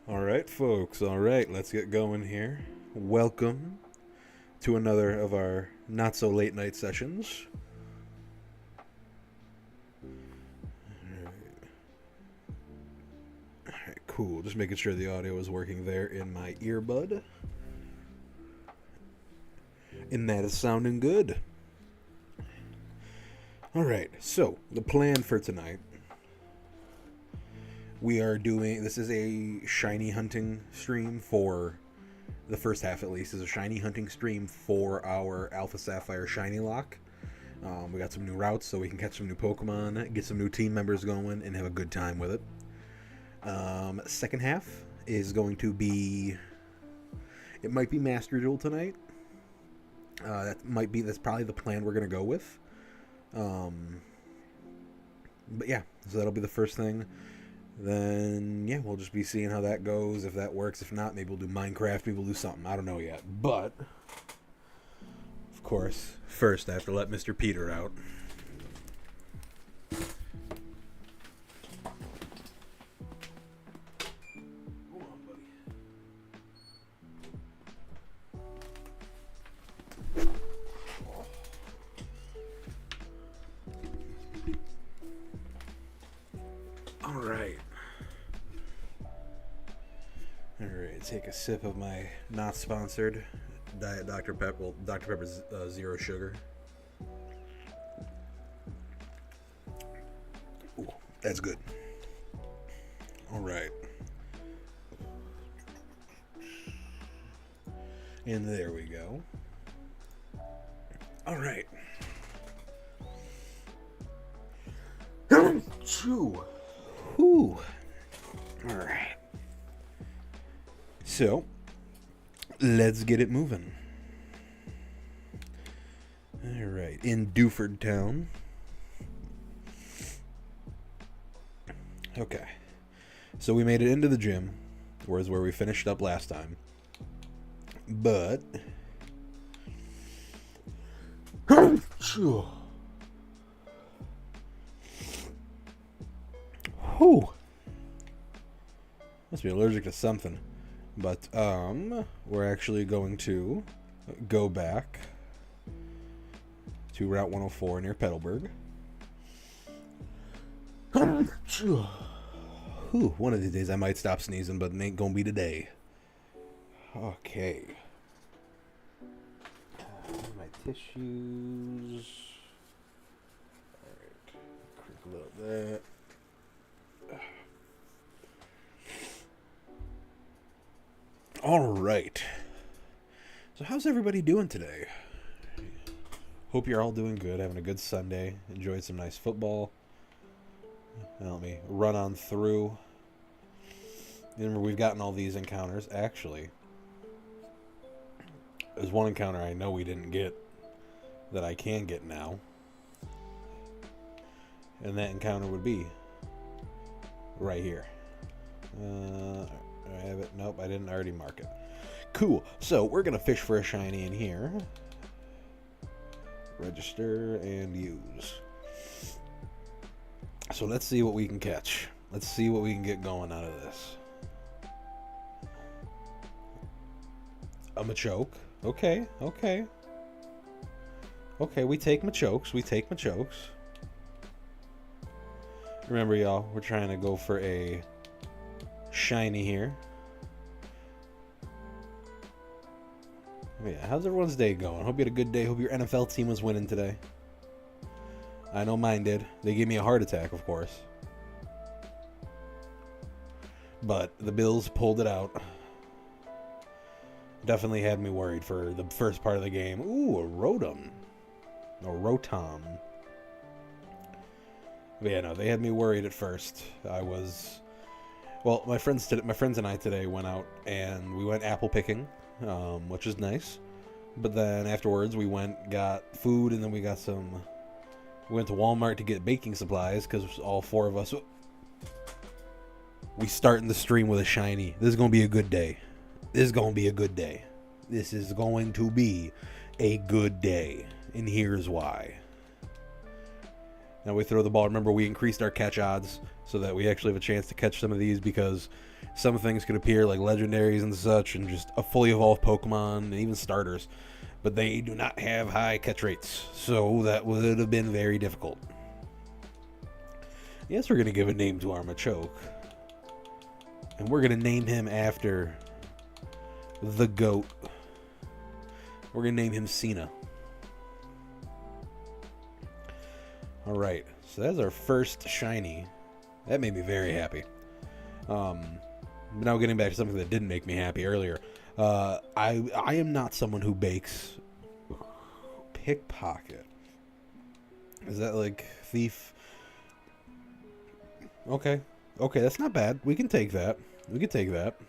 All right, folks. All right, let's get going here. Welcome to another of our not so late night sessions. All right, cool. Just making sure the audio is working there in my earbud. And that is sounding good. All right, so the plan for tonight. We are doing, this is a shiny hunting stream for the first half at least, is a shiny hunting stream for our Alpha Sapphire Shiny Lock. We got some new routes so we can catch some new Pokemon, get some new team members going, and have a good time with it. Second half is going to be, it might be Master Duel tonight. That's probably the plan we're going to go with. But yeah, so that'll be the first thing. Then, yeah, we'll just be seeing how that goes. If that works, if not, maybe we'll do Minecraft, maybe we'll do something. I don't know yet. But, of course, first I have to let Mr. Peter out. Go on, buddy. All right. Alright, take a sip of my not sponsored Diet Dr. Pepper. Well, Dr. Pepper's zero sugar. Ooh, that's good. Alright. And there we go. Alright. Chew. Whew. Alright. So, let's get it moving. Alright, in Dewford Town. Okay. So we made it into the gym, whereas where we finished up last time. But... Whew. Must be allergic to something. But, we're actually going to go back to Route 104 near Petalburg. Whew, one of these days I might stop sneezing, but it ain't gonna be today. Okay. My tissues. Alright. Crinkle up that. All right. So how's everybody doing today? Hope you're all doing good, having a good Sunday. Enjoyed some nice football. Let me run on through. Remember, we've gotten all these encounters. Actually, there's one encounter I know we didn't get that I can get now. And that encounter would be right here. I have it. Nope, I didn't already mark it. Cool. So we're gonna fish for a shiny in here. Register and use. So let's see what we can catch. Let's see what we can get going out of this. A Machoke. Okay, okay. Okay, we take Machokes. We take Machokes. Remember, y'all, we're trying to go for a shiny here. Yeah, how's everyone's day going? Hope you had a good day. Hope your NFL team was winning today. I know mine did. They gave me a heart attack, of course. But the Bills pulled it out. Definitely had me worried for the first part of the game. Ooh, a Rotom. Or Rotom. But yeah, no, they had me worried at first. I was... Well, my friends and I today went out and we went apple picking, which is nice. But then afterwards we got food, and then we went to Walmart to get baking supplies because all four of us, we starting the stream with a shiny. This is going to be a good day. This is going to be a good day. This is going to be a good day. And here's why. Now we throw the ball. Remember, we increased our catch odds so that we actually have a chance to catch some of these, because some things could appear like legendaries and such, and just a fully evolved Pokemon, and even starters, but they do not have high catch rates, so that would have been very difficult. Yes, we're going to give a name to our Machoke, and we're going to name him after the GOAT. We're going to name him Cena. Alright, so that's our first shiny. That made me very happy. But now getting back to something that didn't make me happy earlier. I am not someone who bakes. Pickpocket. Is that like thief? Okay. Okay, that's not bad. We can take that. We can take that.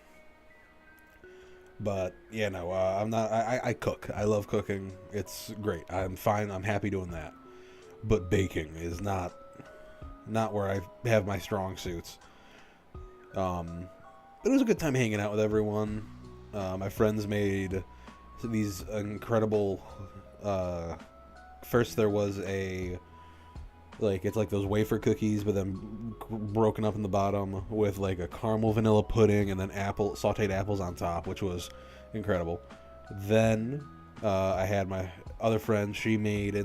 But, yeah, no, I'm not. I cook. I love cooking. It's great. I'm fine. I'm happy doing that. But baking is not where I have my strong suits. But it was a good time hanging out with everyone. My friends made these incredible. First, there was it's like those wafer cookies, but then broken up in the bottom with like a caramel vanilla pudding, and then sauteed apples on top, which was incredible. Then I had my other friend. She made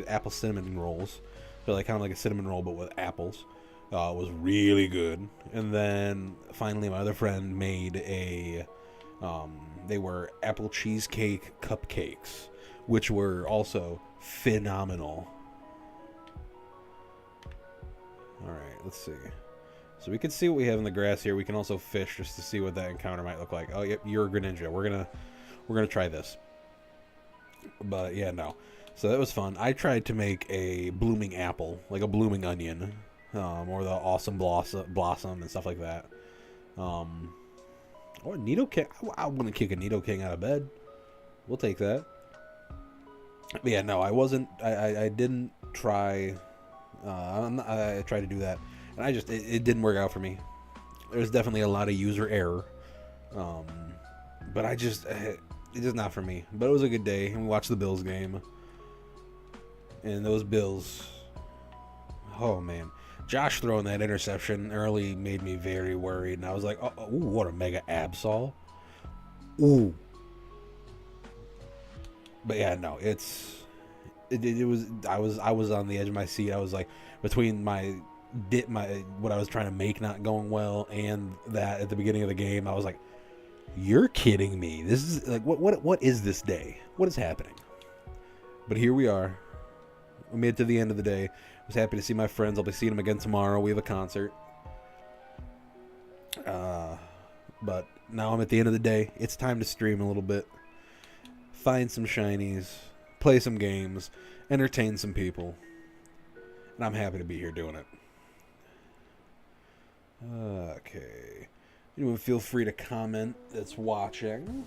apple cinnamon rolls. So like kind of like a cinnamon roll, but with apples. It was really good. And then finally, my other friend made they were apple cheesecake cupcakes, which were also phenomenal. Alright, let's see. So we can see what we have in the grass here. We can also fish just to see what that encounter might look like. Oh, yep, you're a Greninja. We're gonna try this. But yeah, no. So that was fun. I tried to make a blooming apple, like a blooming onion, or the awesome blossom and stuff like that. Or Nidoking. I wouldn't kick a Nidoking out of bed. We'll take that. But yeah, no, I wasn't. I didn't try. I tried to do that, and it didn't work out for me. There's definitely a lot of user error, but it's just not for me. But it was a good day, and we watched the Bills game, and those Bills, oh man, Josh throwing that interception early made me very worried, and I was like, oh, ooh, what a mega Absol, ooh. But yeah, no, it was. I was on the edge of my seat. I was like, between what I was trying to make not going well, and that at the beginning of the game, I was like, you're kidding me. This is like, what is this day? What is happening? But here we are. We made it to the end of the day. I was happy to see my friends. I'll be seeing them again tomorrow. We have a concert. But now I'm at the end of the day. It's time to stream a little bit. Find some shinies. Play some games. Entertain some people. And I'm happy to be here doing it. Okay. Anyone feel free to comment that's watching. I'm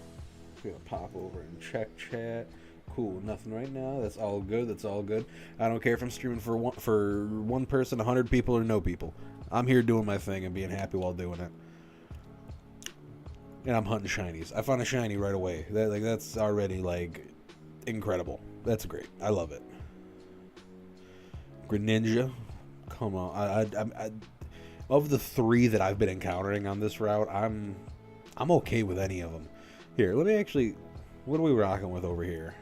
going to pop over and check chat. Cool, nothing right now. That's all good. That's all good. I don't care if I'm streaming for one person, 100 people, or no people. I'm here doing my thing and being happy while doing it. And I'm hunting shinies. I found a shiny right away. That's already like incredible. That's great. I love it. Greninja, come on. I of the 3 that I've been encountering on this route, I'm okay with any of them. Here, let me actually. What are we rocking with over here?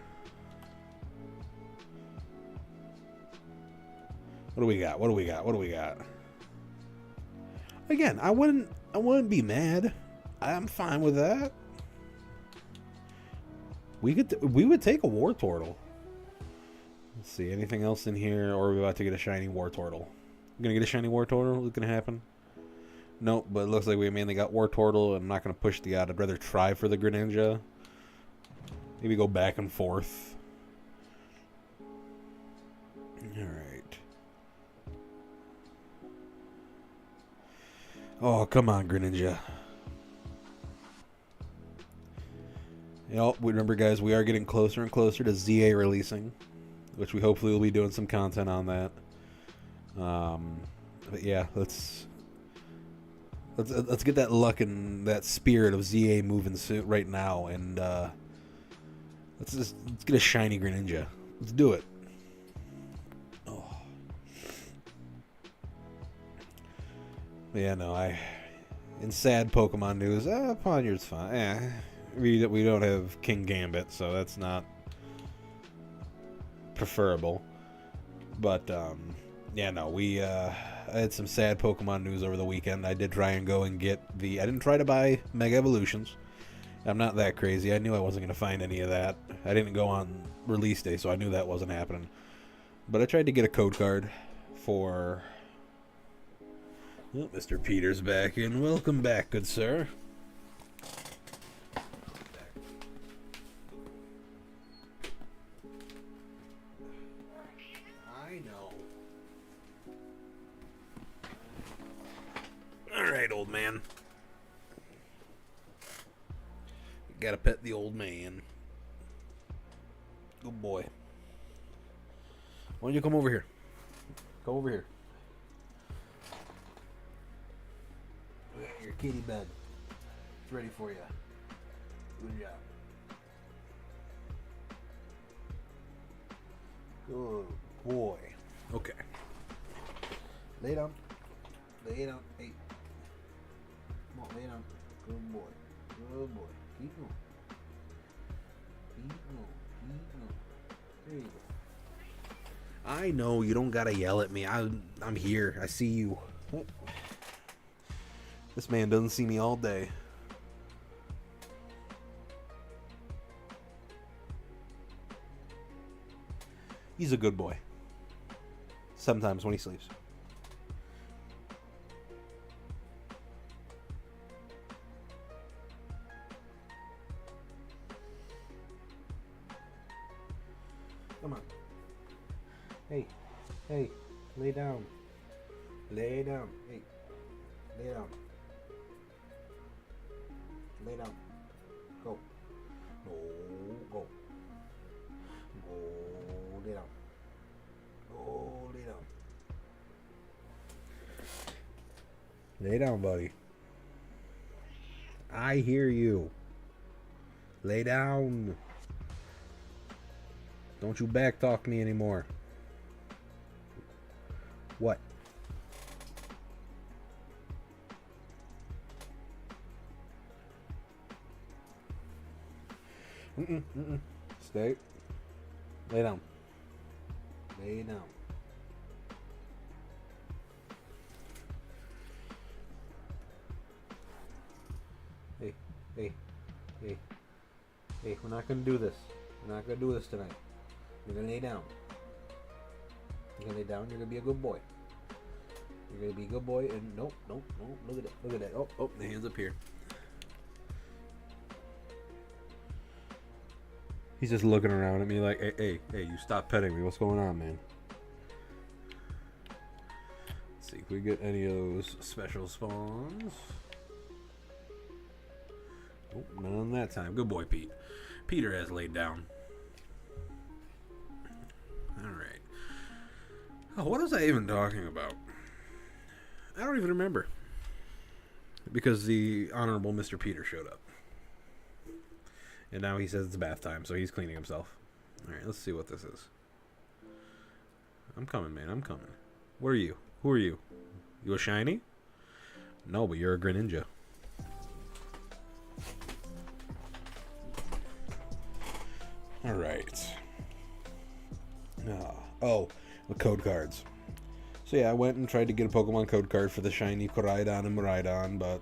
What do we got? What do we got? What do we got? Again, I wouldn't be mad. I'm fine with that. We would take a Wartortle. Let's see, anything else in here, or are we about to get a shiny Wartortle? Gonna get a shiny Wartortle? What's gonna happen? Nope, but it looks like we mainly got Wartortle. I'm not gonna push the odd. I'd rather try for the Greninja. Maybe go back and forth. Alright. Oh, come on, Greninja. Remember, guys, we are getting closer and closer to ZA releasing, which we hopefully will be doing some content on that. But yeah, let's get that luck and that spirit of ZA moving right now, and let's get a shiny Greninja. Let's do it. Oh. Yeah, no, in sad Pokemon news, Ponyard's fine. We don't have King Gambit, so that's not preferable. But yeah, no, I had some sad Pokemon news over the weekend. I did try and go and get I didn't try to buy Mega Evolutions. I'm not that crazy. I knew I wasn't going to find any of that. I didn't go on release day, so I knew that wasn't happening. But I tried to get a code card for... Oh, Mr. Peter's back in. Welcome back, good sir. I know. Alright, old man. Gotta pet the old man. Good boy. Why don't you come over here? Come over here. Your kitty bed. It's ready for you. Good job. Good boy. Okay. Lay down. Lay down. Hey. Come on, lay down. Good boy. Good boy. Keep going. Keep going. Keep going. There you go. I know you don't gotta yell at me. I'm here. I see you. This man doesn't see me all day. He's a good boy. Sometimes when he sleeps. Come on. Hey. Hey. Lay down. Lay down. Hey. Lay down. Lay down. Go. No. Go. Go. Lay down. Go. Lay down. Lay down, buddy. I hear you. Lay down. Don't you backtalk me anymore. What? Stay. Lay down. Lay down. Hey, hey, hey, hey, we're not gonna do this. We're not gonna do this tonight. You're gonna lay down. You're gonna lay down, you're gonna be a good boy. You're gonna be a good boy, and nope, look at it, look at that. Oh, the hand's up here. He's just looking around at me like, hey, you stop petting me. What's going on, man? Let's see if we get any of those special spawns. Oh, none that time. Good boy, Pete. Peter has laid down. Alright. Oh, what was I even talking about? I don't even remember. Because the Honorable Mr. Peter showed up. And now he says it's bath time, so he's cleaning himself. Alright, let's see what this is. I'm coming, man. I'm coming. What are you? Who are you? You a shiny? No, but you're a Greninja. Alright. Oh, the code cards. So yeah, I went and tried to get a Pokemon code card for the shiny Koraidon and Miraidon, but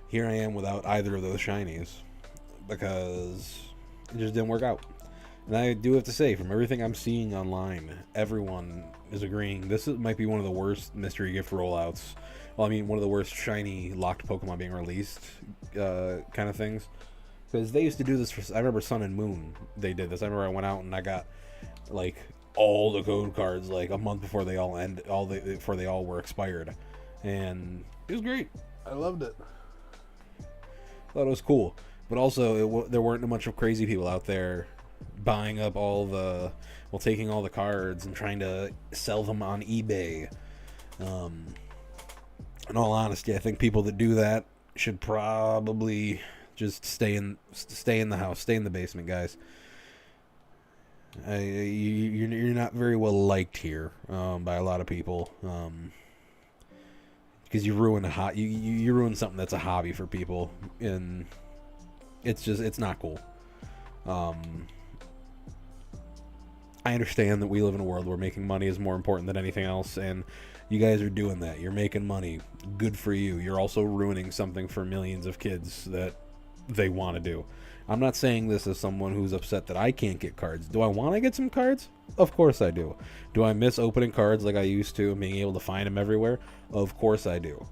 here I am without either of those shinies. Because it just didn't work out. And I do have to say, from everything I'm seeing online, everyone is agreeing this might be one of the worst mystery gift rollouts. Well, I mean, one of the worst shiny locked Pokemon being released kind of things. Because they used to do this for, I remember Sun and Moon, they did this. I remember I went out and I got, like, all the code cards, like, a month before they all before they all were expired. And it was great. I loved it. Thought it was cool. But also, there weren't a bunch of crazy people out there buying up taking all the cards and trying to sell them on eBay. In all honesty, I think people that do that should probably just stay in the house, stay in the basement, guys. You're not very well liked here by a lot of people. because you ruin you ruin something that's a hobby for people, and it's not cool. I understand that we live in a world where making money is more important than anything else, and you guys are doing that. You're making money. Good for you. You're also ruining something for millions of kids that they want to do. I'm not saying this as someone who's upset that I can't get cards. Do I want to get some cards? Of course I do. Do I miss opening cards like I used to and being able to find them everywhere? Of course I do.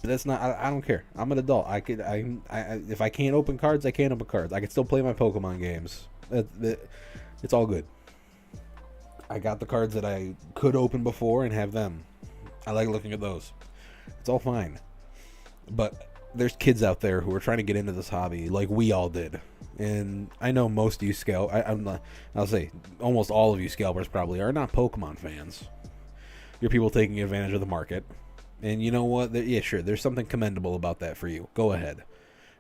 But that's not. I don't care. I'm an adult. If I can't open cards, I can't open cards. I can still play my Pokemon games. It's all good. I got the cards that I could open before and have them. I like looking at those. It's all fine. But there's kids out there who are trying to get into this hobby like we all did. And I know most of you I'll say almost all of you scalpers probably are not Pokemon fans. You're people taking advantage of the market. And you know what? Yeah, sure, there's something commendable about that for you. Go ahead.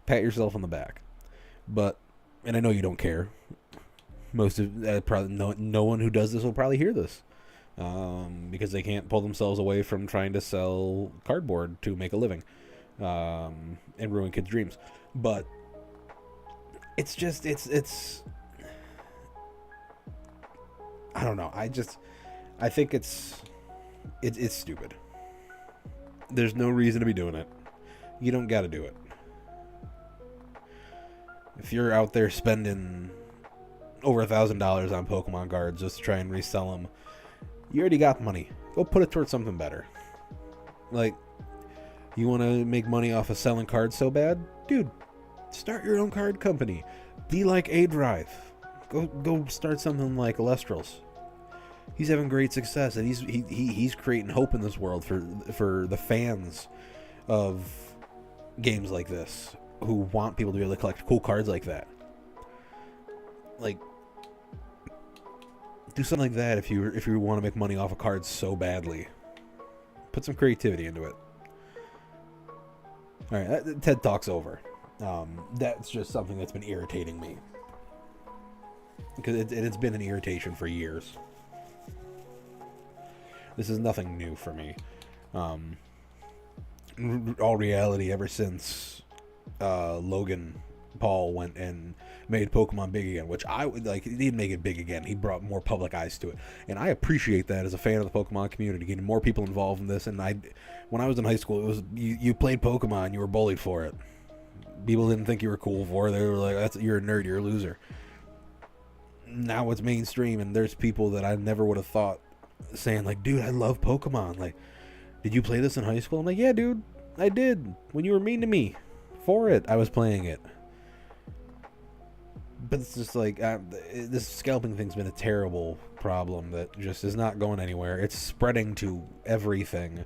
Pat yourself on the back. But, and I know you don't care. Most of probably no one who does this will probably hear this, because they can't pull themselves away from trying to sell cardboard to make a living, and ruin kids' dreams. But it's just it's I don't know. I think it's stupid. There's no reason to be doing it. You don't got to do it. If you're out there spending over $1,000 on Pokemon cards just to try and resell them, you already got money. Go put it towards something better. Like, you want to make money off of selling cards so bad? Dude, start your own card company. Be like A-Drive. Go start something like Alestrals. He's having great success, and he's creating hope in this world for the fans of games like this who want people to be able to collect cool cards like that. Like, do something like that if you want to make money off of cards so badly. Put some creativity into it. All right, TED Talk's over. That's just something that's been irritating me, because it's been an irritation for years. This is nothing new for me. All reality, ever since Logan Paul went and made Pokemon big again, which I would like. He didn't make it big again. He brought more public eyes to it, and I appreciate that as a fan of the Pokemon community, getting more people involved in this. And when I was in high school, it was you played Pokemon, you were bullied for it. People didn't think you were cool for it. They were like, you're a nerd, you're a loser. Now it's mainstream, and there's people that I never would have thought saying like, dude, I love Pokemon. Like, did you play this in high school? I'm like, yeah, dude, I did. When you were mean to me for it, I was playing it. But it's just like, this scalping thing's been a terrible problem that just is not going anywhere. It's spreading to everything,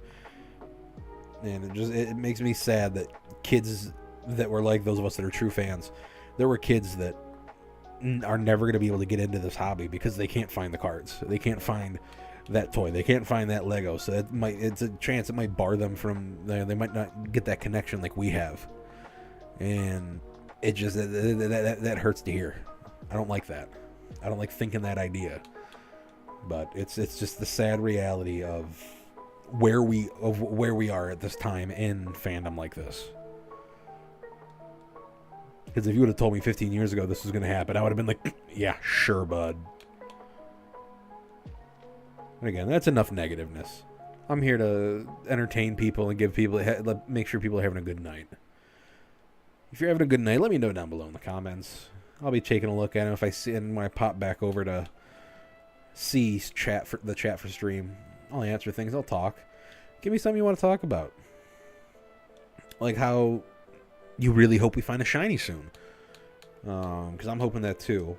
and it makes me sad that kids that were like those of us that are true fans, there were kids that are never going to be able to get into this hobby because they can't find the cards. They can't find that toy. They can't find that Lego. So it's a chance it might bar them from, they might not get that connection like we have. And it just, that hurts to hear. I don't like that. I don't like thinking that idea. But it's just the sad reality of where we are at this time in fandom like this. Because if you would have told me 15 years ago this was going to happen, I would have been like, yeah, sure, bud. And again, that's enough negativeness. I'm here to entertain people and give people, make sure people are having a good night. If you're having a good night, let me know down below in the comments. I'll be taking a look at them if I see, and when I pop back over to see the chat for stream, I'll answer things. I'll talk. Give me something you want to talk about, like how you really hope we find a shiny soon. Because I'm hoping that too.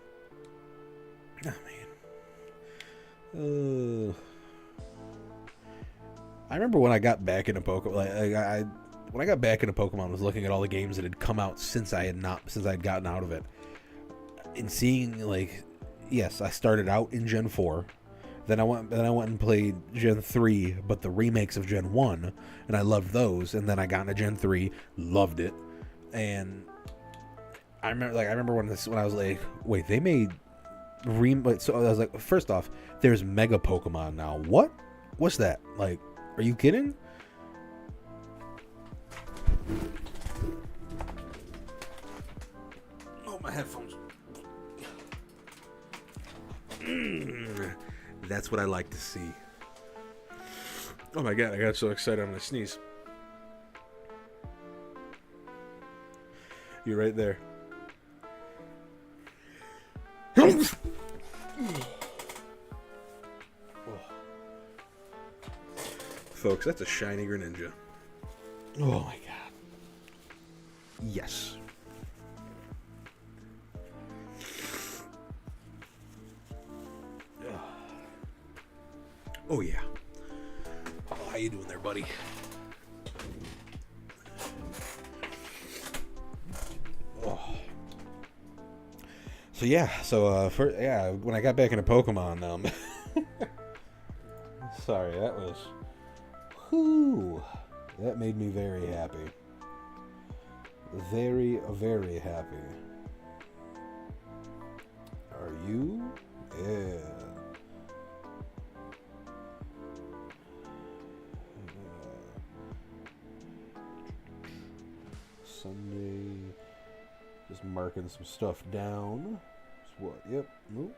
Oh man. I remember when I got back into Pokemon. When I got back into Pokemon, I was looking at all the games that had come out since I had gotten out of it, and seeing like, yes, I started out in Gen 4, then I went and played Gen 3, but the remakes of Gen 1, and I loved those, and then I got into Gen 3, loved it, and I remember when I was like, wait, they made so I was like, first off, there's Mega Pokemon now. What's that? Like, are you kidding? headphones. That's what I like to see. Oh my god, I got so excited I'm gonna sneeze. You're right there. Folks, that's a shiny Greninja. Oh my god. Yes. Oh yeah. Oh, how you doing there, buddy? Oh. So yeah, when I got back into Pokemon, sorry, that was, whoo, that made me very happy. Very, very happy. Are you? Yeah. Sunday. Just marking some stuff down. What? Yep. Nope.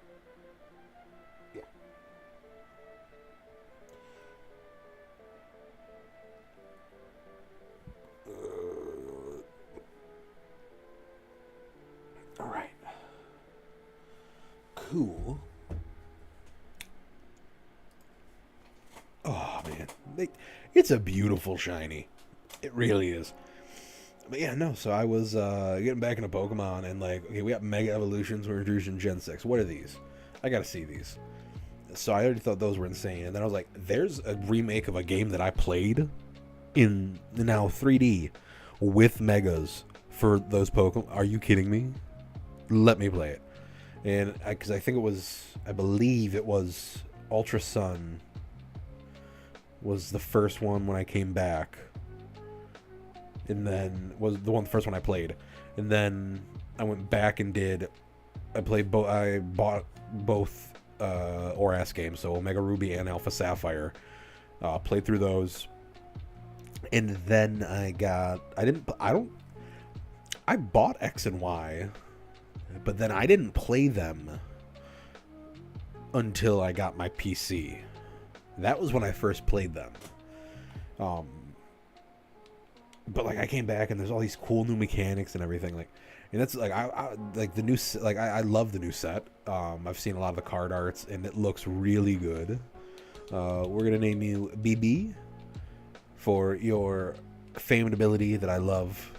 Yeah. All right. Cool. Oh man, it's a beautiful shiny. It really is. But yeah, no, so I was getting back into Pokemon, and like, okay, we got Mega Evolutions, we're introducing Gen 6. What are these? I gotta see these. So I already thought those were insane, and then I was like, there's a remake of a game that I played in now 3D with Megas for those Pokemon. Are you kidding me? Let me play it. And because I believe it was Ultra Sun was the first one when I came back. And then was the first one I played, and then I went back and I bought both ORAS games, so Omega Ruby and Alpha Sapphire. Played through those, and then I bought X and Y, but then I didn't play them until I got my PC. That was when I first played them. But like I came back and there's all these cool new mechanics and everything, like, and that's like I like the new, like I love the new set. I've seen a lot of the card arts and it looks really good. We're gonna name you BB for your famed ability that I love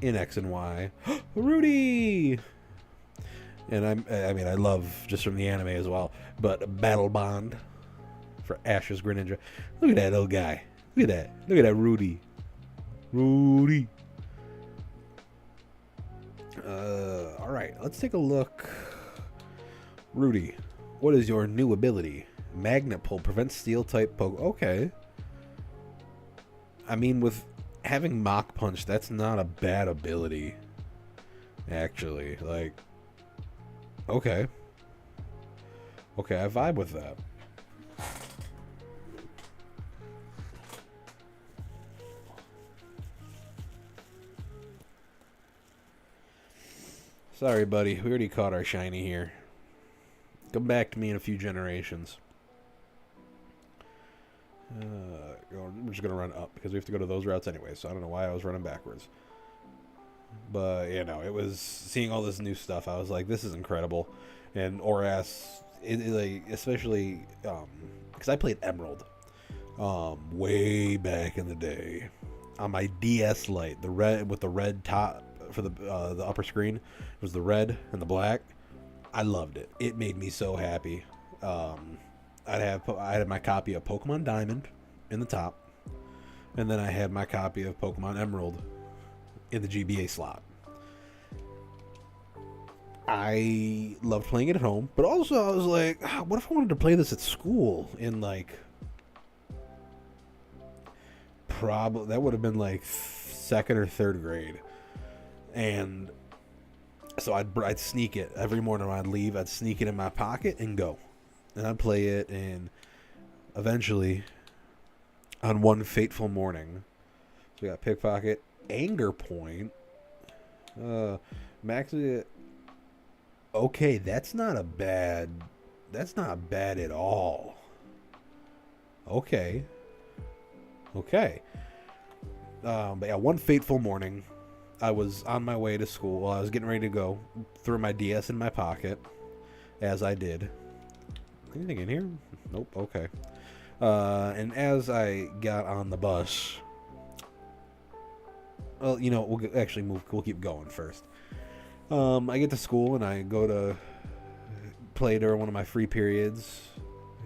in X and Y. Rudy. And I love just from the anime as well, but Battle Bond for Ash's Greninja. Look at that little guy. Look at that Rudy. Rudy. Alright, let's take a look. Rudy, what is your new ability? Magnet Pull, prevents steel type poke. Okay. I mean, with having Mach Punch, that's not a bad ability. Actually, like, okay. Okay, I vibe with that. Sorry, buddy. We already caught our shiny here. Come back to me in a few generations. We're just going to run up because we have to go to those routes anyway, so I don't know why I was running backwards. But, you know, it was seeing all this new stuff. I was like, this is incredible. And ORAS, like, especially because I played Emerald way back in the day on my DS Lite, the red with the red top for the upper screen. It was the red and the black. I loved it. It made me so happy. I had my copy of Pokemon Diamond in the top, and then I had my copy of Pokemon Emerald in the GBA slot. I loved playing it at home, but also I was like, what if I wanted to play this at school in like probably that would have been like 2nd or 3rd grade. And so I'd sneak it every morning when I'd leave. I'd sneak it in my pocket and go, and I'd play it. And eventually, on one fateful morning, so we got Pickpocket, Anger Point, maxed it Okay, that's not bad at all. Okay. Okay. But yeah, one fateful morning, I was on my way to school. I was getting ready to go. Threw my DS in my pocket, as I did. Anything in here? Nope. Okay. And as I got on the bus, well, we'll actually move. We'll keep going first. I get to school and I go to play during one of my free periods.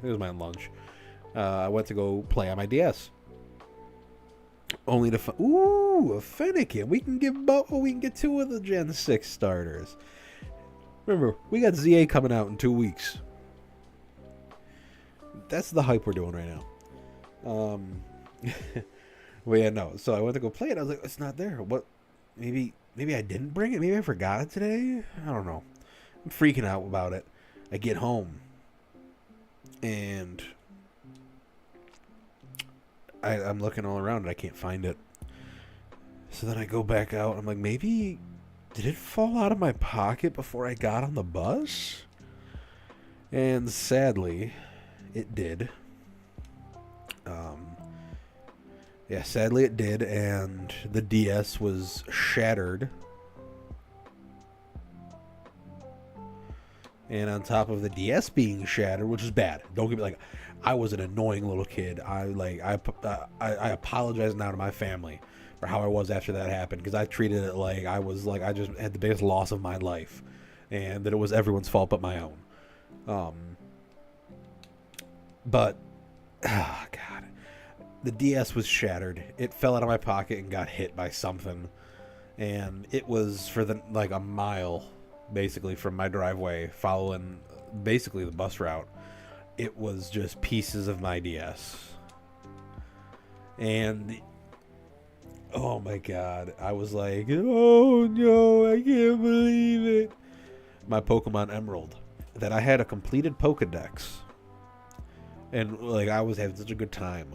It was my lunch. I went to go play on my DS. Only to a Fennekin. We can get 2 of the Gen 6 starters. Remember, we got ZA coming out in 2 weeks. That's the hype we're doing right now. Well, yeah, no. So I went to go play it. I was like, it's not there. What? Maybe I didn't bring it. Maybe I forgot it today. I don't know. I'm freaking out about it. I get home and I'm looking all around and I can't find it. So then I go back out. I'm like, maybe did it fall out of my pocket before I got on the bus? And sadly, it did. Yeah, sadly it did, and the DS was shattered. And on top of the DS being shattered, which is bad, don't get me like, I was an annoying little kid. I apologize now to my family for how I was after that happened, because I treated it like I just had the biggest loss of my life, and that it was everyone's fault but my own. But God, the DS was shattered. It fell out of my pocket and got hit by something, and it was for a mile basically from my driveway, following basically the bus route. It was just pieces of my DS, and oh my God, I was like, oh no, I can't believe it. My Pokemon Emerald, that I had a completed Pokedex, and I was having such a good time,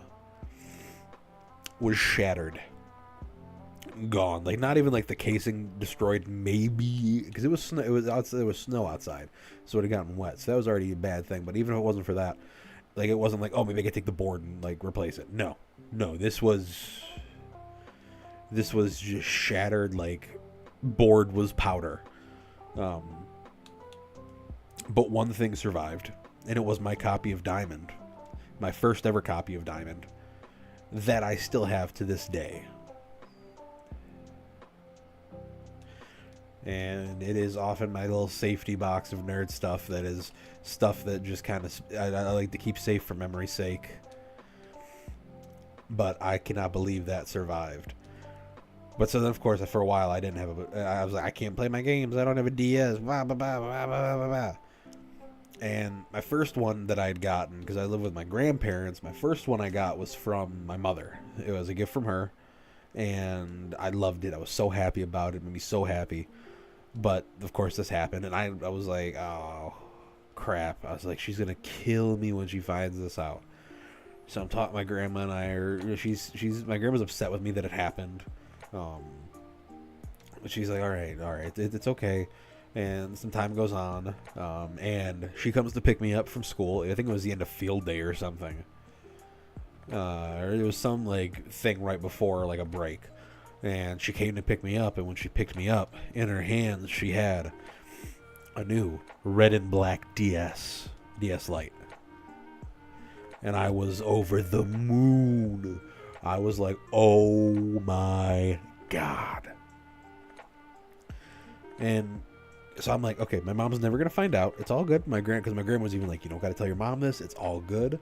was shattered, gone. Not even the casing destroyed, maybe, because it was snow. There was snow outside, so it had gotten wet. So that was already a bad thing. But even if it wasn't for that, it wasn't oh, maybe I could take the board and replace it. No, this was just shattered. Board was powder. But one thing survived, and it was my copy of Diamond, my first ever copy of Diamond, that I still have to this day. And it is often my little safety box of nerd stuff that is stuff that just kind of I like to keep safe for memory's sake. But I cannot believe that survived. But so then, of course, for a while I didn't have I was like, I can't play my games. I don't have a DS. Blah, blah, blah, blah, blah, blah, blah. And my first one that I had gotten, because I live with my grandparents, my first one I got was from my mother. It was a gift from her, and I loved it. I was so happy about it. It made me so happy. But, of course, this happened, and I was like, oh, crap. I was like, she's going to kill me when she finds this out. So I'm talking, my grandma and my grandma's upset with me that it happened. But she's like, all right, it's okay. And some time goes on, and she comes to pick me up from school. I think it was the end of field day or something. Or it was some thing right before a break. And she came to pick me up, and when she picked me up, in her hands she had a new red and black DS Lite. And I was over the moon. I was like, oh my God. And so I'm like, okay, my mom's never going to find out. It's all good. Because my grandma was even like, you don't got to tell your mom this. It's all good.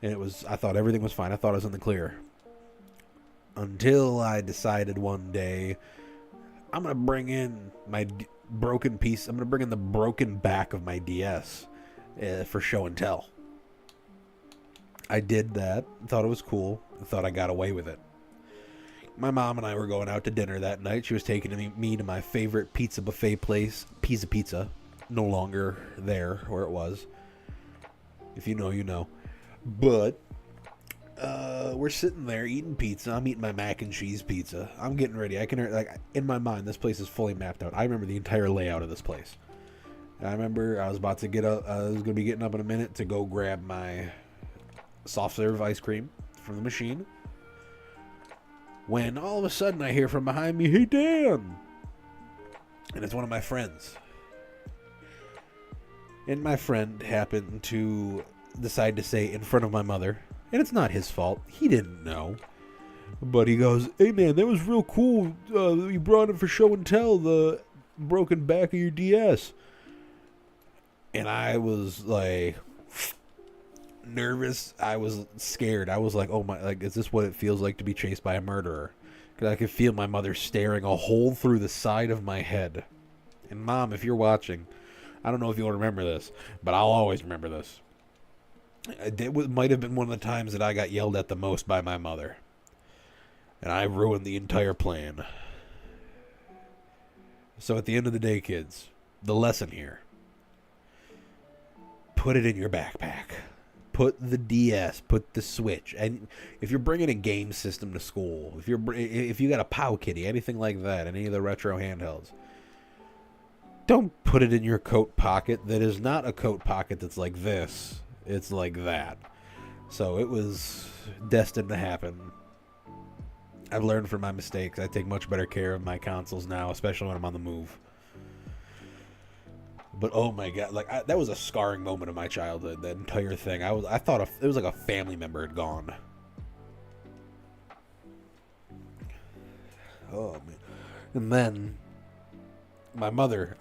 And I thought everything was fine. I thought I was in the clear. Until I decided one day, I'm going to bring in my broken piece. I'm going to bring in the broken back of my DS for show and tell. I did that. Thought it was cool. Thought I got away with it. My mom and I were going out to dinner that night. She was taking me to my favorite pizza buffet place, Pizza. No longer there where it was. If you know, you know. But we're sitting there eating pizza. I'm eating my mac and cheese pizza. I'm getting ready. I can in my mind, this place is fully mapped out. I remember the entire layout of this place. I remember I was about to get up. I was going to be getting up in a minute to go grab my soft serve ice cream from the machine, when all of a sudden I hear from behind me, "Hey, Dan!" And it's one of my friends. And my friend happened to decide to say in front of my mother, and it's not his fault. He didn't know. But he goes, "Hey, man, that was real cool. You brought it for show and tell, the broken back of your DS." And I was like nervous. I was scared. I was like, "Oh my, like, is this what it feels like to be chased by a murderer?" Because I could feel my mother staring a hole through the side of my head. And Mom, if you're watching, I don't know if you'll remember this, but I'll always remember this. It might have been one of the times that I got yelled at the most by my mother. And I ruined the entire plan. So at the end of the day, kids, the lesson here: put it in your backpack. Put the DS, put the Switch. And if you're bringing a game system to school, if you got a POW Kitty, anything like that, any of the retro handhelds, don't put it in your coat pocket. That is not a coat pocket that's like this. It's like that. So it was destined to happen. I've learned from my mistakes. I take much better care of my consoles now, especially when I'm on the move. But oh my god, like that was a scarring moment of my childhood. That entire thing, I thought it was like a family member had gone. Oh man, and then my mother,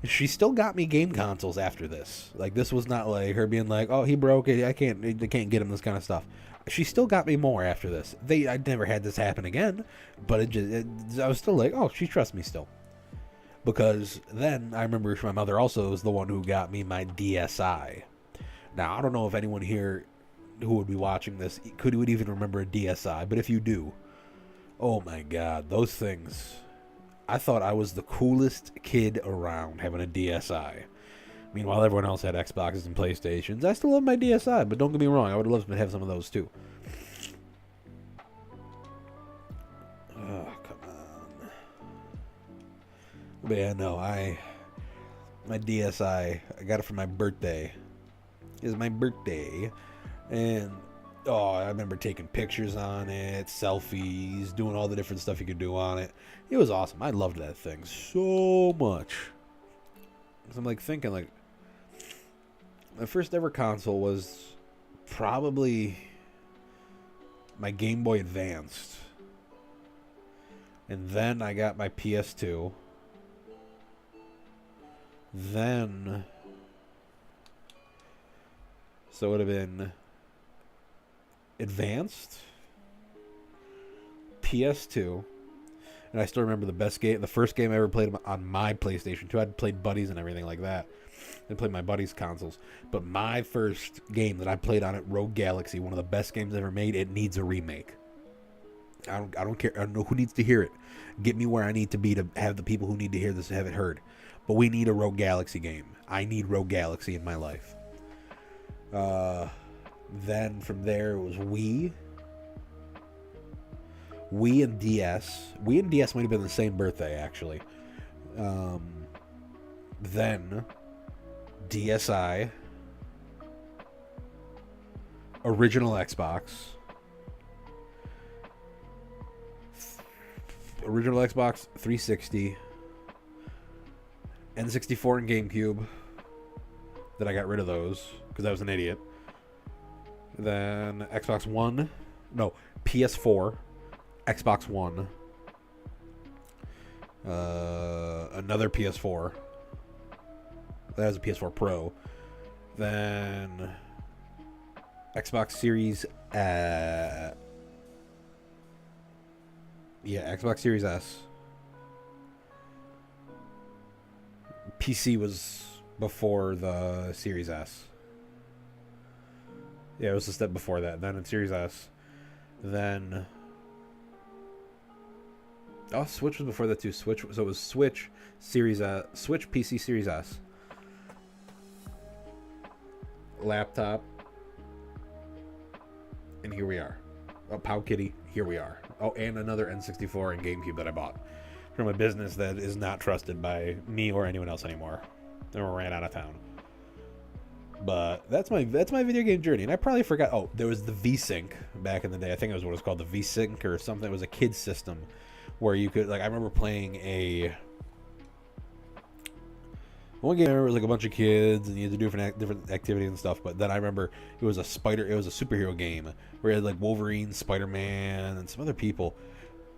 she still got me game consoles after this. Like, this was not like her being like, "Oh, he broke it. I can't get him this kind of stuff." She still got me more after this. I never had this happen again, but I was still like, "Oh, she trusts me still." Because then I remember my mother also was the one who got me my DSi. Now, I don't know if anyone here who would be watching this would even remember a DSi, but if you do, oh my god, those things. I thought I was the coolest kid around having a DSi. Meanwhile, everyone else had Xboxes and PlayStations. I still love my DSi, but don't get me wrong, I would have loved to have some of those too. Oh, come on. But yeah, no, my DSi, I got it for my birthday. It was my birthday. And, oh, I remember taking pictures on it, selfies, doing all the different stuff you could do on it. It was awesome. I loved that thing so much. So I'm like thinking, like, my first ever console was probably my Game Boy Advanced. And then I got my PS2. Then, so it would have been Advanced, PS2, and I still remember the first game I ever played on my PlayStation 2. I'd played buddies and everything like that. I played my buddies' consoles. But my first game that I played on it, Rogue Galaxy, one of the best games ever made. It needs a remake. I don't care. I don't know who needs to hear it. Get me where I need to be to have the people who need to hear this have it heard. But we need a Rogue Galaxy game. I need Rogue Galaxy in my life. Then from there it was Wii and DS. Wii and DS might have been the same birthday, actually. Then DSi, original Xbox, original Xbox 360, N64 and GameCube. That I got rid of those because I was an idiot. Then Xbox One, no, PS4, Xbox One, another PS4. That was a PS4 Pro. Then Xbox Series, Xbox Series S. PC was before the Series S. Yeah, it was a step before that. Then in Series S. Then... oh, Switch was before that too. So it was Switch, Series S, Switch, PC, Series S. Laptop. And here we are. Oh, POW Kitty, here we are. Oh, and another N64 and GameCube that I bought from a business that is not trusted by me or anyone else anymore. Then we ran out of town. But that's my video game journey. And I probably forgot. Oh, there was the V-Sync back in the day. I think it was what it was called, the V-Sync or something. It was a kid's system where you could, like, I remember playing one game. I remember it was like a bunch of kids and you had to do different activities and stuff. But then I remember it was a superhero game where you had like Wolverine, Spider-Man, and some other people.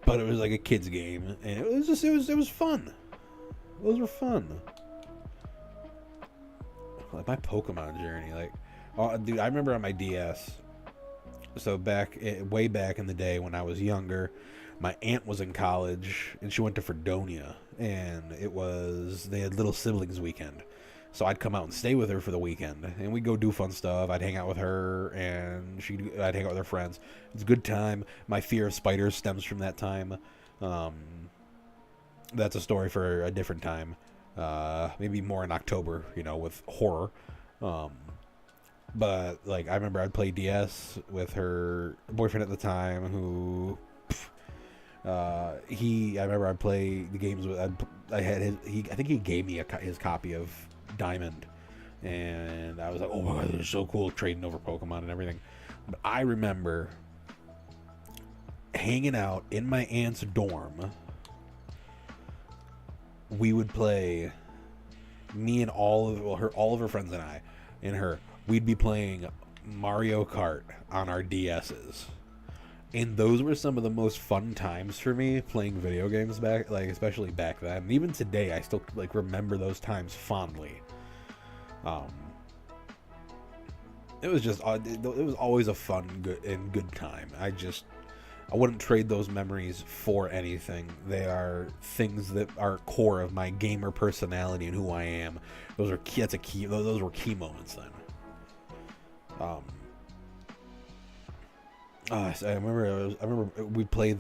But it was like a kid's game, and it was fun. Those were fun. Like my Pokemon journey, like, oh, dude, I remember on my DS. So way back in the day when I was younger, my aunt was in college and she went to Fredonia, and they had little siblings weekend. So I'd come out and stay with her for the weekend, and we'd go do fun stuff. I'd hang out with her, and I'd hang out with her friends. It's a good time. My fear of spiders stems from that time. That's a story for a different time. Maybe more in October, with horror. But like I remember I'd play DS with her boyfriend at the time, who I remember I'd play the games with. I think he gave me his copy of Diamond, and I was like, oh my god, this is so cool, trading over Pokemon and everything. But I remember hanging out in my aunt's dorm. We would play, me and all of her friends and we'd be playing Mario Kart on our DS's. And those were some of the most fun times for me playing video games especially back then. And even today, I still remember those times fondly. It was always a fun, good time. I wouldn't trade those memories for anything. They are things that are core of my gamer personality and who I am. Those were key moments then. I remember we play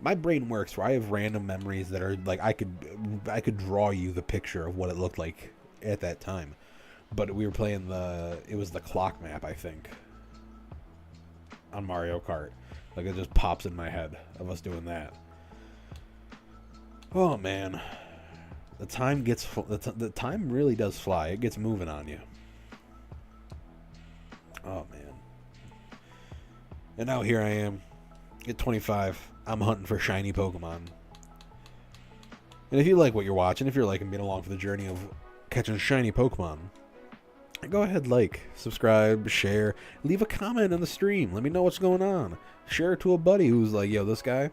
my brain works where I have random memories that are like I could draw you the picture of what it looked like at that time. But we were playing it was the clock map, I think, on Mario Kart. Like, it just pops in my head of us doing that. Oh man, the time really does fly. It gets moving on you. Oh man. And now here I am, at 25. I'm hunting for shiny Pokemon. And if you like what you're watching, if you're liking being along for the journey of catching shiny Pokemon, go ahead, subscribe, share, leave a comment on the stream. Let me know what's going on. Share it to a buddy who's like, yo, this guy,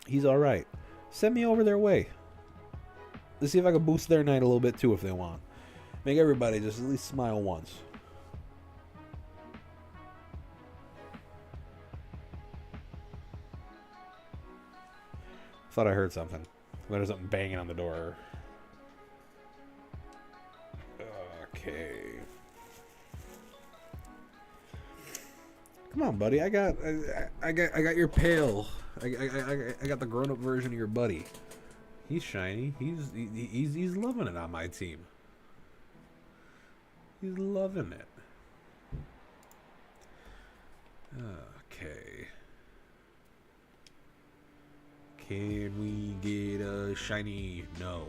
he's alright. Send me over their way. Let's see if I can boost their night a little bit too if they want. Make everybody just at least smile once. Thought I heard something. There's something banging on the door. Okay. Come on, buddy. I got your pail. I got the grown-up version of your buddy. He's shiny. He's loving it on my team. He's loving it. Okay. Can we get a shiny? No.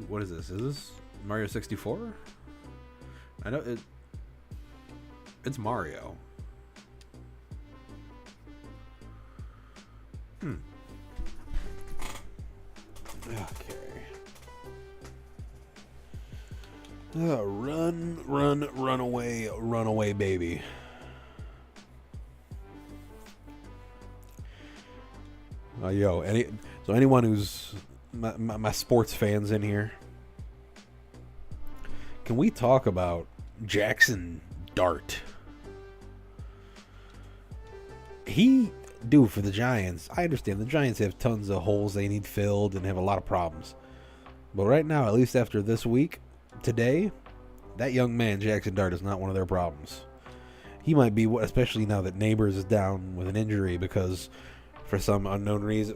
What is this? Is this Mario 64? I know it's Mario. Okay. Run away, baby. Anyone who's my sports fans in here, can we talk about Jackson Dart? For the Giants, I understand the Giants have tons of holes they need filled and have a lot of problems. But right now, at least after this week, today, that young man, Jackson Dart, is not one of their problems. He might be, especially now that Neighbors is down with an injury because for some unknown reason,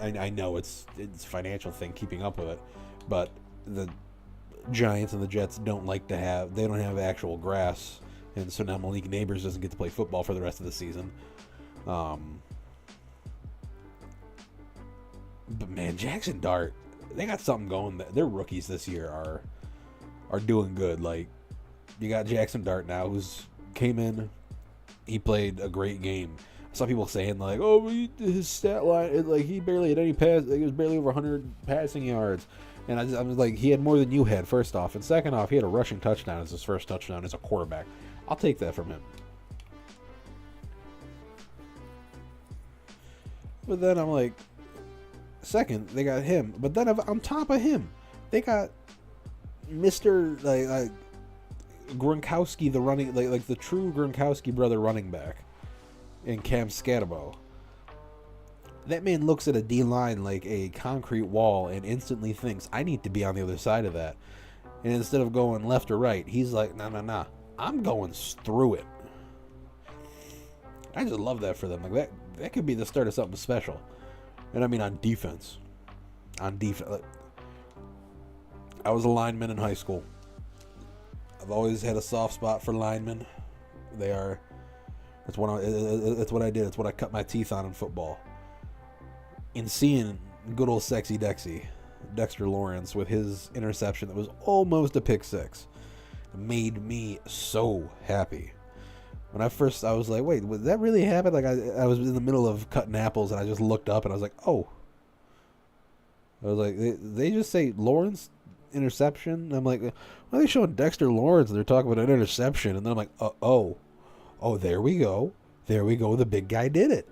I know it's a financial thing keeping up with it, but the Giants and the Jets don't have actual grass, and so now Malik Neighbors doesn't get to play football for the rest of the season. But man, Jackson Dart, they got something going. Their rookies this year are doing good. Like, you got Jackson Dart now, who's came in. He played a great game. I saw people saying like, "Oh, his stat line, like he barely had any pass. Like, he was barely over 100 passing yards." And I was like, he had more than you had. First off, and second off, he had a rushing touchdown as his first touchdown as a quarterback. I'll take that from him. But then I'm like, second, they got him. But then on top of him, they got Mr. like Gronkowski, the running like the true Gronkowski brother running back, in Cam Scatterbo. That man looks at a D line like a concrete wall and instantly thinks, I need to be on the other side of that. And instead of going left or right, he's like, nah, I'm going through it. I just love that for them. Like that could be the start of something special. And I mean on defense. I was a lineman in high school. I've always had a soft spot for linemen. That's what I did. It's what I cut my teeth on in football. In seeing good old sexy Dexter Lawrence with his interception that was almost a pick six made me so happy. When I was like, wait, would that really happen? Like I was in the middle of cutting apples and I just looked up and I was like, oh. I was like, they just say Lawrence interception? And I'm like, why are they showing Dexter Lawrence and they're talking about an interception? And then I'm like, oh, there we go. The big guy did it.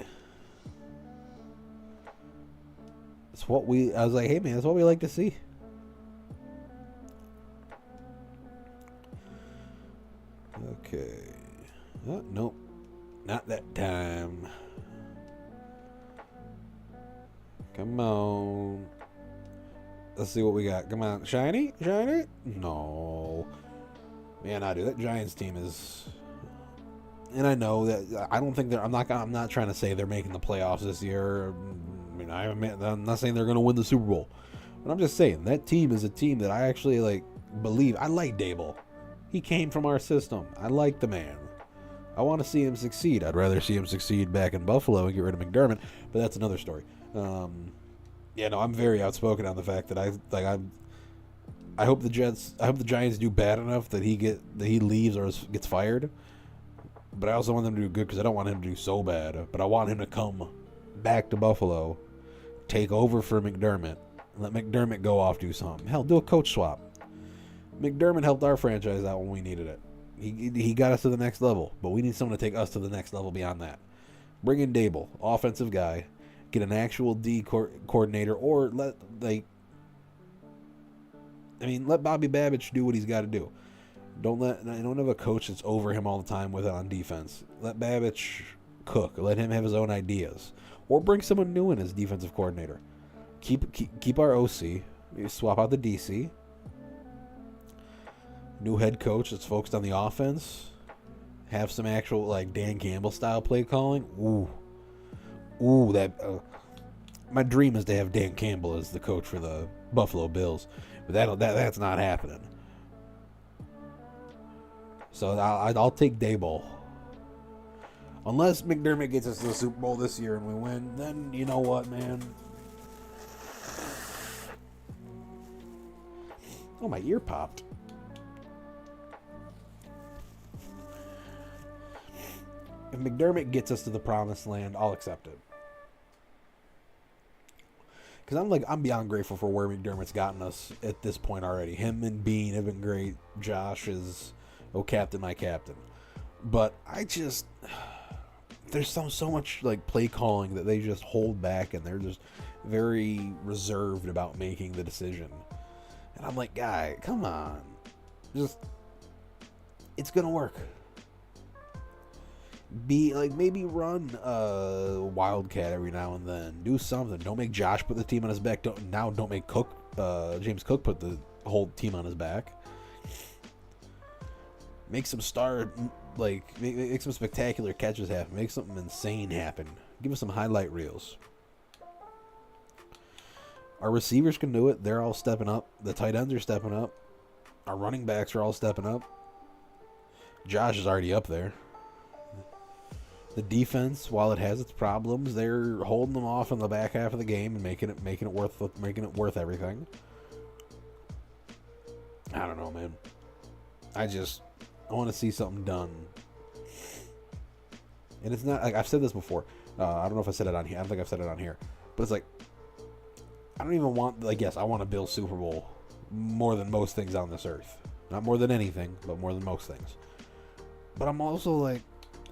I was like, hey man, that's what we like to see. Okay. Oh, nope. Not that time. Come on. Let's see what we got. Come on. Shiny? No. Man, dude, that Giants team is... And I know that I don't think I'm not trying to say they're making the playoffs this year. I mean, I'm not saying they're going to win the Super Bowl. But I'm just saying that team is a team that I actually believe. I like Dable. He came from our system. I like the man. I want to see him succeed. I'd rather see him succeed back in Buffalo and get rid of McDermott, but that's another story. I'm very outspoken on the fact that I hope the Giants do bad enough that he leaves or gets fired. But I also want them to do good because I don't want him to do so bad. But I want him to come back to Buffalo, take over for McDermott, and let McDermott go off, do something. Hell, do a coach swap. McDermott helped our franchise out when we needed it. He got us to the next level, but we need someone to take us to the next level beyond that. Bring in Dable, offensive guy, get an actual D coordinator, or let Bobby Babich do what he's got to do. Don't have a coach that's over him all the time with it on defense. Let Babich cook. Let him have his own ideas, or bring someone new in as defensive coordinator. Keep our OC. Swap out the DC. New head coach that's focused on the offense. Have some actual Dan Campbell style play calling. My dream is to have Dan Campbell as the coach for the Buffalo Bills, but that's not happening. So I'll take Daboll. Unless McDermott gets us to the Super Bowl this year and we win, then you know what, man. Oh, my ear popped. If McDermott gets us to the promised land, I'll accept it. Because I'm beyond grateful for where McDermott's gotten us at this point already. Him and Bean have been great. Josh is, captain, my captain. But there's so much play calling that they just hold back, and they're just very reserved about making the decision. And I'm like, guy, come on. It's going to work. Maybe run a Wildcat every now and then. Do something. Don't make Josh put the team on his back. Don't make James Cook put the whole team on his back. Make some make some spectacular catches happen. Make something insane happen. Give us some highlight reels. Our receivers can do it. They're all stepping up. The tight ends are stepping up. Our running backs are all stepping up. Josh is already up there. The defense, while it has its problems, they're holding them off in the back half of the game and making it worth everything. I don't know, man. I want to see something done. And it's not like I've said this before. I don't know if I said it on here. I don't think I've said it on here. But it's like, I don't even want, like, yes, I want to build Super Bowl more than most things on this earth. Not more than anything, but more than most things. But I'm also like,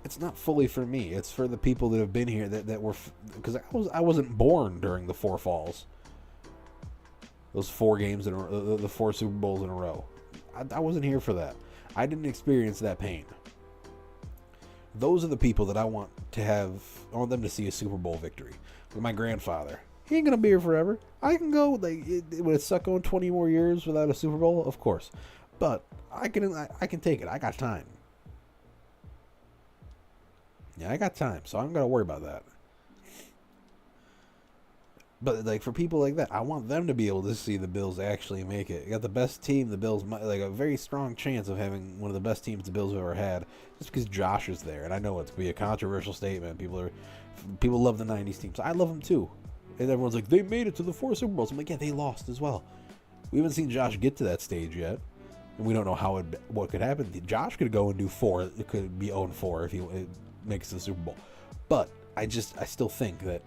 it's not fully for me. It's for the people that have been here that were, because I wasn't born during the four falls. Those 4 games the 4 Super Bowls in a row. I wasn't here for that. I didn't experience that pain. Those are the people that I want them to see a Super Bowl victory. Like my grandfather. He ain't gonna be here forever. I can go, like, would it suck going 20 more years without a Super Bowl? Of course. But I can take it. I got time. Yeah, I got time, so I'm gonna worry about that. But, like, for people like that, I want them to be able to see the Bills actually make it. You got the best team. The Bills, like, a very strong chance of having one of the best teams the Bills have ever had, just because Josh is there. And I know it's gonna be a controversial statement. People love the '90s teams. I love them too. And everyone's like, they made it to the 4 Super Bowls. I'm like, yeah, they lost as well. We haven't seen Josh get to that stage yet, and we don't know what could happen. Josh could go and do 4. It could be 0-4 if he makes the Super Bowl. But I still think that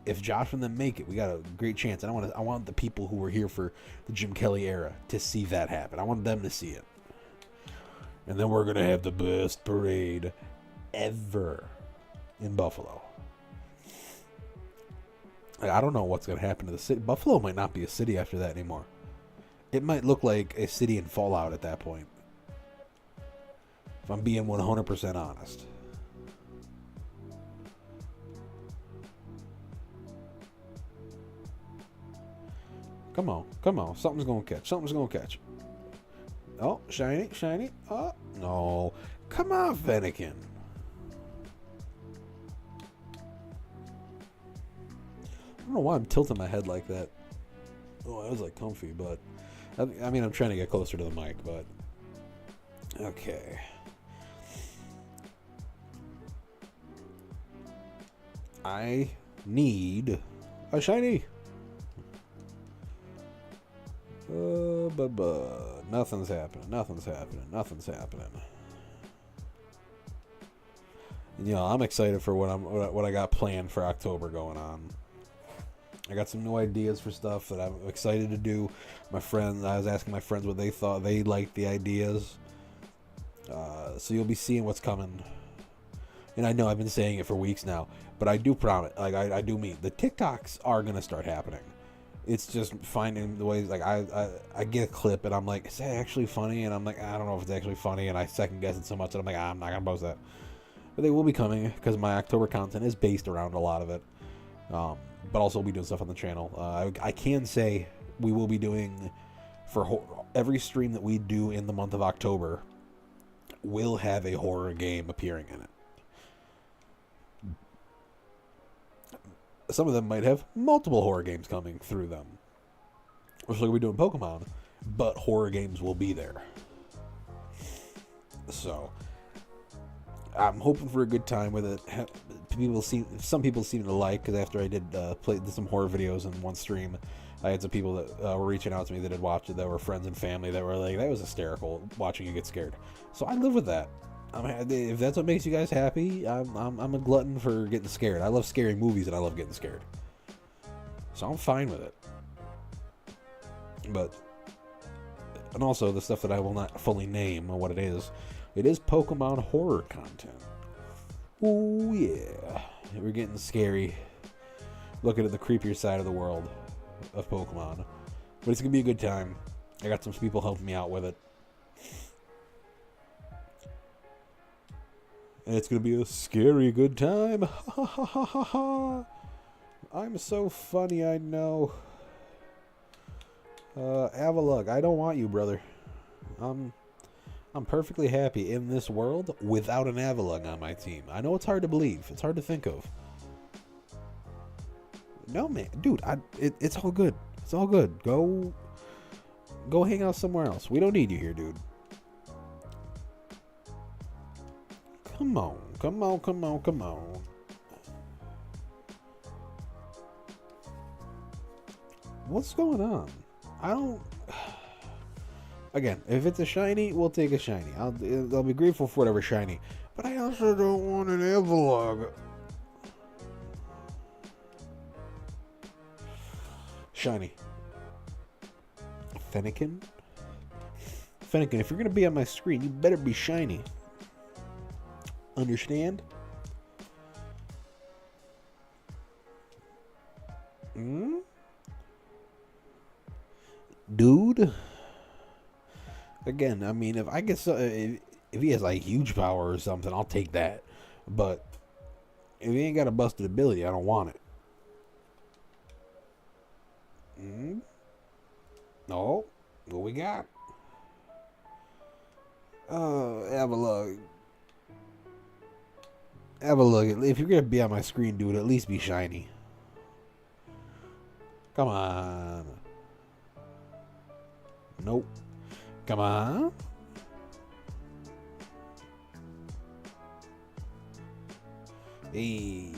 if Josh and them make it, we got a great chance. And I want the people who were here for the Jim Kelly era to see that happen. I want them to see it. And then we're gonna have the best parade ever in Buffalo. I don't know what's gonna happen to the city. Buffalo might not be a city after that anymore. It might look like a city in Fallout at that point. If I'm being 100% honest. Come on. Something's gonna catch. Oh, shiny. Oh, no. Come on, Fennekin. I don't know why I'm tilting my head like that. Oh, that was like comfy, but I mean, I'm trying to get closer to the mic, but okay. I need a shiny. But nothing's happening. And, you know, I'm excited for what I got planned for October going on. I got some new ideas for stuff that I'm excited to do. I was asking my friends what they thought. They liked the ideas. So you'll be seeing what's coming. And I know I've been saying it for weeks now, but I do promise, like I do mean the TikToks are gonna start happening. It's just finding the ways. Like I get a clip and I'm like, is that actually funny? And I'm like, I don't know if it's actually funny, and I second guess it so much that I'm like, I'm not gonna post that. But they will be coming because my October content is based around a lot of it. But also we'll be doing stuff on the channel. I can say we will be doing, for every stream that we do in the month of October, will have a horror game appearing in it. Some of them might have multiple horror games coming through them. Which, like we're doing Pokemon, but horror games will be there. So I'm hoping for a good time with it. Some people seem to like, because after I did some horror videos in one stream, I had some people that were reaching out to me that had watched it, that were friends and family, that were like, that was hysterical watching you get scared. So I live with that. If that's what makes you guys happy, I'm a glutton for getting scared. I love scary movies and I love getting scared. So I'm fine with it. And also the stuff that I will not fully name what it is Pokemon horror content. Oh yeah, we're getting scary. Looking at the creepier side of the world of Pokemon. But it's gonna be a good time. I got some people helping me out with it. And it's going to be a scary good time. Ha ha ha ha ha. I'm so funny, I know. Avalug, I don't want you, brother. I'm perfectly happy in this world without an Avalug on my team. I know it's hard to believe. It's hard to think of. No, man. Dude, it's all good. It's all good. Go hang out somewhere else. We don't need you here, dude. Come on, come on, come on. What's going on? I don't... Again, if it's a shiny, we'll take a shiny. I'll be grateful for whatever shiny. But I also don't want an Epilogue. Shiny. Fennekin? Fennekin, if you're going to be on my screen, you better be shiny. Understand? Hmm? Dude? Again, I mean, if I get if he has like huge power or something, I'll take that. But if he ain't got a busted ability, I don't want it. No, what we got? Have a look. Have a look. If you're gonna be on my screen, dude, at least be shiny. Come on. Nope. Come on. Hey.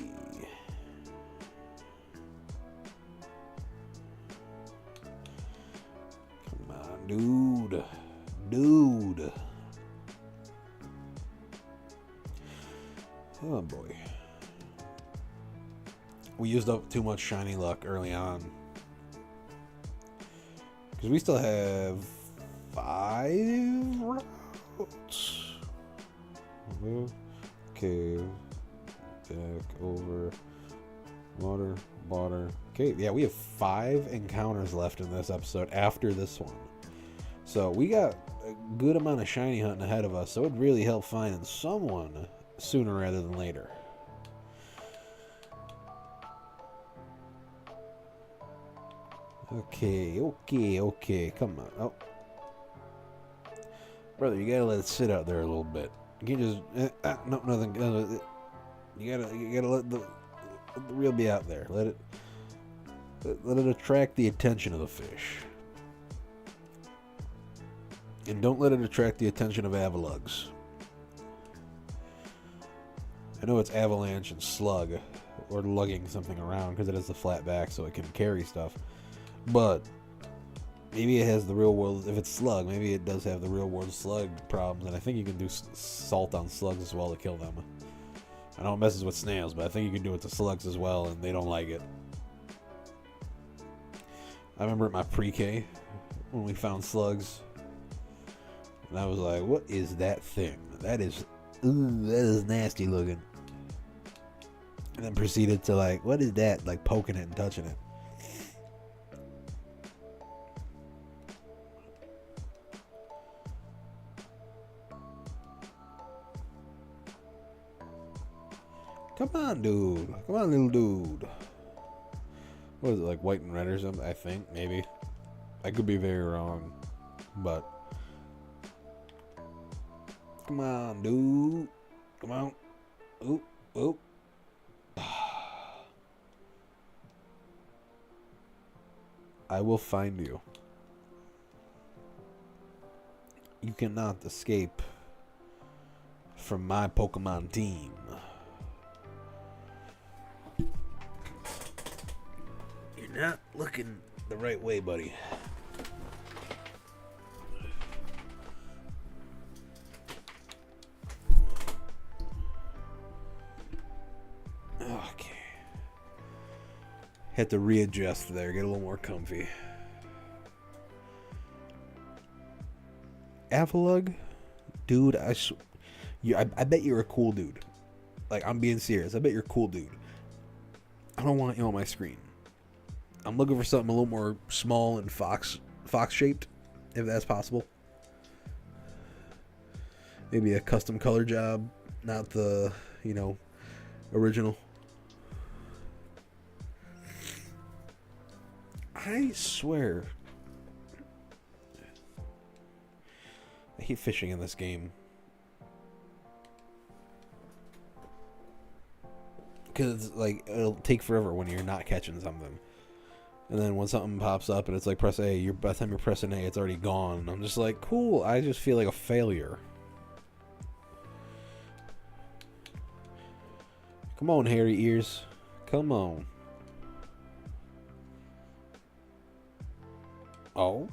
Come on, dude. Dude. Oh boy. We used up too much shiny luck early on. Because we still have 5 routes. Okay. Back over. Water. Okay, yeah, we have 5 encounters left in this episode after this one. So we got a good amount of shiny hunting ahead of us. So it would really help finding someone sooner rather than later. Okay. Come on. Oh. Brother, you gotta let it sit out there a little bit. You can't just... no, nothing. You gotta let the reel be out there. Let it attract the attention of the fish. And don't let it attract the attention of Avalugs. I know it's Avalanche and Slug, or lugging something around, because it has the flat back so it can carry stuff. But maybe it has the real world, if it's Slug, maybe it does have the real world Slug problems, and I think you can do salt on slugs as well to kill them. I know it messes with snails, but I think you can do it to slugs as well, and they don't like it. I remember at my pre-K, when we found slugs, and I was like, what is that thing? That is nasty looking. And then proceeded to like, what is that? Like poking it and touching it. Come on, dude. Come on, little dude. What is it, like white and red or something? I think, maybe. I could be very wrong. But. Come on, dude. Come on. Oop. I will find you. You cannot escape from my Pokemon team. You're not looking the right way, buddy. Okay. Had to readjust there, get a little more comfy. Avalug? Dude, I bet you're a cool dude. Like, I'm being serious. I bet you're a cool dude. I don't want you on my screen. I'm looking for something a little more small and fox shaped, if that's possible. Maybe a custom color job, not the, original. I swear. I hate fishing in this game. Because, like, it'll take forever when you're not catching something. And then when something pops up and it's like, press A, by the time you're pressing A, it's already gone. I'm just like, cool, I just feel like a failure. Come on, hairy ears. Come on. Oh.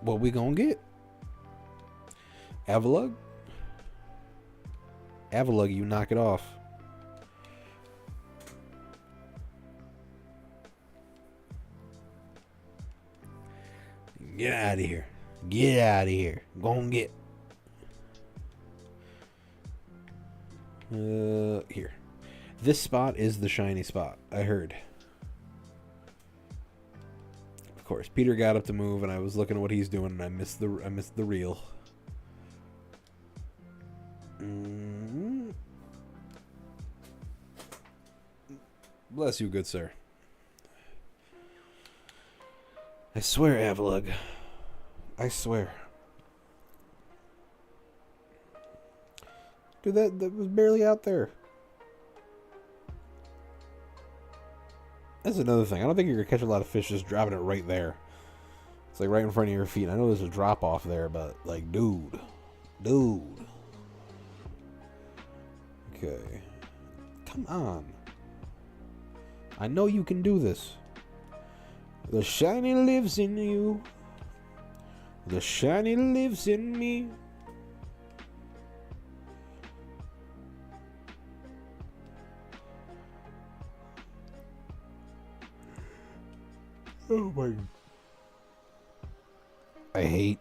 What we gonna get? Avalug? Avalug, you knock it off. Get out of here. Get out of here. Go and get. Here. This spot is the shiny spot, I heard. Of course, Peter got up to move, and I was looking at what he's doing, and I missed the reel. Bless you, good sir. I swear, Avalug. I swear. Dude, that was barely out there. That's another thing. I don't think you're going to catch a lot of fish just dropping it right there. It's like right in front of your feet. I know there's a drop off there, but like, dude. Okay. Come on. I know you can do this. The shiny lives in you. The shiny lives in me. Oh my. I hate.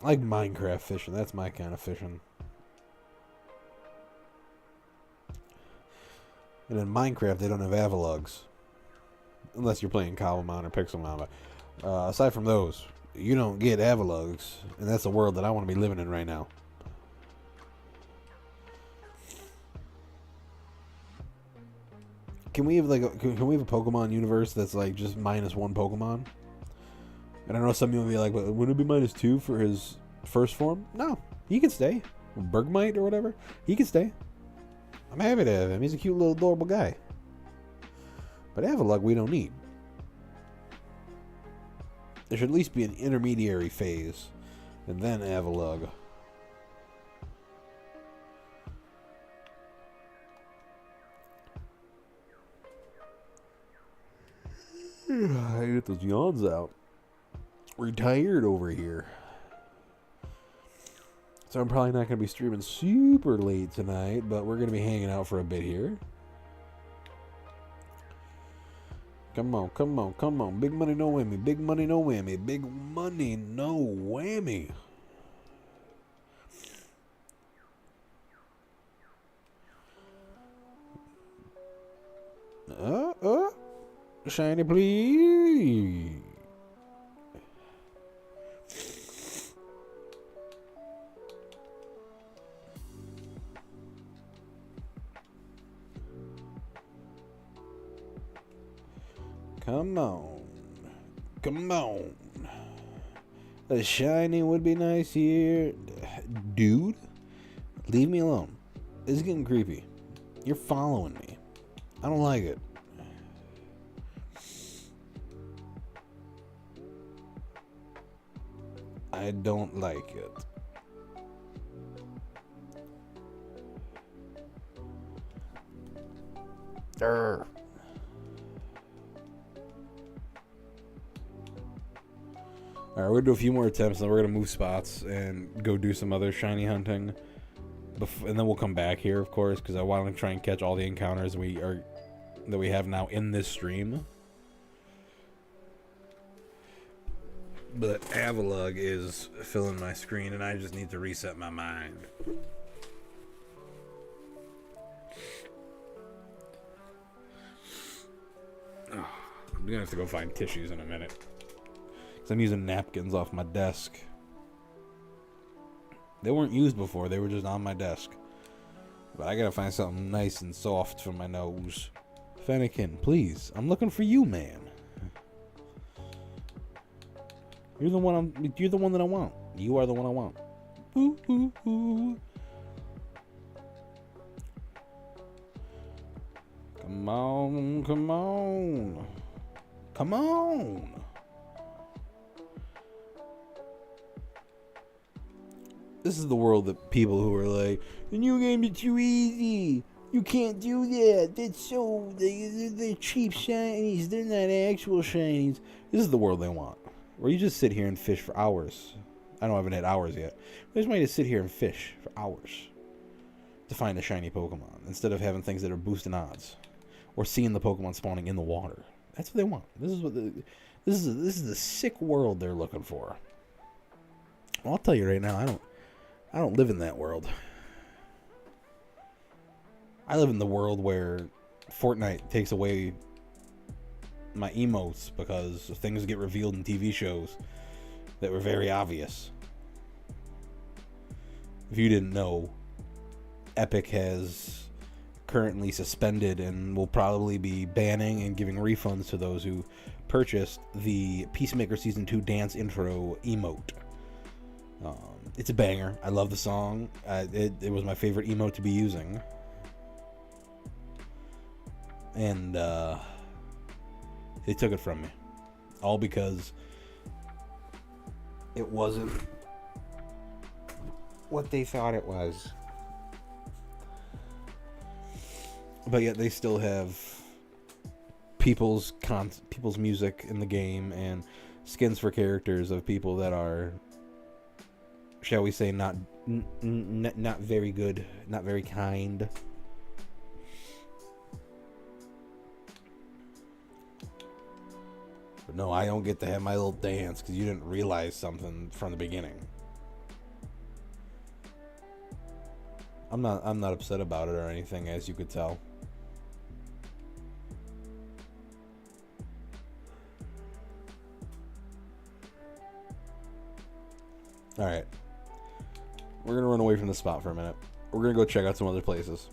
I like Minecraft fishing. That's my kind of fishing. And in Minecraft, they don't have Avalugs. Unless you're playing Cobblemon or Pixelmon. But aside from those, you don't get Avalugs. And that's the world that I want to be living in right now. Can we have can we have a Pokemon universe that's like just -1 Pokemon? And I know some people will be like, but wouldn't it be -2 for his first form? No, he can stay. Bergmite or whatever, he can stay. I'm happy to have him. He's a cute little adorable guy. But Avalug we don't need. There should at least be an intermediary phase, and then Avalug. I get those yawns out. Retired over here. So I'm probably not going to be streaming super late tonight, but we're going to be hanging out for a bit here. Come on, come on, come on. Big money, no whammy. Big money, no whammy. Big money, no whammy. Shiny, please. Come on. Come on. A shiny would be nice here. Dude, leave me alone. This is getting creepy. You're following me. I don't like it. I don't like it. Alright, we're gonna do a few more attempts, and then we're gonna move spots and go do some other shiny hunting. And then we'll come back here, of course, because I want to try and catch all the encounters that we have now in this stream. But Avalug is filling my screen, and I just need to reset my mind. Oh, I'm gonna have to go find tissues in a minute. Because I'm using napkins off my desk. They weren't used before, they were just on my desk. But I gotta find something nice and soft for my nose. Fennekin, please. I'm looking for you, man. You're the one that I want. You are the one I want. Ooh, ooh, ooh. Come on, come on. Come on. This is the world that people who are like, the new games are too easy. You can't do that. That's so... They're cheap shinies. They're not actual shinies. This is the world they want. Where you just sit here and fish for hours. I haven't had hours yet. I just want you to sit here and fish for hours to find a shiny Pokemon instead of having things that are boosting odds or seeing the Pokemon spawning in the water. That's what they want. This is the sick world they're looking for. Well, I'll tell you right now, I don't live in that world. I live in the world where Fortnite takes away my emotes because things get revealed in TV shows that were very obvious. If you didn't know, Epic has currently suspended and will probably be banning and giving refunds to those who purchased the Peacemaker Season 2 dance intro emote. It's a banger. I love the song. It was my favorite emote to be using. And they took it from me. All because it wasn't what they thought it was. But yet they still have people's music in the game and skins for characters of people that are, shall we say, not very good, not very kind. But no, I don't get to have my little dance because you didn't realize something from the beginning. I'm not upset about it or anything, as you could tell. Alright. We're going to run away from the spot for a minute. We're going to go check out some other places.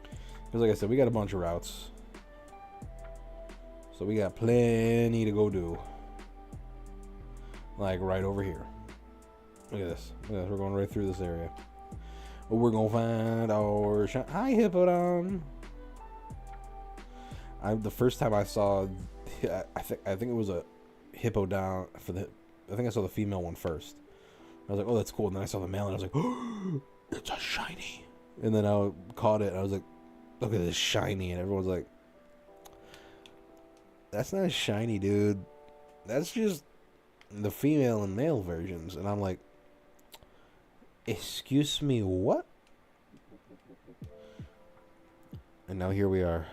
Because like I said, we got a bunch of routes. So we got plenty to go do. Like right over here. Look at this. We're going right through this area. We're going to find our... Hi, Hippodon! The first time I saw... I think it was a Hippodon for the... I think I saw the female one first. I was like, oh, that's cool. And then I saw the male and I was like, oh, it's a shiny. And then I caught it and I was like, look at this shiny. And everyone's like, that's not a shiny, dude. That's just the female and male versions. And I'm like, excuse me, what? And now here we are.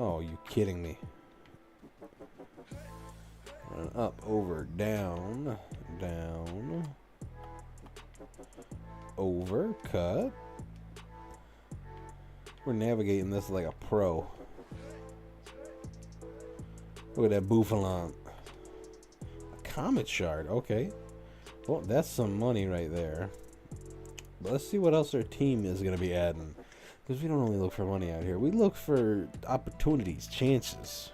Oh, you kidding me? Run up, over, down, down, over, cut. We're navigating this like a pro. Look at that Bouffalon. A Comet Shard, okay. Well, that's some money right there. But let's see what else our team is going to be adding. Because we don't only look for money out here. We look for opportunities, chances.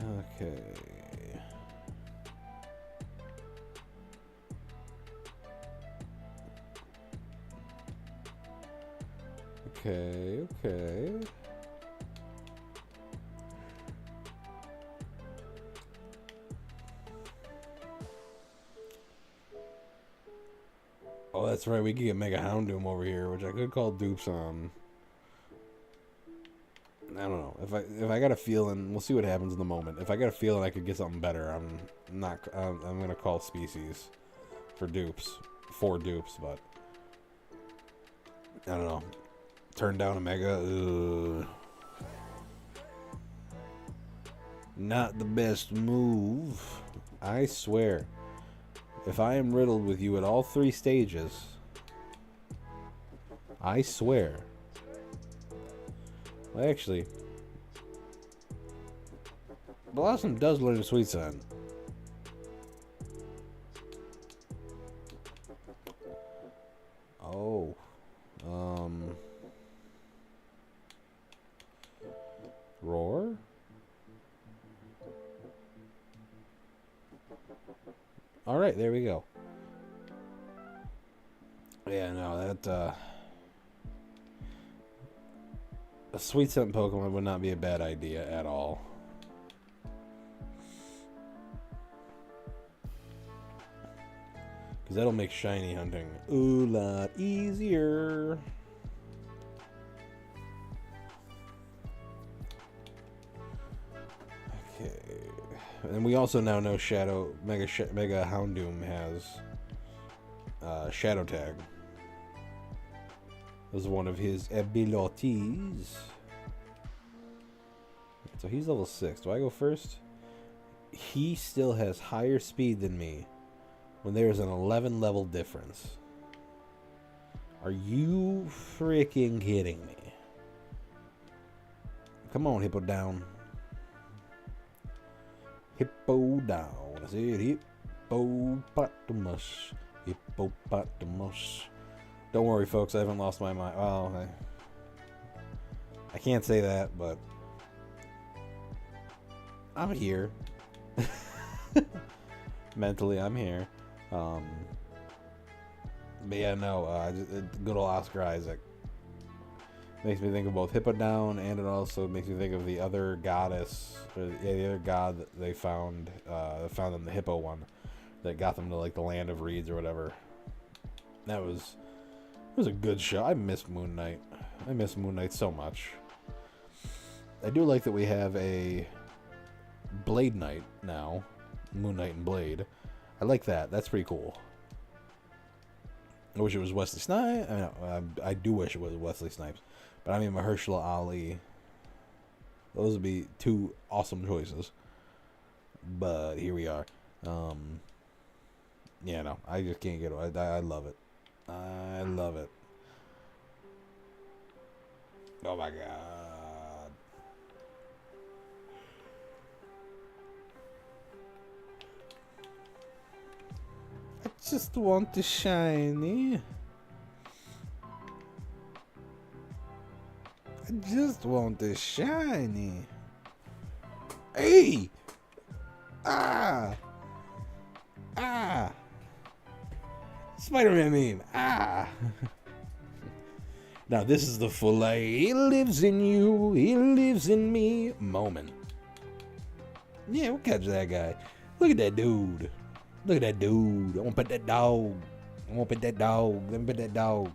Okay. Okay. Oh, that's right. We can get Mega Houndoom over here, which I could call dupes on. I don't know. If I got a feeling, we'll see what happens in the moment. If I got a feeling I could get something better, I'm gonna call species for dupes, but I don't know. Turn down a Mega. Not the best move. I swear. If I am riddled with you at all 3 stages, I swear. Well, actually, Blossom does learn a Sweet Scent. Oh. Roar? Alright, there we go. Yeah, no, that, A sweet scent Pokemon would not be a bad idea at all. Because that'll make shiny hunting a lot easier. Okay. And we also now know Mega Houndoom has Shadow Tag. Was one of his abilities. So he's level 6. Do I go first? He still has higher speed than me when there's an 11 level difference. Are you freaking kidding me? Come on, Hippo down. Hippo down. I said hippopotamus. Hippopotamus. Don't worry, folks. I haven't lost my mind. Well, I can't say that, but I'm here. Mentally, I'm here. But yeah, no. Good old Oscar Isaac makes me think of both Hippodon, and it also makes me think of the other goddess, the other god that they found in the Hippo one, that got them to like the land of reeds or whatever. It was a good show. I miss Moon Knight. I miss Moon Knight so much. I do like that we have a Blade Knight now, Moon Knight and Blade. I like that. That's pretty cool. I wish it was Wesley Snipes. I do wish it was Wesley Snipes. But I mean Mahershala Ali. Those would be two awesome choices. But here we are. Yeah, no. I just can't get it. I love it. I love it. Oh my god. I just want the shiny. I just want the shiny. Hey! Ah! Ah! Spider-Man meme. Ah! Now this is the full like, he lives in you, he lives in me moment. Yeah, we'll catch that guy. Look at that dude. Look at that dude. I want to pet that dog. I want to pet that dog. Let me pet that dog.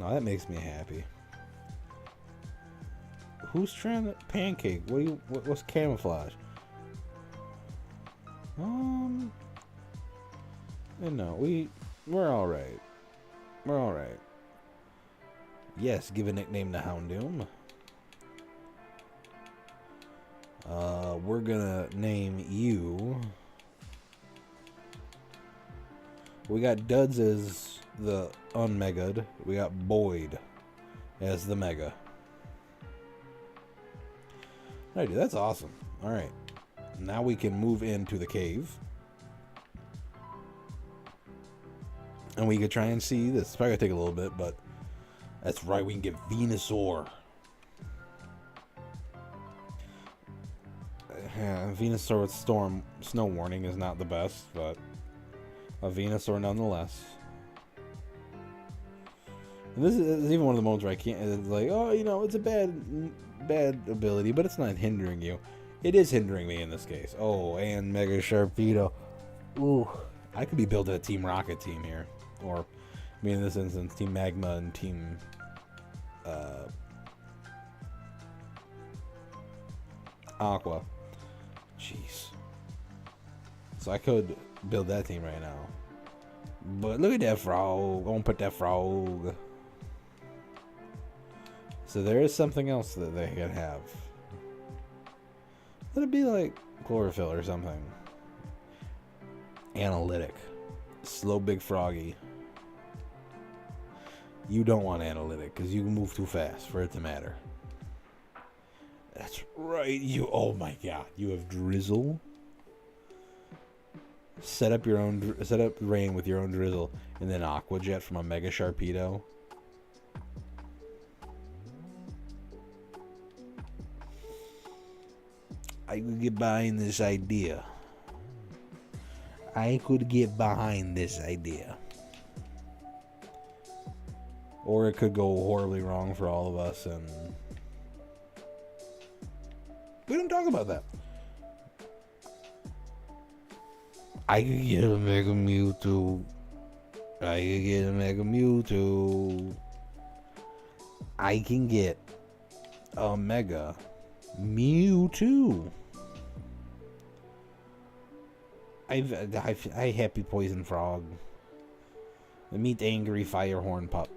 Oh, that makes me happy. Who's trying to pancake? What's camouflage? No, we're all right. We're all right. Yes, give a nickname to Houndoom. We're gonna name you. We got Duds as the unmegad. We got Boyd as the mega. Alrighty, that's awesome. Alright. Now we can move into the cave. And we could try and see this. It's probably gonna take a little bit, but that's right, we can get Venusaur. Yeah, Venusaur with snow warning is not the best, but a Venusaur nonetheless. And this is even one of the moments where I can't. It's like, oh, you know, it's a bad ability, but it's not hindering you. It is hindering me in this case. Oh, and Mega Sharpedo. Ooh, I could be building a Team Rocket team here, or I mean, in this instance, Team Magma and Team Aqua. Jeez. So I could build that team right now. But look at that frog. I won't put that frog. So there is something else that they could have. Let it be like chlorophyll or something. Analytic. Slow Big Froggy. You don't want analytic because you can move too fast for it to matter. That's right. Oh my god. You have Drizzle. Set up rain with your own Drizzle, and then Aqua Jet from a Mega Sharpedo. I could get behind this idea. Or it could go horribly wrong for all of us, and we don't talk about that. I could get a Mega Mewtwo. I can get a Mega Mewtwo. I can get a Mega Mewtwo. I happy Poison Frog. Meet Angry Firehorn Pup.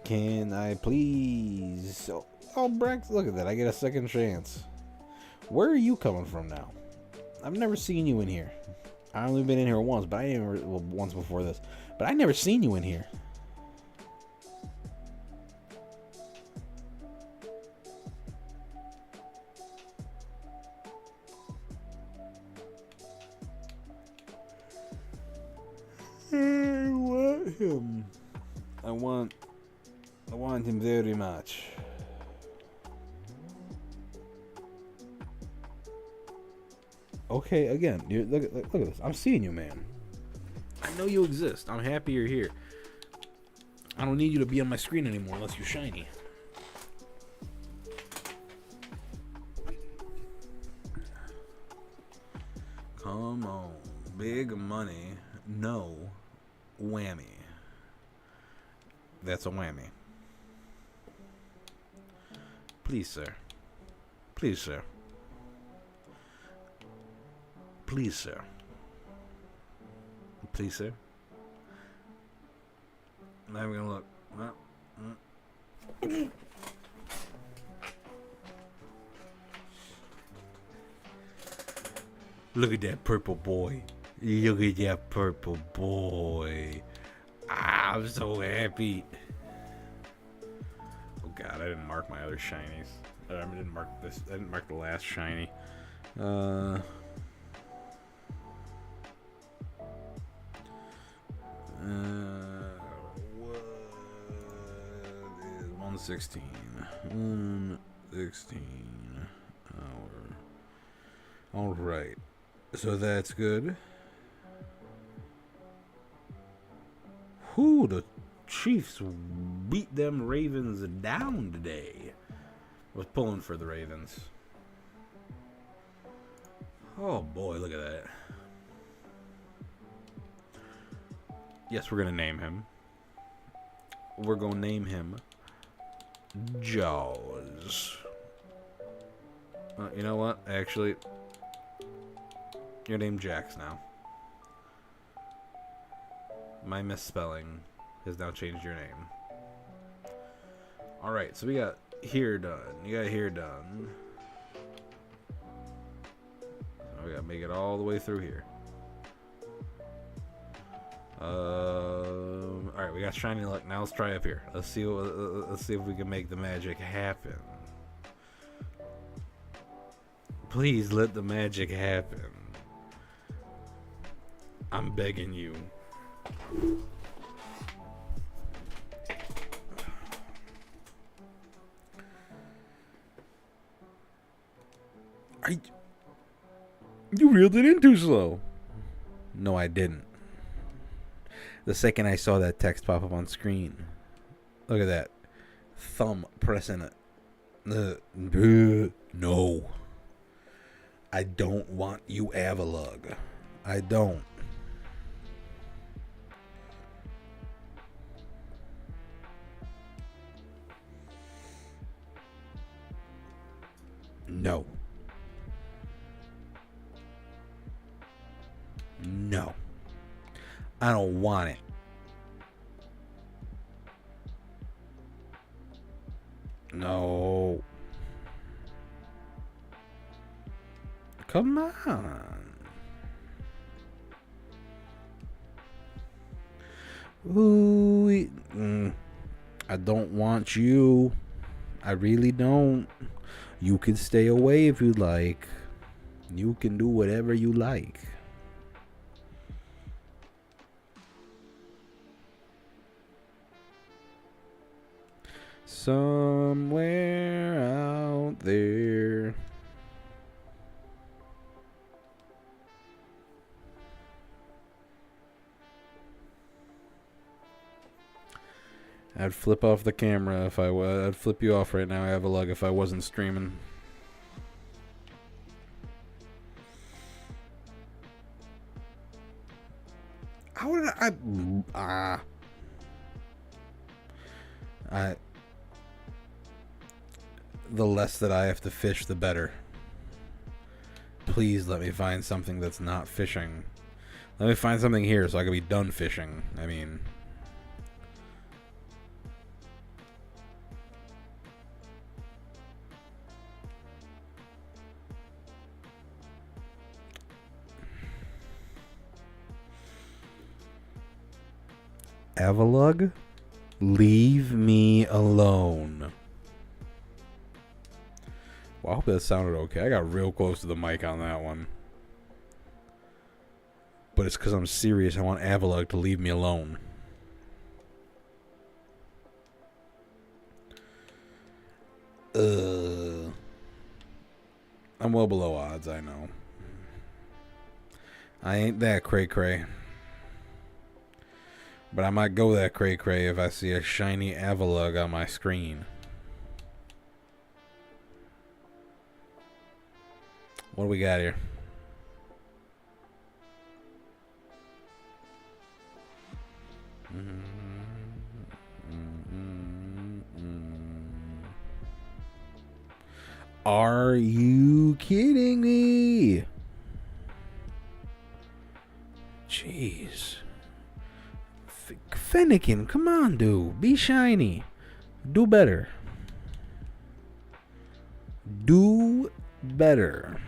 Can I please? Oh, Brax, look at that. I get a second chance. Where are you coming from now? I've never seen you in here. I've only been in here once, but once before this. But I never seen you in here. I want him. I want him very much. Okay, again, look at this. I'm seeing you, man. I know you exist. I'm happy you're here. I don't need you to be on my screen anymore unless you're shiny. Come on. Big money. No whammy. That's a whammy. Please, sir. Please, sir. Please, sir. Please, sir. I'm not even gonna look. Look at that purple boy. Look at that purple boy. I'm so happy. Oh god, I didn't mark my other shinies. I didn't mark this. I didn't mark the last shiny. What is 116? 116 hour. All right. So that's good. Whew, the Chiefs beat them Ravens down today. Was pulling for the Ravens. Oh boy, look at that. Yes, we're gonna name him. We're gonna name him Jaws. You know what? Actually, you're named Jax now. My misspelling has now changed your name. Alright, so we got here done. You got here done. So we gotta make it all the way through here. Alright, we got shiny luck. Now let's try up here. Let's see if we can make the magic happen. Please let the magic happen. I'm begging you. You reeled it in too slow. No, I didn't. The second I saw that text pop up on screen, look at that. Thumb pressing it. No. I don't want you Avalug. I don't. No. No. I don't want it. No. Come on. Ooh, I don't want you. I really don't. You can stay away if you like. You can do whatever you like. Somewhere out there. I'd flip off the camera if I'd flip you off right now, Avalug, if I wasn't streaming. How did the less that I have to fish, the better. Please let me find something that's not fishing. Let me find something here so I can be done fishing. I mean... Avalug? Leave me alone. Well, I hope that sounded okay. I got real close to the mic on that one. But it's because I'm serious. I want Avalug to leave me alone. I'm well below odds, I know. I ain't that cray-cray. But I might go that cray-cray if I see a shiny Avalug on my screen. What do we got here? Are you kidding me? Jeez. Fennekin, come on, dude. Be shiny. Do better. Do better.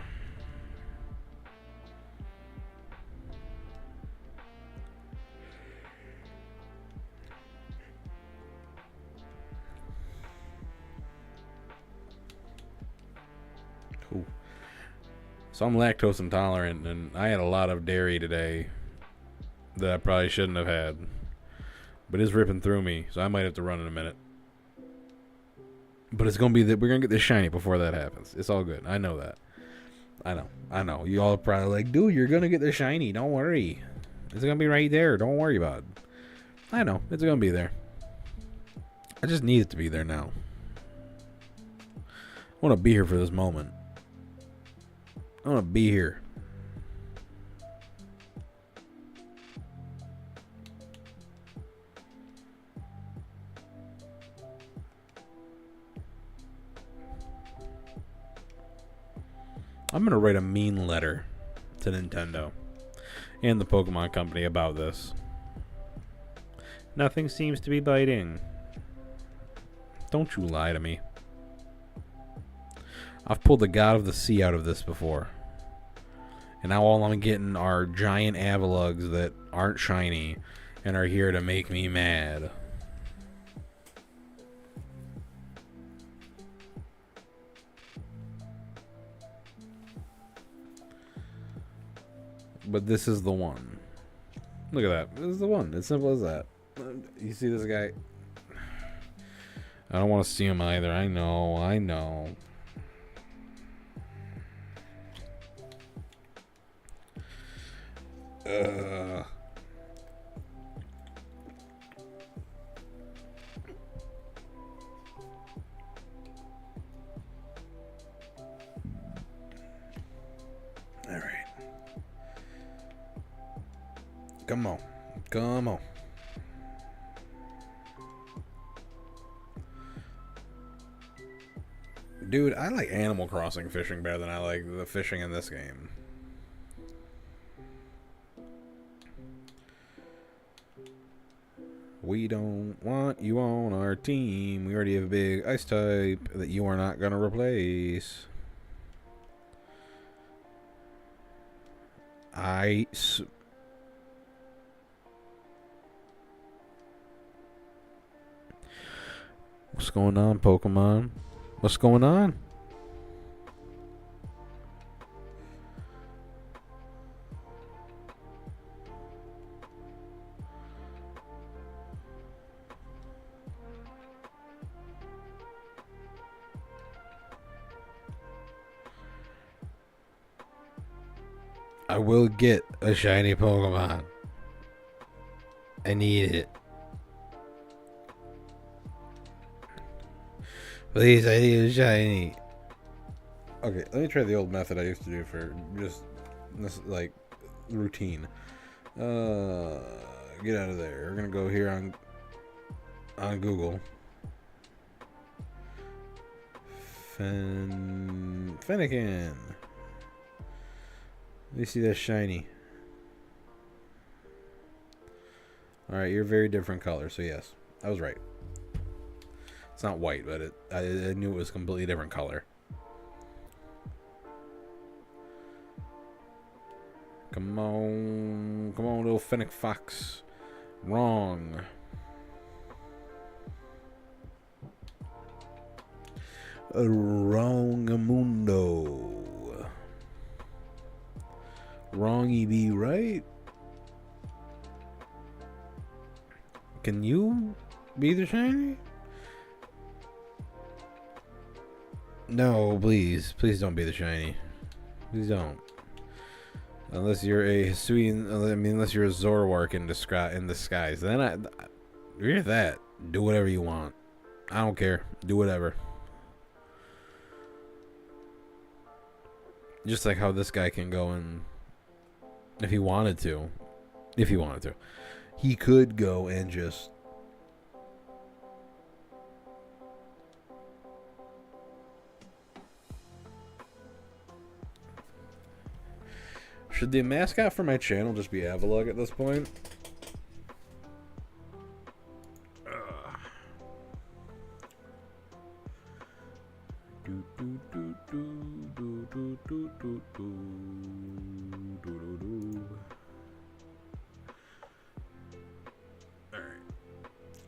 Cool. So I'm lactose intolerant, and I had a lot of dairy today that I probably shouldn't have had. But it's ripping through me, so I might have to run in a minute. But it's gonna be that we're gonna get this shiny before that happens. It's all good. I know that. I know. You all are probably like, dude, you're gonna get the shiny. Don't worry. It's gonna be right there. Don't worry about it. I know. It's gonna be there. I just need it to be there now. I wanna be here for this moment. I wanna be here. I'm going to write a mean letter to Nintendo and the Pokemon Company about this. Nothing seems to be biting. Don't you lie to me. I've pulled the God of the Sea out of this before. And now all I'm getting are giant Avalugs that aren't shiny and are here to make me mad. But this is the one. Look at that. This is the one. It's simple as that. You see this guy? I don't want to see him either. I know. All right. Come on. Dude, I like Animal Crossing fishing better than I like the fishing in this game. We don't want you on our team. We already have a big ice type that you are not going to replace. Ice. What's going on, Pokemon? What's going on? I will get a shiny Pokemon. I need it. Please, I need a shiny. Okay, let me try the old method I used to do for just this, like, routine. Get out of there. We're gonna go here on Google. Fennekin. Let me see that shiny. Alright, you're a very different color, so yes. I was right. It's not white, but I knew it was a completely different color. Come on, little Fennec Fox. Wrong. Wrong-amundo. Wrong EB, right? Can you be the shiny? No, please. Please don't be the shiny. Please don't. Unless you're a Hisuian, unless you're a Zoroark in disguise. Then you're that. Do whatever you want. I don't care. Do whatever. Just like how this guy can go and, if he wanted to, he could go and just should the mascot for my channel just be Avalugg at this point?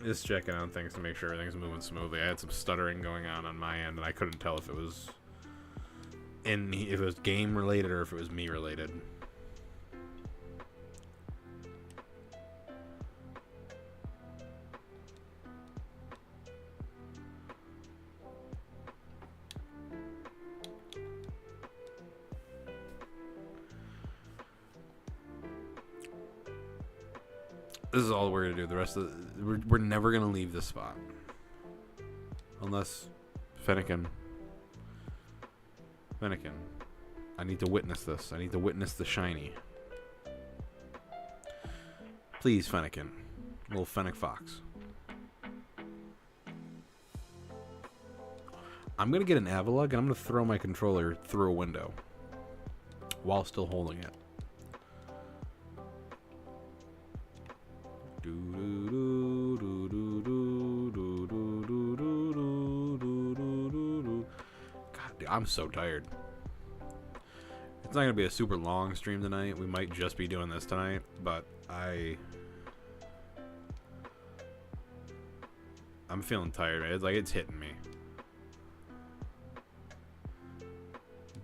Just checking on things to make sure everything's moving smoothly. I had some stuttering going on my end, and I couldn't tell if it was game related or if it was me related. This is all we're gonna do. The rest of we're never gonna leave this spot unless Fennekin. I need to witness this. I need to witness the shiny. Please, Fennekin, little Fennec Fox. I'm gonna get an Avalugg and I'm gonna throw my controller through a window while still holding it. God, dude, I'm so tired. It's not gonna be a super long stream tonight. We might just be doing this tonight, but I'm feeling tired, man. It's like it's hitting me.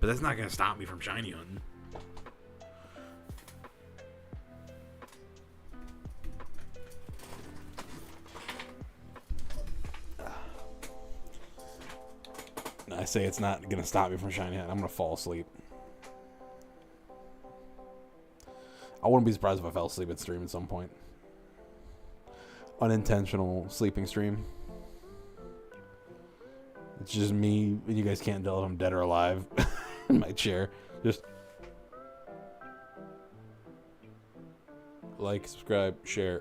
But that's not gonna stop me from shiny hunting. I say it's not gonna stop me from shiny hunting. I'm gonna fall asleep. I wouldn't be surprised if I fell asleep at stream at some point. Unintentional sleeping stream. It's just me, and you guys can't tell if I'm dead or alive in my chair. Just like, subscribe, share.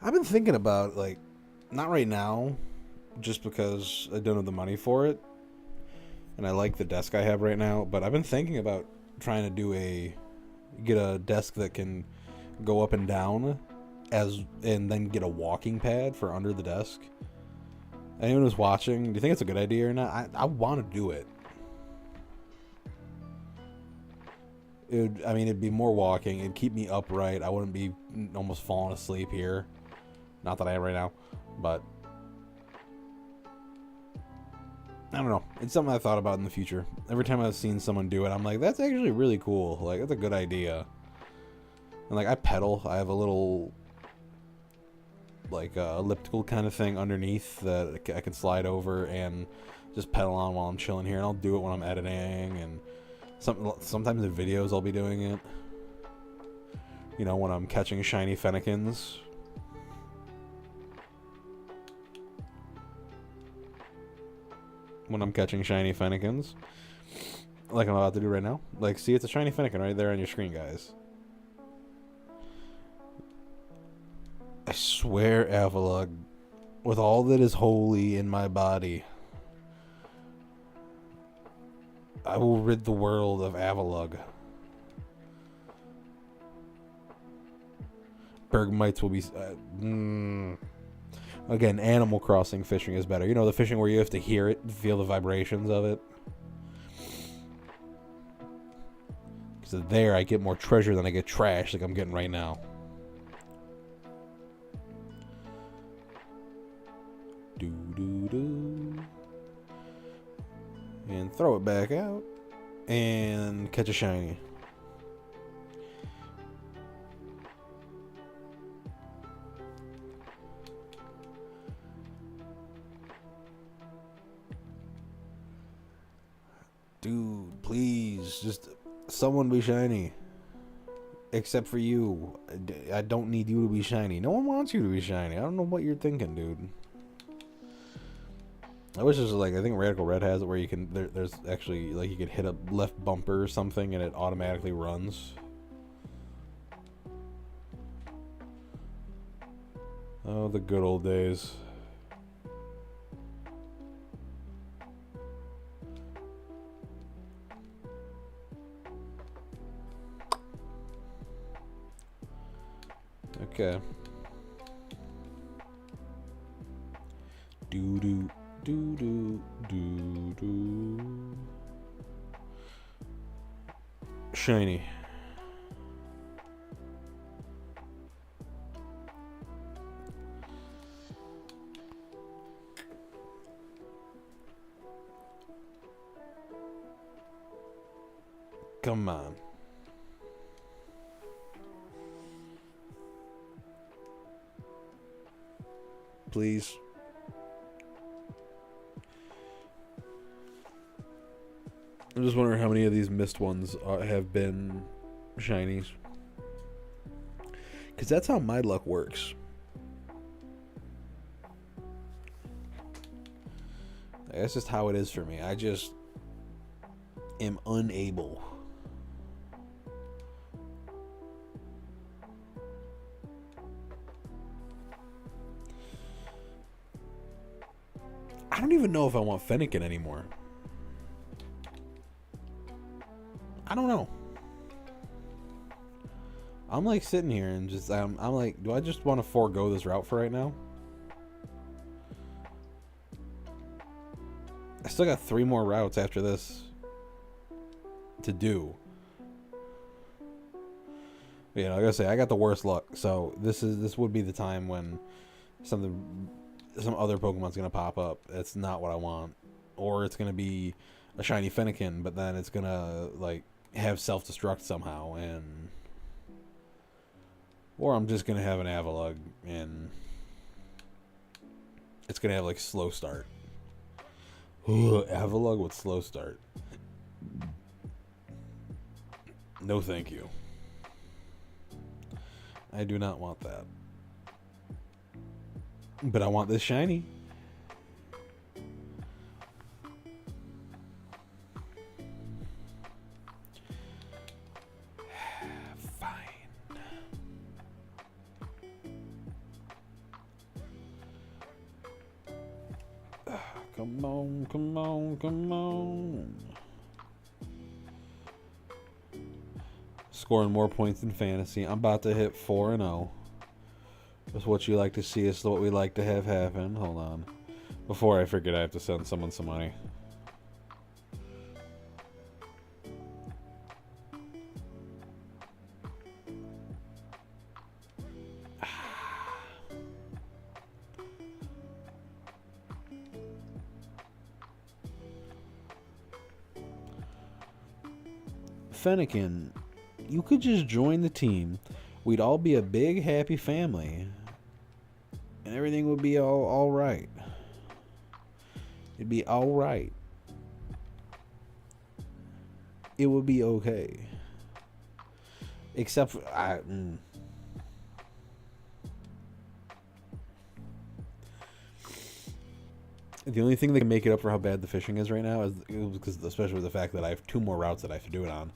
I've been thinking about, like, not right now, just because I don't have the money for it, and I like the desk I have right now, but I've been thinking about trying to get a desk that can go up and down, and then get a walking pad for under the desk. Anyone who's watching, do you think it's a good idea or not? I want to do it. It'd be more walking. It'd keep me upright. I wouldn't be almost falling asleep here. Not that I am right now, but I don't know. It's something I thought about in the future. Every time I've seen someone do it, I'm like, that's actually really cool. Like, that's a good idea. And, like, I pedal. I have a little, like, elliptical kind of thing underneath that I can slide over and just pedal on while I'm chilling here. And I'll do it when I'm editing and Sometimes in videos I'll be doing it. You know, when I'm catching shiny Fennekins. When I'm catching shiny Fennekins. Like I'm about to do right now. Like, see, it's a shiny Fennekin right there on your screen, guys. I swear, Avalugg, with all that is holy in my body, I will rid the world of Avalugg. Bergmites will be... Again, Animal Crossing fishing is better. You know, the fishing where you have to hear it, feel the vibrations of it. Because there, I get more treasure than I get trash, like I'm getting right now. Do. And throw it back out. And catch a shiny. Dude, please, just someone be shiny. Except for you. I don't need you to be shiny. No one wants you to be shiny. I don't know what you're thinking, dude. I wish this was like, I think Radical Red has it where you can, there's actually, like, you could hit a left bumper or something and it automatically runs. Oh, the good old days. Okay. Do. Shiny. Come on. Please. I'm just wondering how many of these missed ones have been shinies. Because that's how my luck works. That's just how it is for me. I just am unable. I don't even know if I want Fennekin anymore. I don't know. I'm like sitting here and just I'm like, do I just want to forego this route for right now? I still got 3 more routes after this to do. You know, like I say, I got the worst luck, so this would be the time when some other Pokemon's gonna pop up. That's not what I want, or it's gonna be a shiny Fennekin, but then it's gonna like have self-destruct somehow, and or I'm just gonna have an Avalugg and it's gonna have like slow start. Avalugg with slow start. No, thank you. I do not want that. But I want this shiny. Fine. Come on, come on, come on. Scoring more points than fantasy. I'm about to hit 4-0. That's what you like to see. It's what we like to have happen. Hold on. Before I forget, I have to send someone some money. Fennekin, you could just join the team. We'd all be a big happy family. And everything would be all right. It'd be all right. it would be okay. Except for, the only thing that can make it up for how bad the fishing is right now is because, especially with the fact that I have 2 more routes that I have to do it on,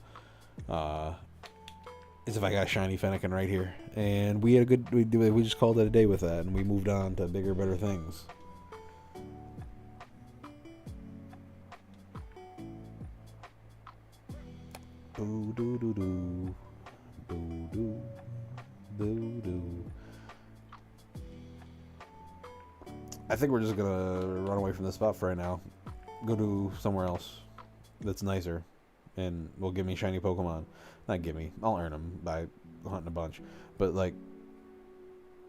is if I got a shiny Fennekin right here, and we had a good, we just called it a day with that, and we moved on to bigger, better things. Boo doo doo doo, boo doo, boo doo. I think we're just gonna run away from this spot for right now. Go to somewhere else that's nicer, and will give me shiny Pokemon. Not give me. I'll earn them by hunting a bunch. But like,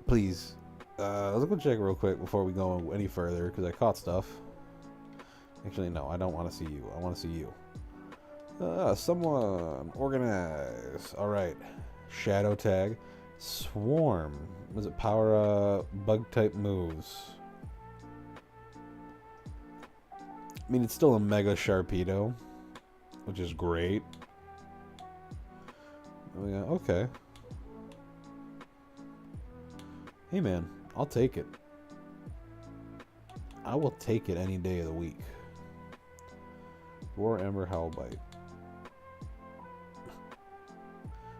please, let's go check real quick before we go any further because I caught stuff. Actually, no, I don't want to see you. I want to see you. Someone organize. All right, Shadow Tag, Swarm. Was it power bug type moves? I mean, it's still a Mega Sharpedo, which is great. Oh, yeah, okay. Hey, man, I'll take it. I will take it any day of the week. Roar, Ember, Howl, Bite.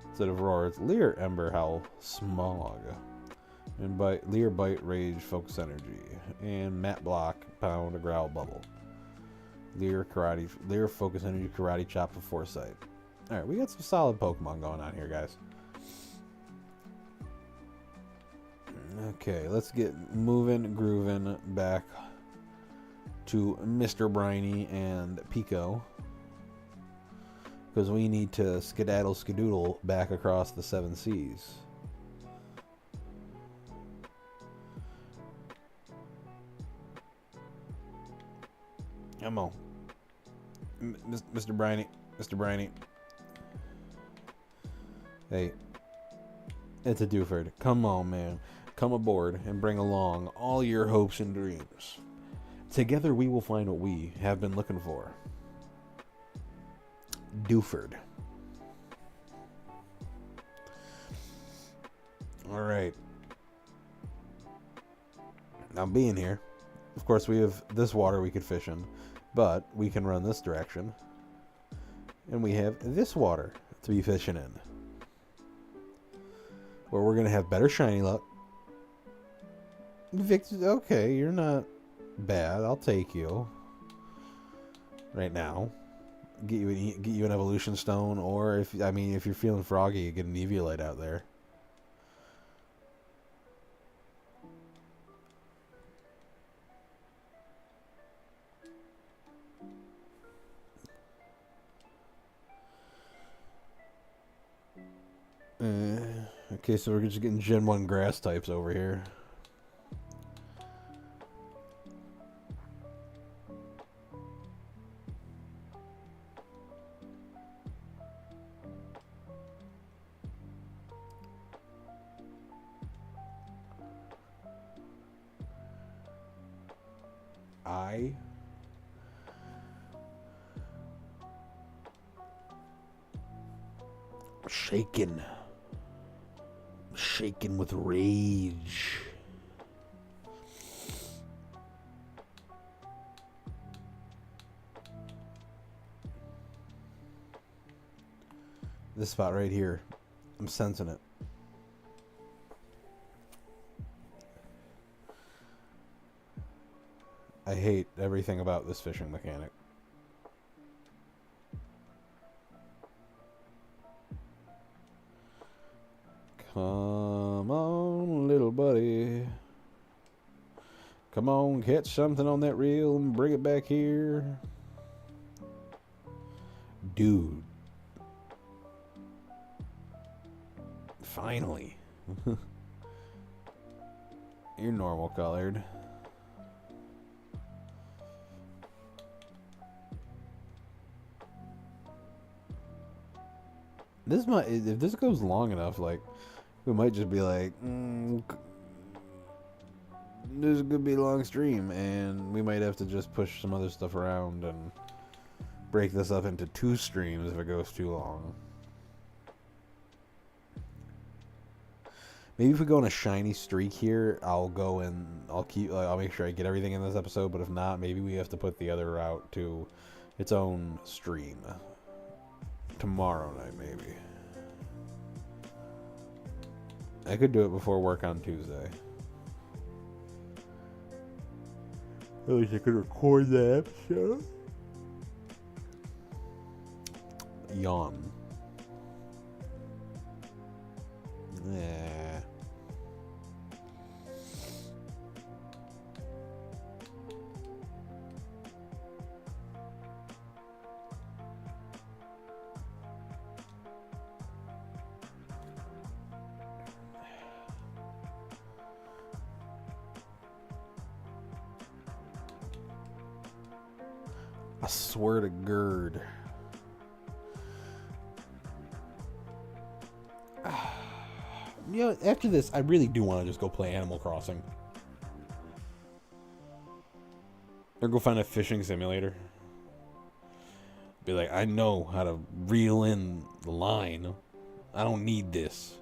Instead of Roar, it's Leer, Ember, Howl, Smog. And Bite, Leer, Bite, Rage, Focus Energy. And Mat Block, Pound, Growl, Bubble. Leer, Karate, Leer, Focus Energy, Karate Chop for Foresight. Alright, we got some solid Pokemon going on here, guys. Okay, let's get moving, grooving back to Mr. Briny and Pico. Because we need to skedaddle skadoodle back across the 7 seas. Come on. Mr. Briny. Mr. Briny. Hey. It's a Dewford. Come on, man. Come aboard and bring along all your hopes and dreams. Together we will find what we have been looking for. Dewford. Alright. Now being here, of course we have this water we could fish in, but we can run this direction. And we have this water to be fishing in. Where we're going to have better shiny luck. Victor, okay, you're not bad. I'll take you. Right now. Get you an evolution stone, or if you're feeling froggy, you get an Eviolite out there. Okay, so we're just getting Gen 1 grass types over here. Shaken with rage. This spot right here, I'm sensing it. I hate everything about this fishing mechanic. Come on, little buddy. Come on, catch something on that reel and bring it back here. Dude. Finally. You're normal colored. This might, if this goes long enough, like, we might just be like, this is gonna be a long stream, and we might have to just push some other stuff around and break this up into 2 streams if it goes too long. Maybe if we go on a shiny streak here, I'll go and I'll make sure I get everything in this episode. But if not, maybe we have to put the other route to its own stream tomorrow night. Maybe I could do it before work on Tuesday. At least I could record the episode. Yawn. Yeah. I swear to Gerd. You know, after this, I really do want to just go play Animal Crossing. Or go find a fishing simulator. Be like, I know how to reel in the line. I don't need this.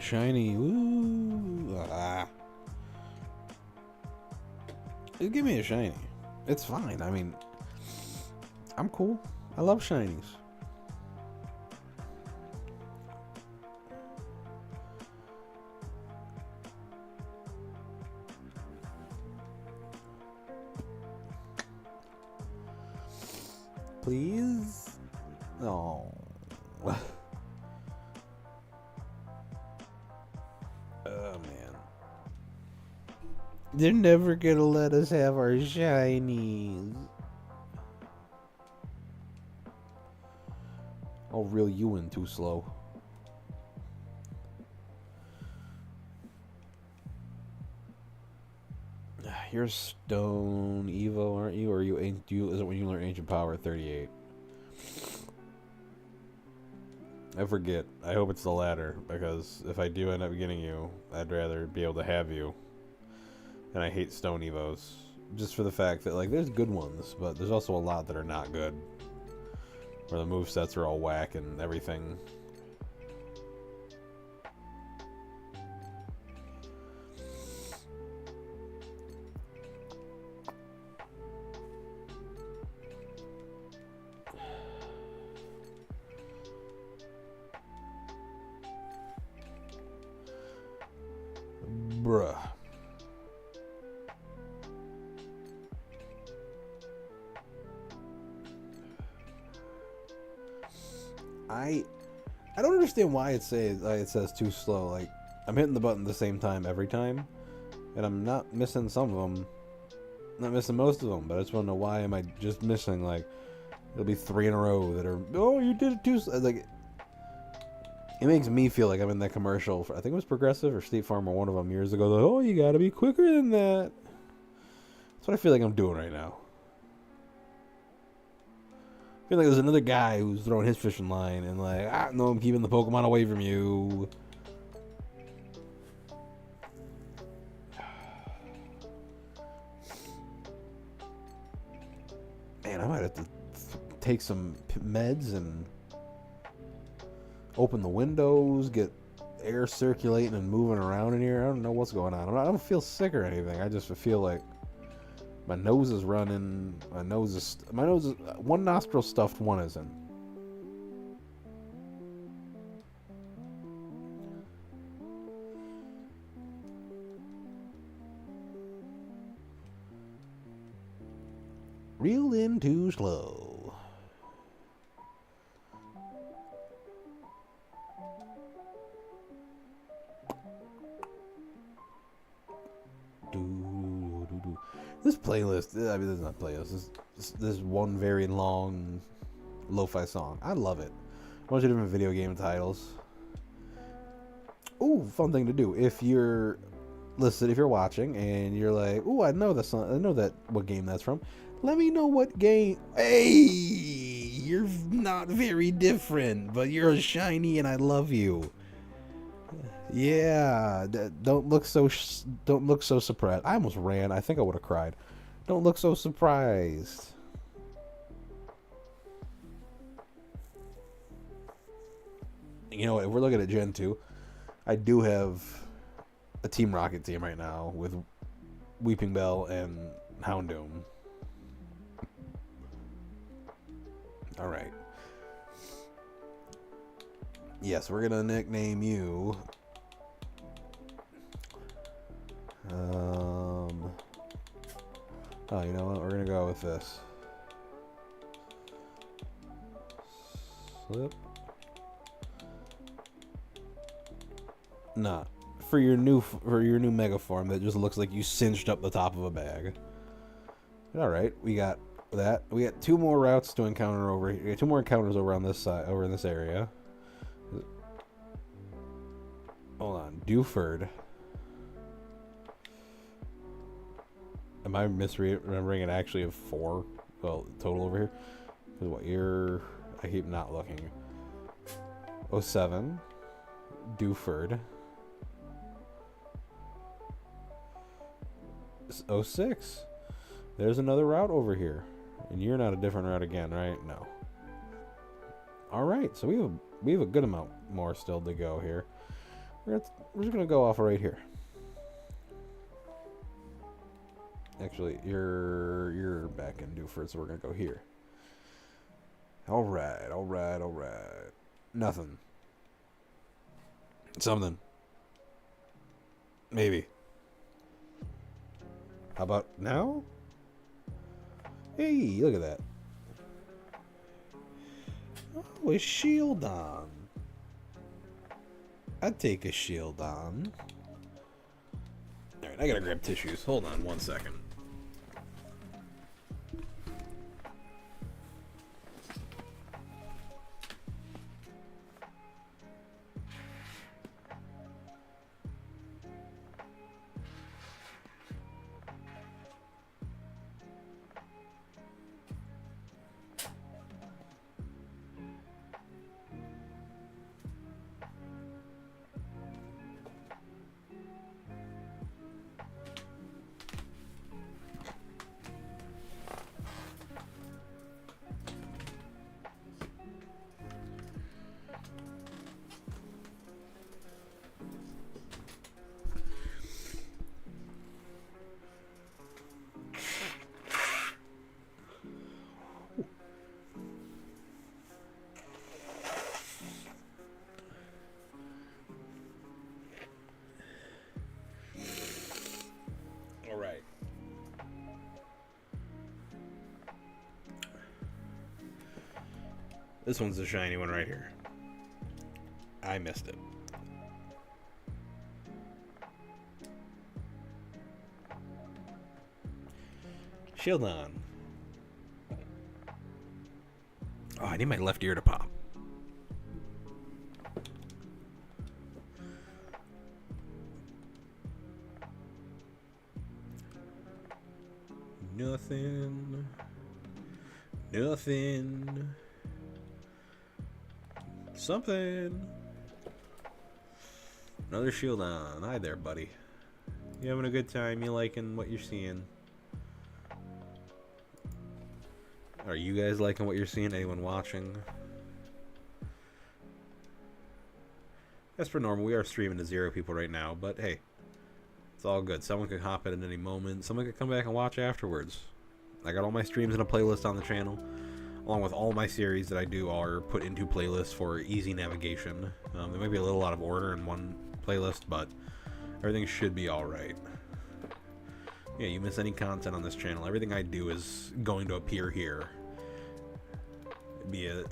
Shiny, woo! Just give me a shiny. It's fine. I mean, I'm cool. I love shinies. Please? Oh. Oh, man. They're never gonna let us have our shinies. I'll reel you in too slow. You're Stone Evo, aren't you? Or is it when you learn Ancient Power at 38? I forget. I hope it's the latter, because if I do end up getting you, I'd rather be able to have you. And I hate Stone Evos. Just for the fact that, like, there's good ones, but there's also a lot that are not good. Where the movesets are all whack and everything. Bruh. I don't understand why it says too slow. Like, I'm hitting the button the same time every time, and I'm not missing some of them. Not missing most of them, but I just want to know why am I just missing, like, it'll be 3 in a row that are, oh, you did it too slow. Like, it makes me feel like I'm in that commercial for, I think it was Progressive or State Farm or one of them years ago. Like, oh, you gotta be quicker than that. That's what I feel like I'm doing right now. I feel like there's another guy who's throwing his fishing line and like, no, I'm keeping the Pokemon away from you. Man, I might have to take some meds and open the windows, get air circulating and moving around in here. I don't know what's going on. I don't feel sick or anything. I just feel like my nose is running. My nose is one nostril stuffed, one isn't. Reel in too slow. This playlist, I mean, this is not a playlist. This is one very long lo-fi song. I love it. A bunch of different video game titles. Ooh, fun thing to do. If you're watching and you're like, ooh, I know that song, I know that what game that's from. Let me know what game. Hey, you're not very different, but you're shiny and I love you. Yeah, don't look so surprised. I almost ran. I think I would have cried. Don't look so surprised. You know, if we're looking at Gen 2, I do have a Team Rocket team right now with Weeping Bell and Houndoom. Alright. Yes, we're gonna nickname you. Oh, you know what? We're gonna go with this. Slip. Nah. For your new mega form that just looks like you cinched up the top of a bag. Alright, we got that. We got 2 more routes to encounter over here. We got 2 more encounters over on this side, over in this area. Hold on, Dewford. Am I misremembering it actually of 4? Well, total over here. Because what year? I keep not looking. 07. Dewford. 06. There's another route over here. And you're not a different route again, right? No. Alright, so we have a good amount more still to go here. We're just going to go off right here. Actually, you're back in Dewford, so we're going to go here. Alright. Nothing. Something. Maybe. How about now? Hey, look at that. Oh, a shield on. I'd take a shield on. Alright, I gotta grab tissues. Hold on 1 second. This one's the shiny one right here. I missed it. Shield on. Oh, I need my left ear to pop. Nothing. Nothing. Something. Another shield on. Hi there, buddy. You having a good time? You liking what you're seeing? Are you guys liking what you're seeing? Anyone watching? As per normal, we are streaming to 0 people right now, but hey, it's all good. Someone could hop in at any moment. Someone could come back and watch afterwards. I got all my streams in a playlist on the channel, along with all my series that I do are put into playlists for easy navigation. There might be a little out of order in one playlist, but everything should be alright. Yeah, you miss any content on this channel, everything I do is going to appear here. Be it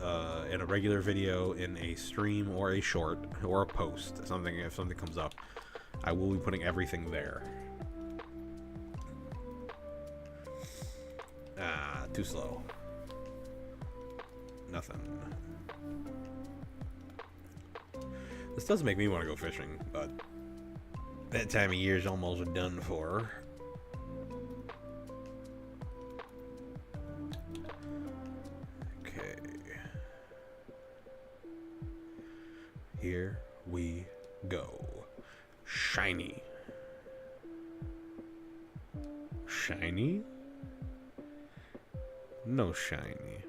in a regular video, in a stream, or a short, or a post. If something comes up, I will be putting everything there. Too slow. nothing. This does make me want to go fishing, but that time of year is almost done for. Okay. Here we go. Shiny. Shiny? No shiny.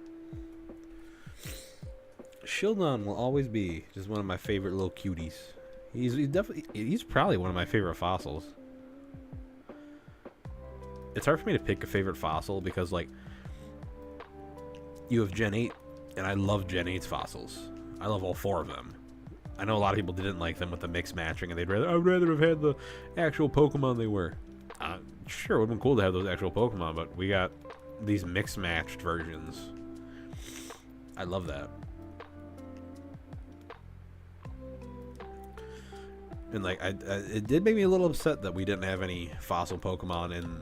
Shieldon will always be just one of my favorite little cuties. He's probably one of my favorite fossils. It's hard for me to pick a favorite fossil because, like, you have Gen 8, and I love Gen 8's fossils. I love all 4 of them. I know a lot of people didn't like them with the mix matching, and I'd rather have had the actual Pokemon they were. Sure, it would have been cool to have those actual Pokemon, but we got these mix-matched versions. I love that. And, like, it did make me a little upset that we didn't have any fossil Pokemon in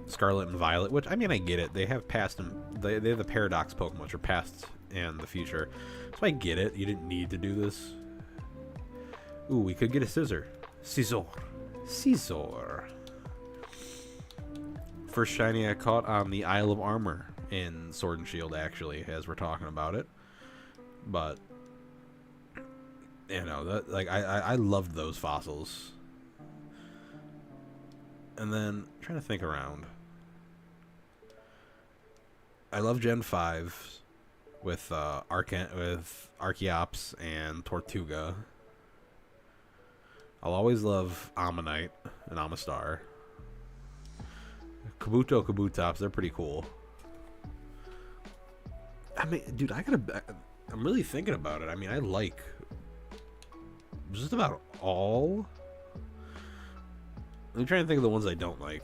Scarlet and Violet, which, I mean, I get it. They have past and they have the Paradox Pokemon, which are past and the future. So I get it. You didn't need to do this. Ooh, we could get a Scizor. Scizor. First shiny I caught on the Isle of Armor in Sword and Shield, actually, as we're talking about it. But, you know, that, like, I loved those fossils. And then, I'm trying to think around. I love Gen 5 with Archeops and Tortuga. I'll always love Ammonite and Amistar. Kabutops, they're pretty cool. I mean, dude, I'm really thinking about it. I mean, I like just about all. I'm trying to think of the ones I don't like.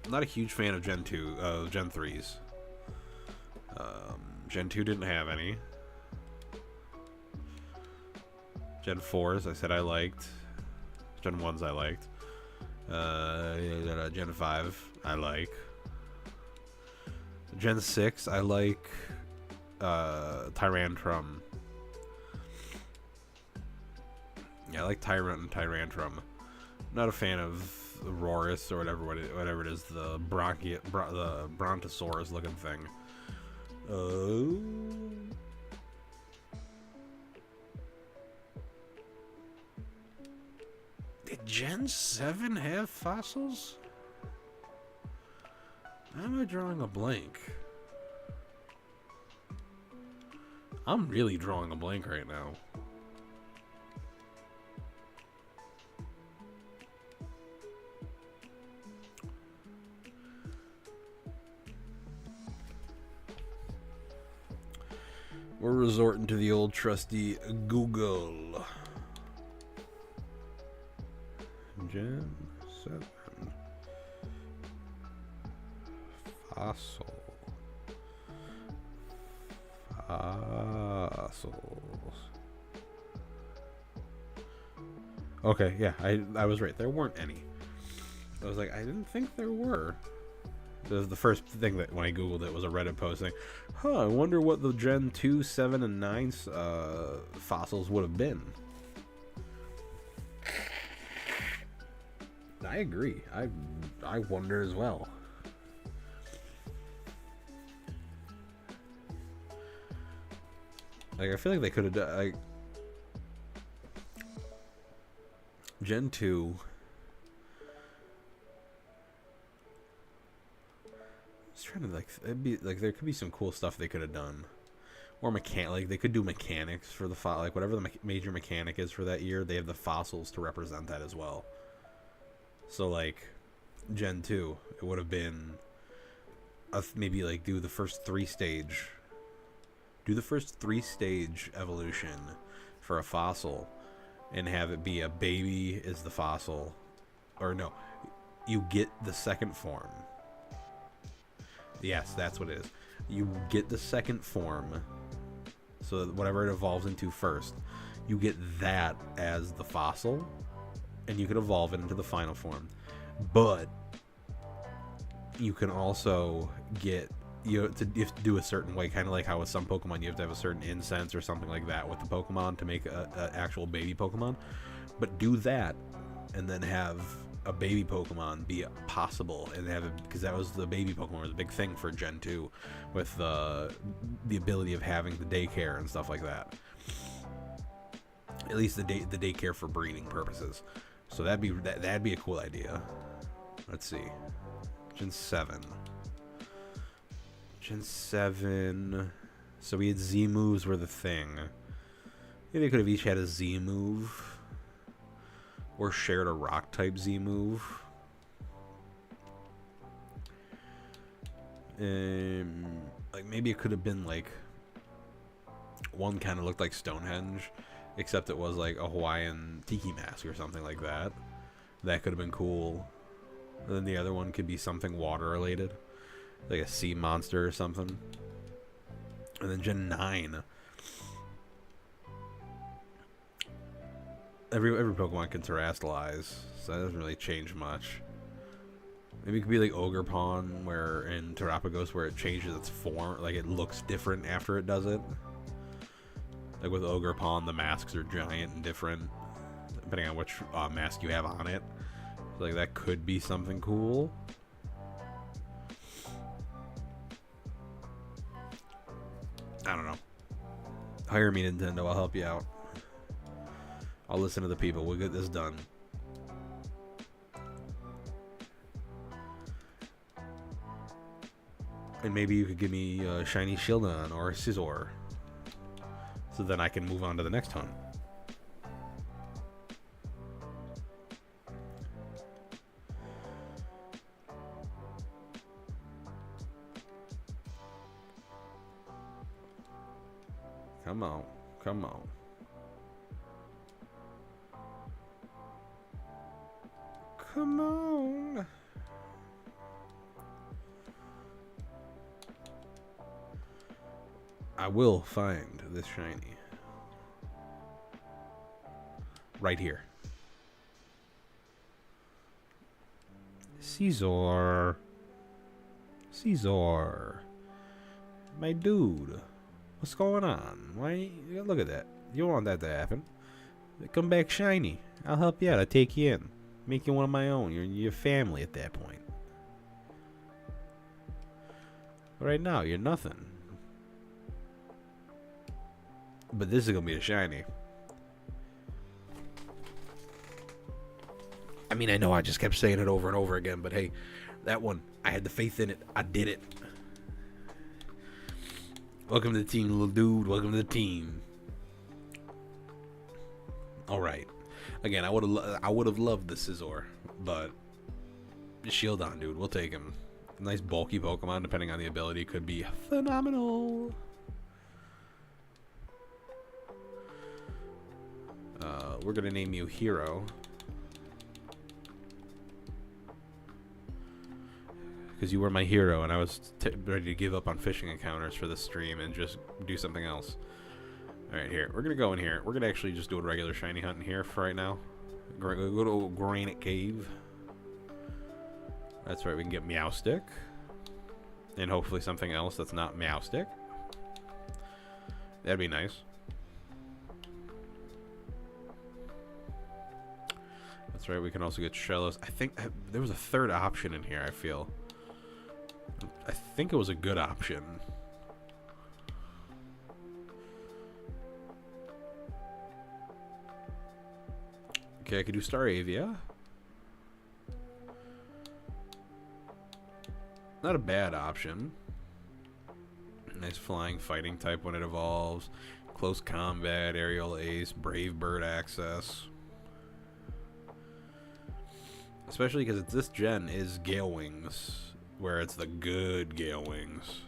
I'm not a huge fan of Gen 3s. Gen 2 didn't have any. Gen 4s, I said I liked. Gen 1s I liked. Gen 5 I like. Gen 6 I like. Tyrantrum. Yeah, I like Tyrant and Tyrantrum. Not a fan of Aurorus or whatever it is, the Brontosaurus looking thing. Did Gen 7 have fossils? Am I drawing a blank? I'm really drawing a blank right now. We're resorting to the old trusty Google. Gen 7. Fossils. Okay, yeah, I was right. There weren't any. I was like, I didn't think there were. The first thing that when I googled it was a Reddit posting. I wonder what the Gen 2, 7, and 9 fossils would have been. I agree. I wonder as well. Like, I feel like they could have done, like, Gen 2. Trying to, like, it'd be like there could be some cool stuff they could have done, or like they could do mechanics for the like whatever the major mechanic is for that year. They have the fossils to represent that as well. So like Gen 2, it would have been maybe like do the first 3-stage evolution for a fossil, and have it be a baby is the fossil, or no, you get the second form. Yes, that's what it is. You get the second form, so that whatever it evolves into first, you get that as the fossil, and you can evolve it into the final form. But you can also get you have to do a certain way, kind of like how with some Pokemon you have to have a certain incense or something like that with the Pokemon to make a actual baby Pokemon. But do that, and then have a baby Pokemon be possible, and have it, because that was the baby Pokemon was a big thing for Gen 2, with the ability of having the daycare and stuff like that. At least the daycare for breeding purposes. So that'd be a cool idea. Let's see, Gen 7. Gen 7. So we had Z moves were the thing. Maybe they could have each had a Z move. Or shared a rock type Z move. Like maybe it could have been like one kind of looked like Stonehenge, except it was like a Hawaiian tiki mask or something like that. That could have been cool. And then the other one could be something water related, like a sea monster or something. And then Gen 9. Every Pokemon can terrestrialize, so that doesn't really change much. Maybe it could be like Ogerpon, where in Terrapagos, where it changes its form, like it looks different after it does it. Like with Ogerpon, the masks are giant and different, depending on which mask you have on it. So like that could be something cool. I don't know. Hire me, Nintendo. I'll help you out. I'll listen to the people. We'll get this done. And maybe you could give me a shiny Shieldon or a Scizor, so then I can move on to the next hunt. Come on. Come on. Come on. I will find this shiny. Right here. Scizor. Scizor. My dude. What's going on? Why? Look at that. You don't want that to happen. Come back shiny. I'll help you out. I'll take you in. Make you one of my own. You're family at that point. Right now, you're nothing. But this is going to be a shiny. I mean, I know I just kept saying it over and over again, but hey, that one, I had the faith in it. I did it. Welcome to the team, little dude. Welcome to the team. All right. Again, I would have loved the Scizor, but Shieldon, dude, we'll take him. A nice bulky Pokemon, depending on the ability, could be phenomenal. We're gonna name you Hero, because you were my hero, and I was ready to give up on fishing encounters for this stream and just do something else. Alright, here. We're going to go in here. We're going to actually just do a regular shiny hunt in here for right now. Go to Granite Cave. That's right, we can get Meowstick. And hopefully something else that's not Meowstick. That'd be nice. That's right, we can also get Shellos. I think there was a third option in here, I feel. I think it was a good option. Okay, I could do Staravia. Not a bad option. Nice flying fighting type when it evolves. Close combat, aerial ace, brave bird access. Especially because this gen is Gale Wings, where it's the good Gale Wings.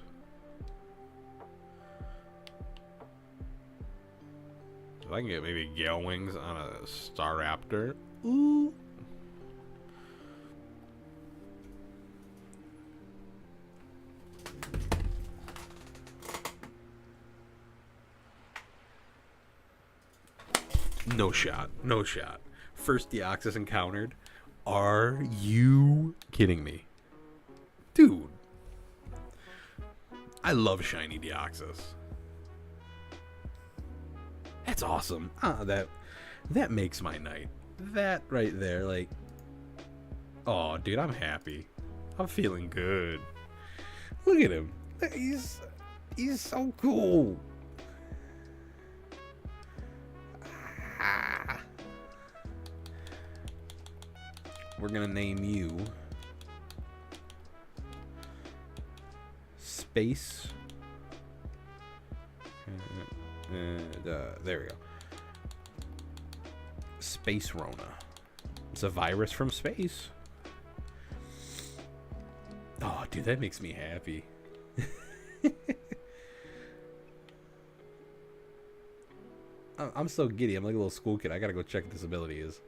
If I can get maybe Gale Wings on a Staraptor. Ooh. No shot. No shot. First Deoxys encountered. Are you kidding me? Dude. I love shiny Deoxys. That's awesome. That makes my night. That right there, like, oh, dude, I'm happy. I'm feeling good. Look at him. He's so cool. Ah. We're gonna name you Space. There we go. Space Rona. It's a virus from space. Oh, dude, that makes me happy. I'm so giddy. I'm like a little school kid. I gotta go check what this ability is.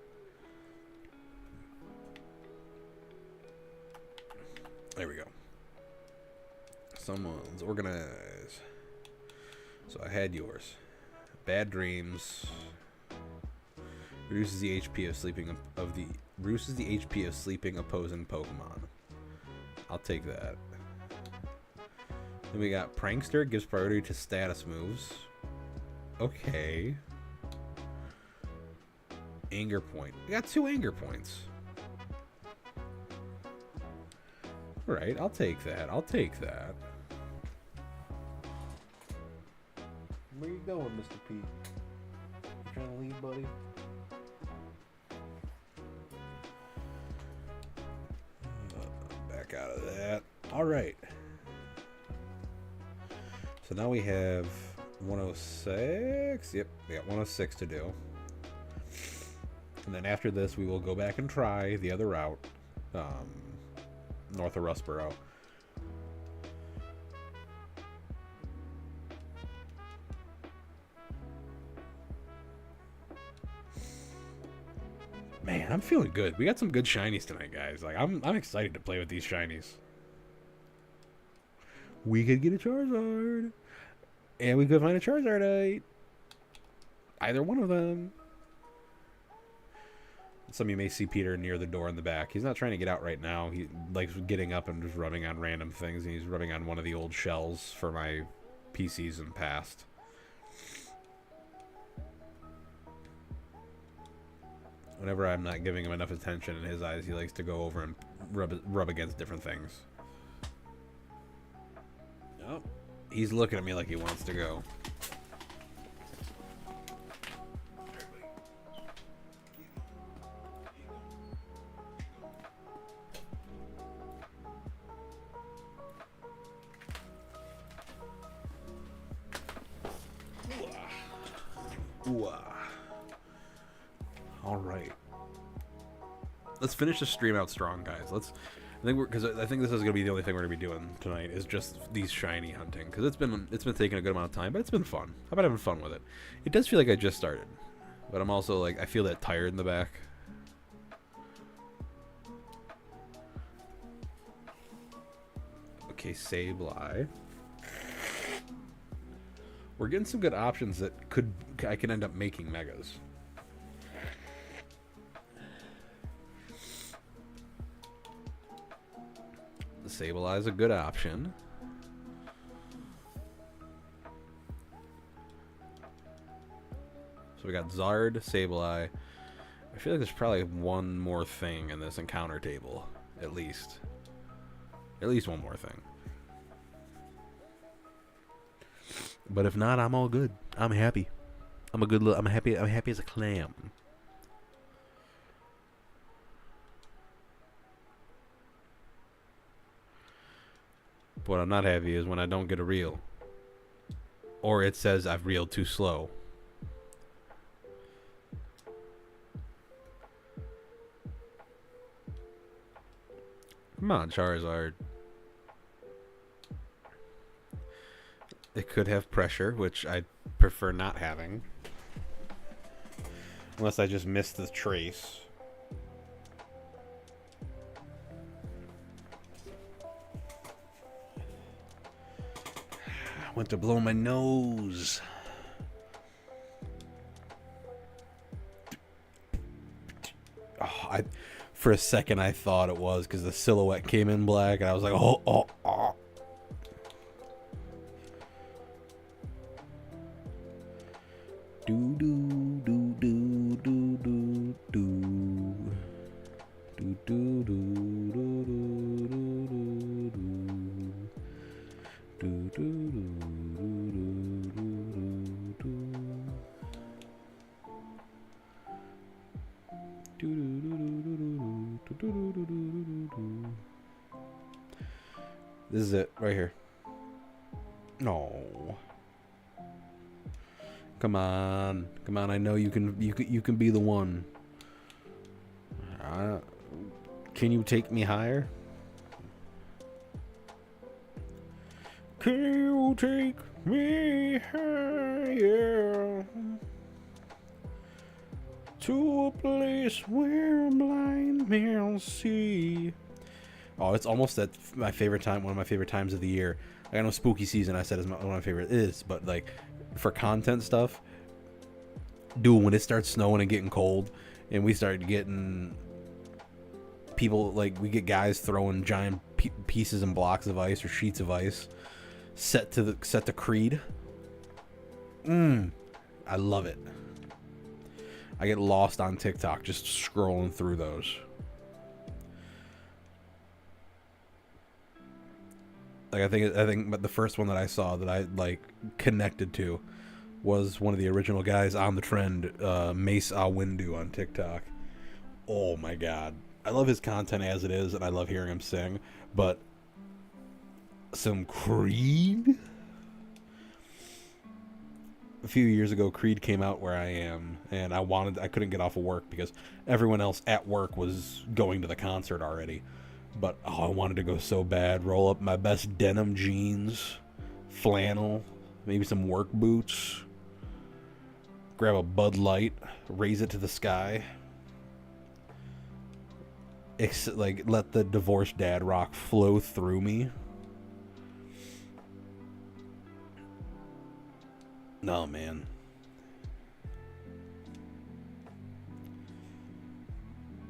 There we go. Someone's organized. So I had yours. Bad dreams. Reduces the HP of sleeping opposing Pokemon. I'll take that. Then we got Prankster, gives priority to status moves. Okay. Anger Point. We got 2 Anger Points. Alright, I'll take that. I'll take that. Where you going, Mr. P? You trying to leave, buddy? Back out of that. Alright. So now we have 106. Yep, we got 106 to do. And then after this, we will go back and try the other route, north of Rustboro. Man, I'm feeling good. We got some good shinies tonight, guys. Like, I'm excited to play with these shinies. We could get a Charizard. And we could find a Charizardite. Either one of them. Some of you may see Peter near the door in the back. He's not trying to get out right now. He likes getting up and just rubbing on random things. And he's rubbing on one of the old shells for my PCs in the past. Whenever I'm not giving him enough attention in his eyes, he likes to go over and rub against different things. Oh, he's looking at me like he wants to go. All right, let's finish the stream out strong, guys. I think this is gonna be the only thing we're gonna be doing tonight is just these shiny hunting, because it's been taking a good amount of time, but it's been fun. I've been having fun with it. It does feel like I just started, but I'm also like, I feel that tired in the back. Okay, Sableye. We're getting some good options that I can end up making megas. The Sableye is a good option. So we got Zard, Sableye. I feel like there's probably one more thing in this encounter table, at least. At least one more thing. But if not, I'm all good. I'm happy. I'm happy as a clam. But what I'm not happy is when I don't get a reel. Or it says I've reeled too slow. Come on, Charizard. It could have pressure, which I prefer not having. Unless I just missed the trace. Went to blow my nose. Oh, for a second I thought it was because the silhouette came in black, and I was like, oh. Do, do, do, do, do, do. This is it right here. No. Come on. Come on. I know you can be the one. Can you take me higher? Can you take me higher to a place where blind men see? Oh, it's almost at my favorite time, one of my favorite times of the year. I know spooky season I said is one of my favorite is, but like for content stuff, dude, when it starts snowing and getting cold and we start getting people, like we get guys throwing giant pieces and blocks of ice or sheets of ice set to Creed. I love it. I get lost on TikTok just scrolling through those. Like I think but the first one that I saw that I like connected to was one of the original guys on the trend, Mace Windu on TikTok. Oh my god. I love his content as it is, and I love hearing him sing, but some Creed? A few years ago, Creed came out where I am, and I couldn't get off of work because everyone else at work was going to the concert already. But, I wanted to go so bad. Roll up my best denim jeans, flannel, maybe some work boots, grab a Bud Light, raise it to the sky. Like, let the divorced dad rock flow through me. No, man.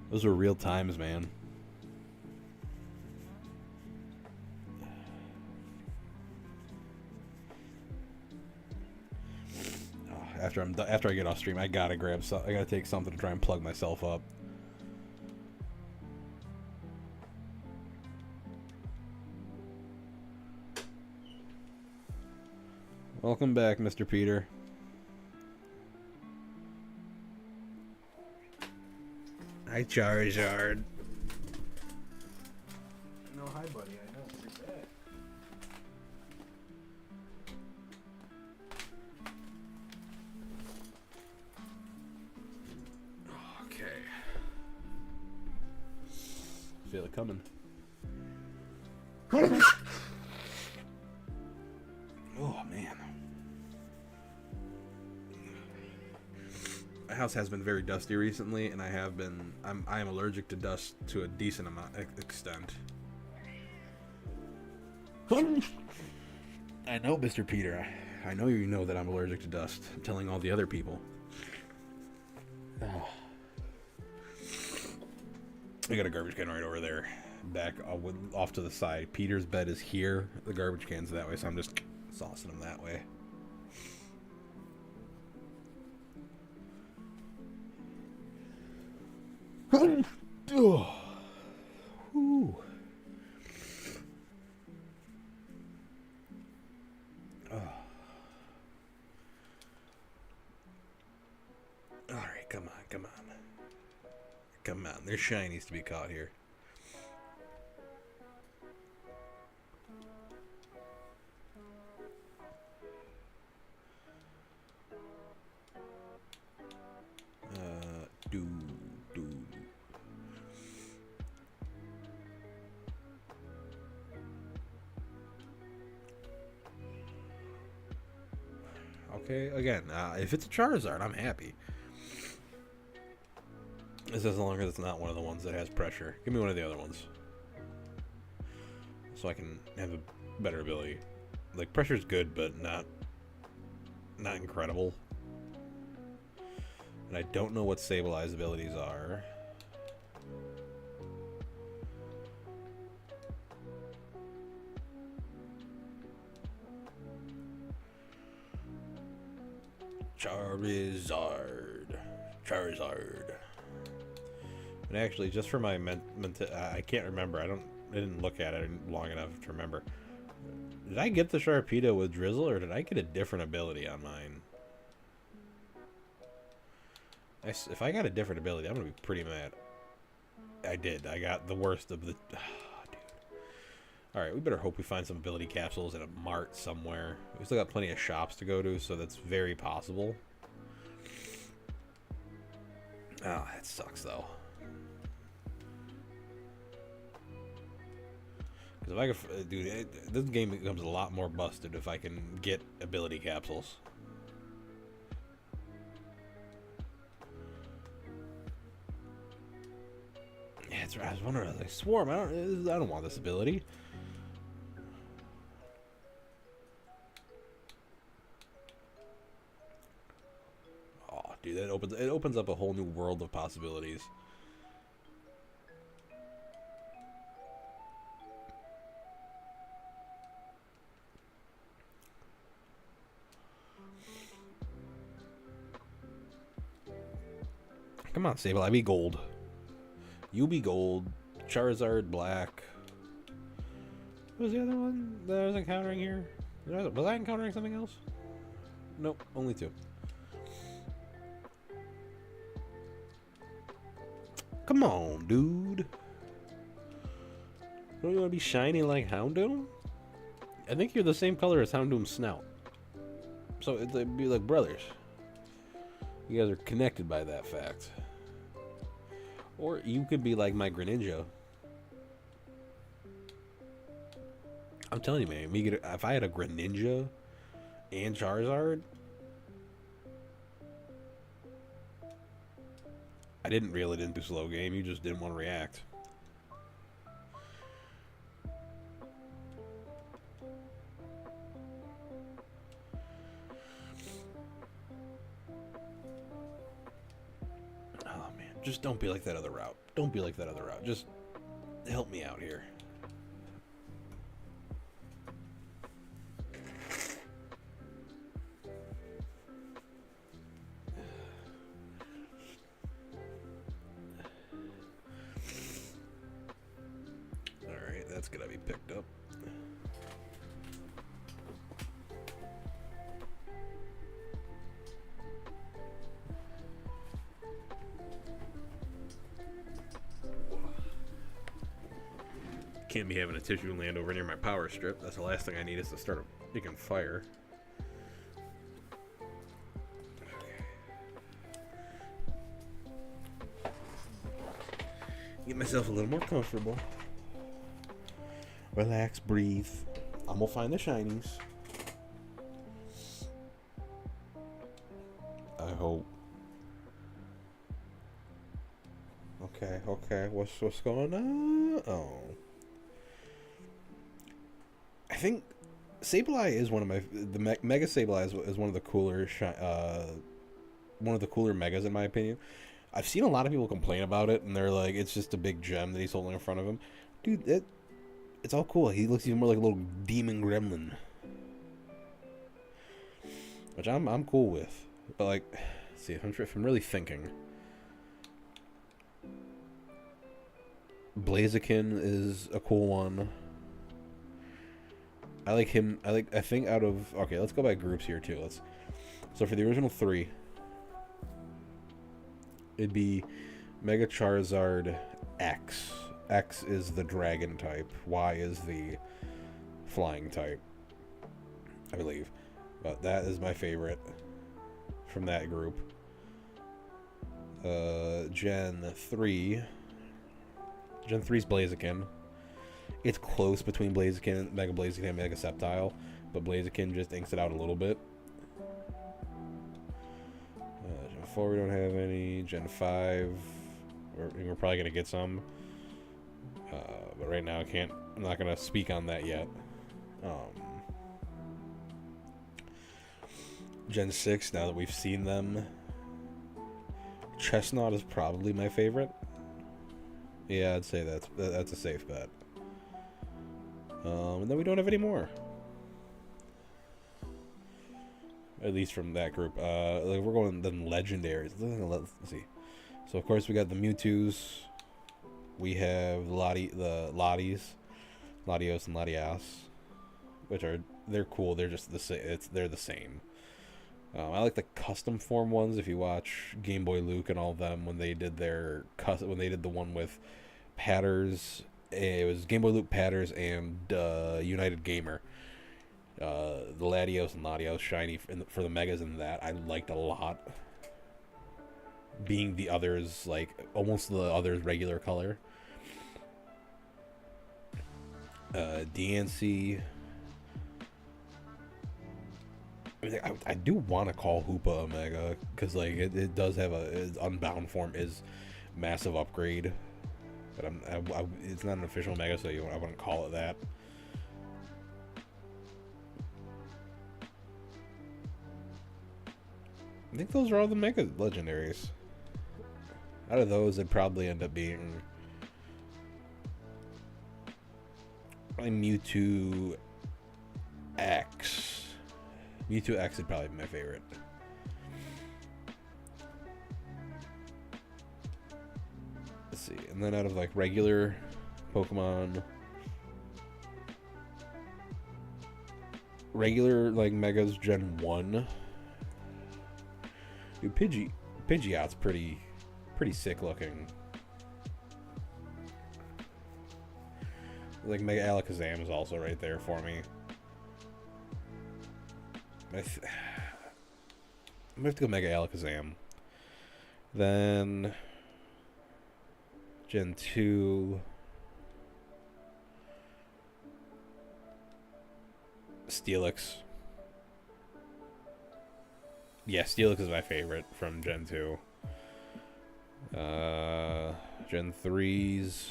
Those were real times, man. After I get off stream, I gotta take something to try and plug myself up. Welcome back, Mr. Peter. Hi, Charizard. No, hi, buddy. I know. You're back. Okay. Feel it coming. Oh, man. My house has been very dusty recently, and I am allergic to dust to a decent extent. I know, Mr. Peter. I know you know that I'm allergic to dust. I'm telling all the other people. Oh. I got a garbage can right over there. Back off to the side. Peter's bed is here. The garbage can's that way, so I'm just saucing him that way. Oh. Ooh. Oh. All right, come on. Come on, there's shinies to be caught here. Okay, again, if it's a Charizard, I'm happy. This as long as it's not one of the ones that has pressure. Give me one of the other ones. So I can have a better ability. Like, pressure's good, but not incredible. And I don't know what Sablei's abilities are. Charizard. And actually, just for my I can't remember. I didn't look at it long enough to remember. Did I get the Sharpedo with Drizzle, or did I get a different ability on mine? If I got a different ability, I'm going to be pretty mad. I did. I got the worst of the... dude. Alright, we better hope we find some ability capsules in a mart somewhere. We still got plenty of shops to go to, so that's very possible. Oh, that sucks, though. Because if I could... Dude, this game becomes a lot more busted if I can get ability capsules. Yeah, that's right. I was wondering. I was like, Swarm. I don't want this ability. Oh, dude, it opens up a whole new world of possibilities. Come on, Sable. I be gold. You be gold. Charizard black. What was the other one that I was encountering here? Was I encountering something else? Nope, only two. Come on, dude. Don't you want to be shiny like Houndoom? I think you're the same color as Houndoom's snout. So it'd be like brothers. You guys are connected by that fact. Or you could be like my Greninja. I'm telling you, man. If I had a Greninja and Charizard, I didn't reel it into slow game. You just didn't want to react. Just don't be like that other route. Don't be like that other route. Just help me out here. Alright, that's gonna be picked up. Can't be having a tissue land over near my power strip. That's the last thing I need is to start making fire. Get myself a little more comfortable. Relax, breathe. I'm gonna find the shinies. I hope. Okay. What's going on? Oh. I think Sableye is one of the Mega Sableye is one of the cooler megas in my opinion. I've seen a lot of people complain about it, and they're like, it's just a big gem that he's holding in front of him. Dude, it's all cool. He looks even more like a little demon gremlin, which I'm cool with. But like, let's see, if I'm really thinking, Blaziken is a cool one. I like him. I think out of... Okay, let's go by groups here, too. So for the original three, it'd be Mega Charizard X. X is the dragon type. Y is the flying type, I believe. But that is my favorite from that group. Gen 3. Gen 3's Blaziken. It's close between Blaziken, Mega Blaziken, and Mega Sceptile, but Blaziken just inks it out a little bit. Gen 4 we don't have any. Gen 5, we're probably going to get some. But right now I'm not going to speak on that yet. Gen 6, now that we've seen them, Chestnut is probably my favorite. Yeah, I'd say that's a safe bet. And then we don't have any more. At least from that group. We're going then legendaries. Let's see. So of course we got the Mewtwo's. We have the Latios and Latias. which they're cool. They're just they're the same. I like the custom form ones. If you watch Game Boy Luke and all of them, when they did the one with Patters, it was Game Boy Luke, Patters, and United Gamer. The Latios and Latios shiny for the Megas, and that I liked a lot. Being the others, like almost the others regular color. DNC. I do want to call Hoopa Omega because like it does have its Unbound form is massive upgrade, but it's not an official Omega, so I wouldn't call it that. I think those are all the Mega legendaries. Out of those, it'd probably end up being probably Mewtwo X. Mewtwo X would probably be my favorite. Let's see, and then out of like regular Pokemon, regular like Megas Gen 1. Dude, Pidgeot's pretty sick looking. Like Mega Alakazam is also right there for me. I'm gonna have to go Mega Alakazam. Then Gen 2. Steelix. Yeah, Steelix is my favorite from Gen 2. Gen 3s.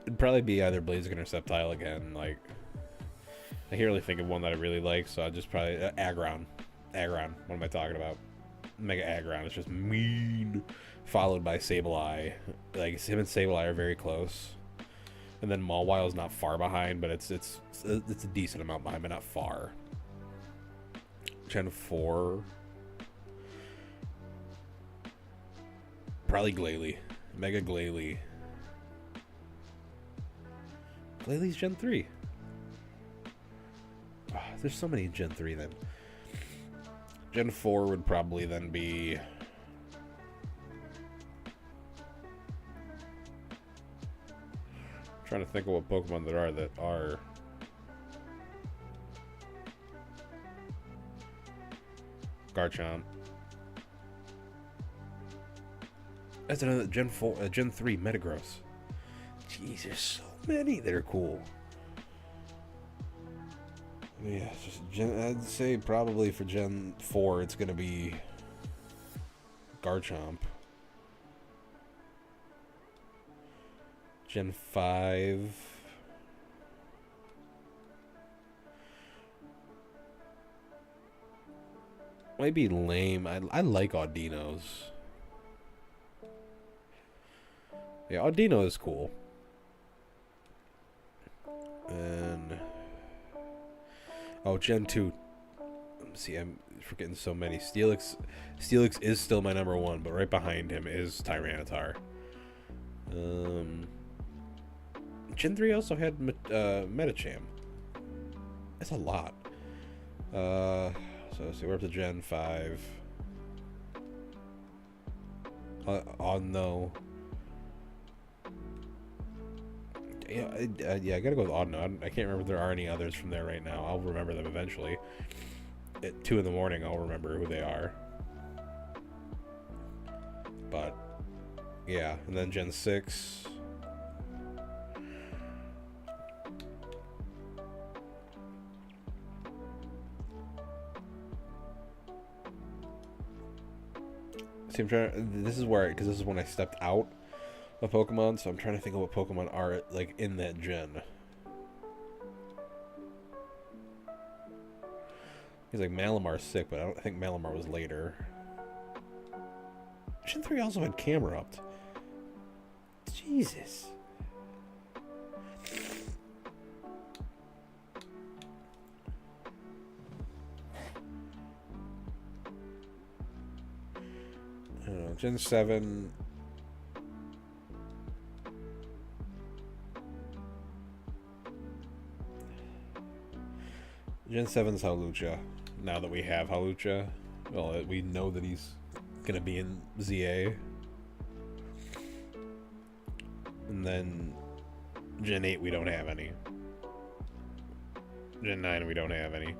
It'd probably be either Blaziken or Sceptile again. Like, I can't really think of one that I really like, so I'll just probably Aggron. Aggron. What am I talking about? Mega Aggron. It's just mean. Followed by Sableye. Like, him and Sableye are very close. And then Mawile is not far behind, but it's a decent amount behind, but not far. Gen 4. Probably Glalie. Mega Glalie. Glalie's Gen 3. Oh, there's so many in Gen 3 then. Gen 4 would probably then be... trying to think of what Pokemon there are that are... Garchomp. That's another Gen 4, Gen 3 Metagross. Jeez, there's so many that are cool. Yeah, it's just I'd say probably for Gen 4 it's gonna be Garchomp. Gen 5. Might be lame. I like Audinos. Yeah, Audino is cool. And oh, Gen 2. See, I'm forgetting so many. Steelix is still my number one, but right behind him is Tyranitar. Gen 3 also had Medicham. That's a lot. So let's see, we're up to Gen 5. Oh no. Yeah, I gotta go with Audino. I can't remember if there are any others from there right now. I'll remember them eventually. At 2 in the morning, I'll remember who they are. But, yeah. And then Gen 6. See, I'm trying. This is where, because this is when I stepped out of Pokemon, so I'm trying to think of what Pokemon are like in that gen. He's like Malamar's sick, but I don't think Malamar was later. Gen 3 also had Camerupt. Jesus. I don't know, Gen 7. Gen 7's Hawlucha. Now that we have Hawlucha, well, we know that he's gonna be in ZA. And then Gen 8 we don't have any. Gen 9 we don't have any.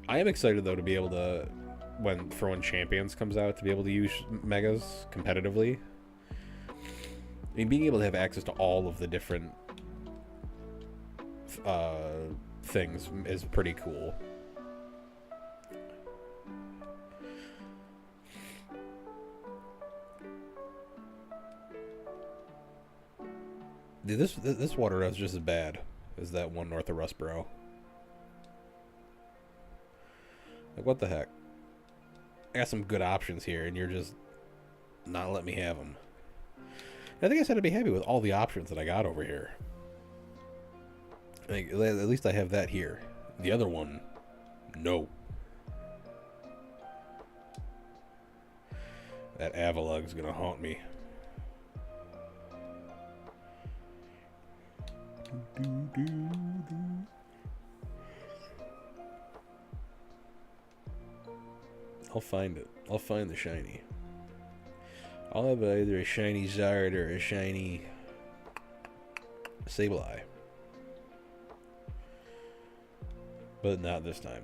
I am excited though to be able to, when Champions comes out, to be able to use Megas competitively. I mean, being able to have access to all of the different things is pretty cool. Dude, this water is just as bad as that one north of Rustboro. Like, what the heck? I got some good options here, and you're just not letting me have them. I think I said I'd be happy with all the options that I got over here. Like, at least I have that here. The other one, no. That Avalug's gonna haunt me. I'll find it. I'll find the shiny. I'll have either a shiny Zard or a shiny Sableye. But not this time.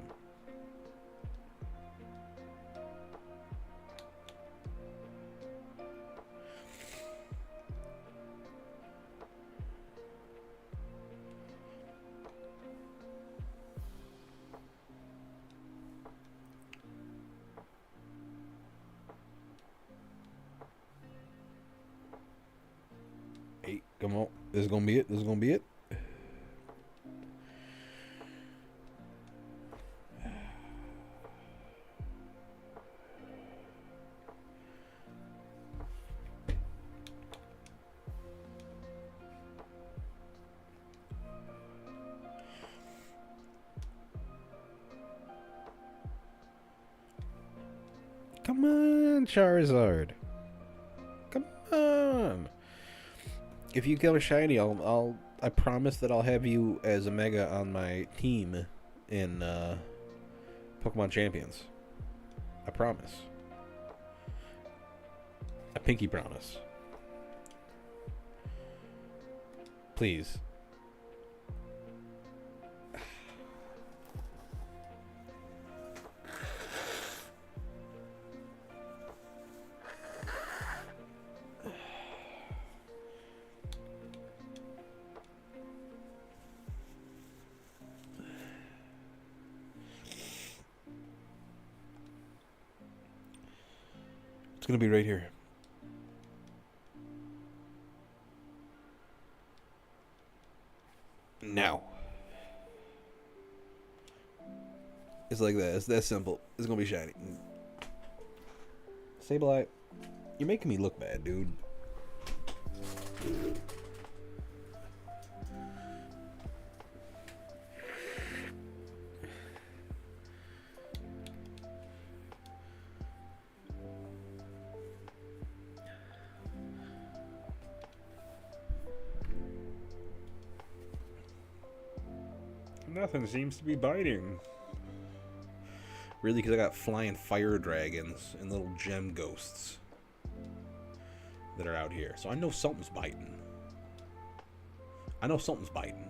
Hey, come on. This is gonna be it. This is gonna be it. Come on, Charizard. Come on. If you kill a shiny, I promise that I'll have you as a Mega on my team in Pokemon Champions. I promise. A pinky promise. Please. It's gonna be right here. Now. It's like that. It's that simple. It's gonna be shiny. Sableye, you're making me look bad, dude. Nothing seems to be biting. Really, because I got flying fire dragons and little gem ghosts that are out here. So I know something's biting. I know something's biting.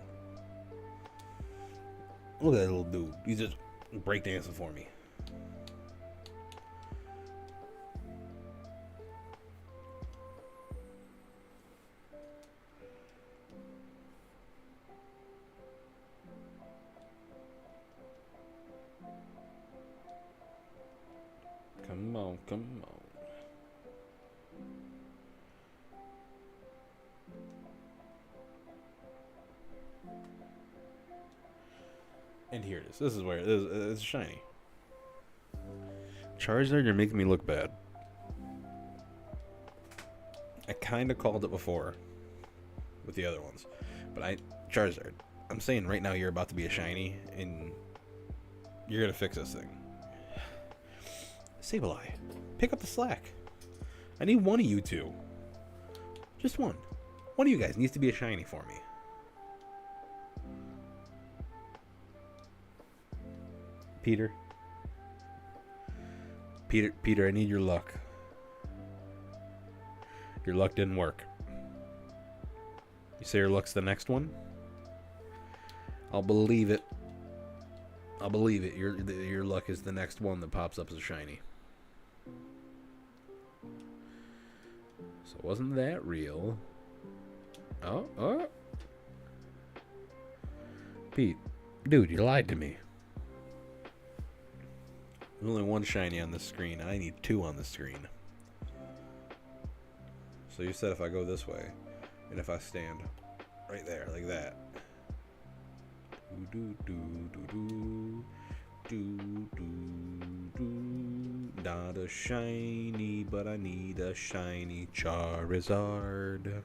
Look at that little dude. He's just breakdancing for me. Come on, come on. And here it is. This is where it is. It's shiny. Charizard, you're making me look bad. I kind of called it before with the other ones. But Charizard, I'm saying right now you're about to be a shiny and you're going to fix this thing. Sableye, pick up the slack. I need one of you two. Just one. One of you guys needs to be a shiny for me. Peter. Peter, I need your luck. Your luck didn't work. You say your luck's the next one? I'll believe it. I'll believe it. Your luck is the next one that pops up as a shiny. So wasn't that real? Oh. Pete, dude, you lied to me. There's only one shiny on the screen. I need two on the screen. So you said if I go this way, and if I stand right there, like that. Not a shiny, but I need a shiny Charizard.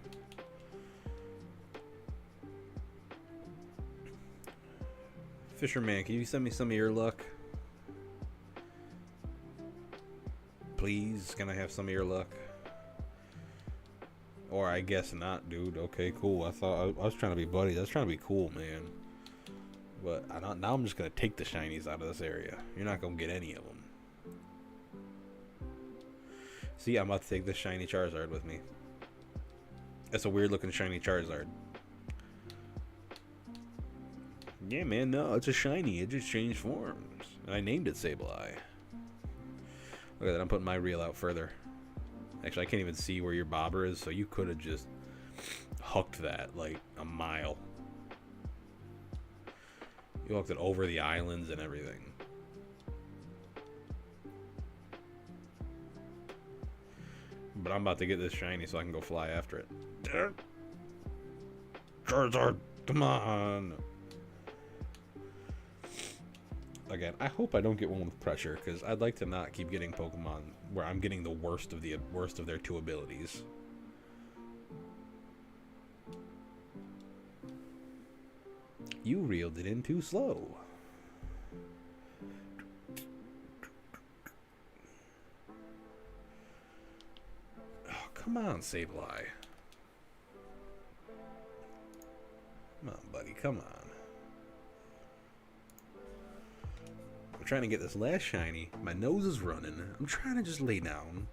Fisherman, can you send me some of your luck? Please, can I have some of your luck? Or I guess not, dude. Okay, cool. I was trying to be buddies. I was trying to be cool, man. But now I'm just gonna take the shinies out of this area. You're not gonna get any of them. See, I'm about to take this shiny Charizard with me. It's a weird looking shiny Charizard. Yeah, man, no, it's a shiny. It just changed forms. And I named it Sableye. Look at that, I'm putting my reel out further. Actually, I can't even see where your bobber is, so you could have just hooked that like a mile. You hooked it over the islands and everything. But I'm about to get this shiny so I can go fly after it. Charizard, come on. Again, I hope I don't get one with pressure, because I'd like to not keep getting Pokemon where I'm getting the worst of their two abilities. You reeled it in too slow. Oh, come on, Sableye. Come on, buddy, come on. I'm trying to get this last shiny. My nose is running. I'm trying to just lay down.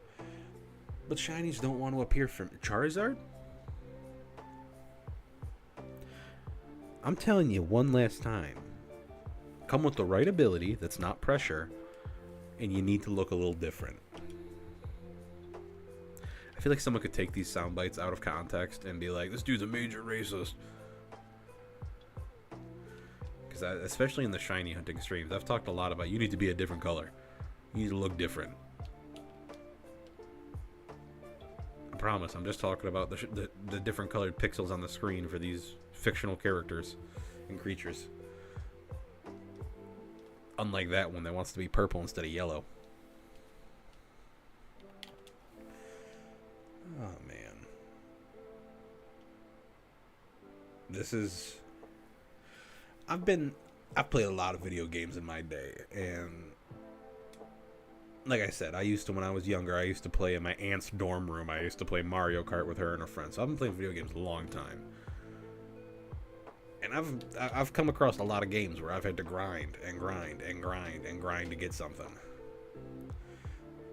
But shinies don't want to appear from Charizard? I'm telling you one last time. Come with the right ability that's not pressure, and you need to look a little different. I feel like someone could take these sound bites out of context and be like, this dude's a major racist. Because especially in the shiny hunting streams, I've talked a lot about you need to be a different color. You need to look different. I promise, I'm just talking about the different colored pixels on the screen for these fictional characters and creatures. Unlike that one that wants to be purple instead of yellow. Oh, man. This is... I've played a lot of video games in my day, and like I said, I used to, when I was younger, I used to play in my aunt's dorm room. I used to play Mario Kart with her and her friends. So I've been playing video games a long time. And I've come across a lot of games where I've had to grind to get something.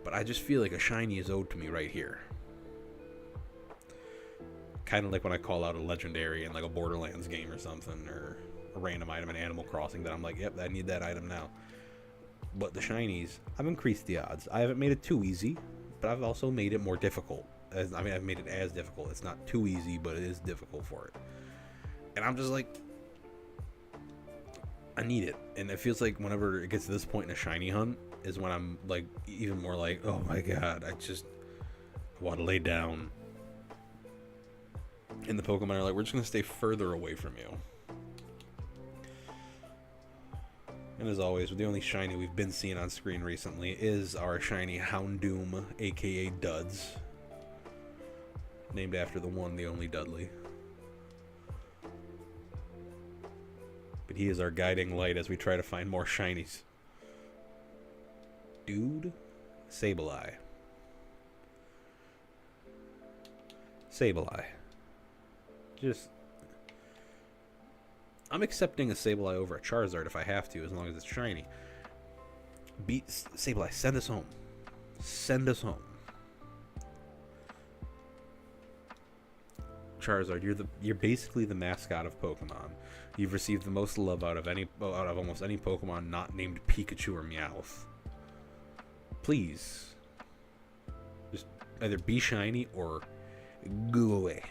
But I just feel like a shiny is owed to me right here. Kind of like when I call out a legendary in like a Borderlands game or something, or a random item in Animal Crossing that I'm like, yep, I need that item now. But the shinies, I've increased the odds. I haven't made it too easy, but I've also made it more difficult. I've made it as difficult. It's not too easy, but it is difficult for it. And I'm just like, I need it. And it feels like whenever it gets to this point in a shiny hunt is when I'm like even more like, oh my god, I want to lay down. And the Pokemon are like, we're just going to stay further away from you. And as always, the only shiny we've been seeing on screen recently is our shiny Houndoom, aka Duds. Named after the one, the only Dudley. But he is our guiding light as we try to find more shinies. Dude, Sableye. Sableye. I'm accepting a Sableye over a Charizard if I have to, as long as it's shiny. Sableye, send us home. Send us home. Charizard, you're basically the mascot of Pokemon. You've received the most love out of almost any Pokemon not named Pikachu or Meowth. Please, just either be shiny or go away.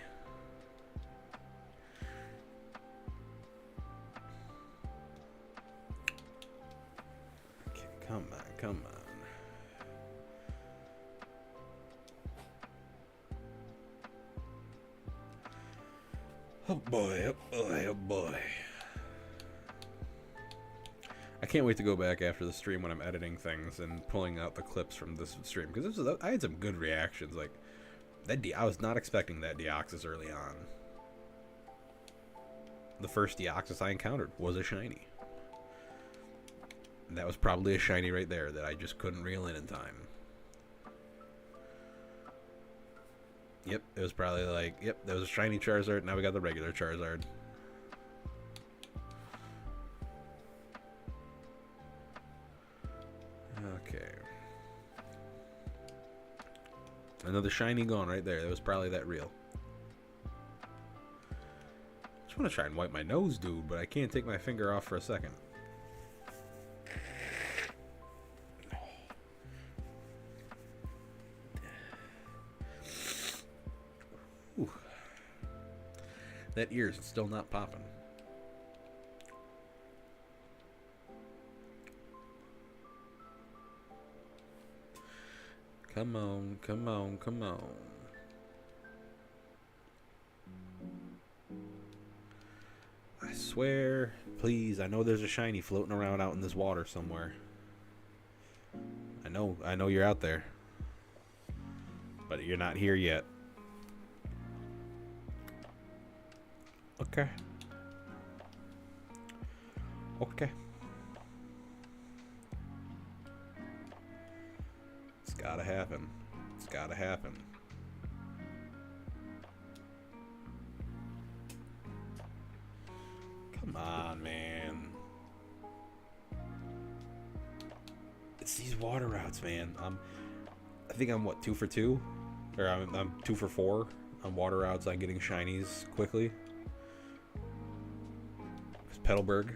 Okay, come on, come on. Oh boy, oh boy, oh boy. I can't wait to go back after the stream when I'm editing things and pulling out the clips from this stream, because I had some good reactions. Like that, I was not expecting that Deoxys early on. The first Deoxys I encountered was a shiny. And that was probably a shiny right there that I just couldn't reel in time. Yep, it was probably like, yep, there was a shiny Charizard, now we got the regular Charizard. Okay. Another shiny gone right there. That was probably that real. I just want to try and wipe my nose, dude, but I can't take my finger off for a second. Ooh. That ear's still not popping. Come on, come on, come on. I swear, please, I know there's a shiny floating around out in this water somewhere. I know you're out there. But you're not here yet. Okay. Okay. It's gotta happen. It's gotta happen. Come on, man. It's these water routes, man. I think I'm what, 2 for 2? Or I'm 2 for 4 on water routes on getting shinies quickly. Petalburg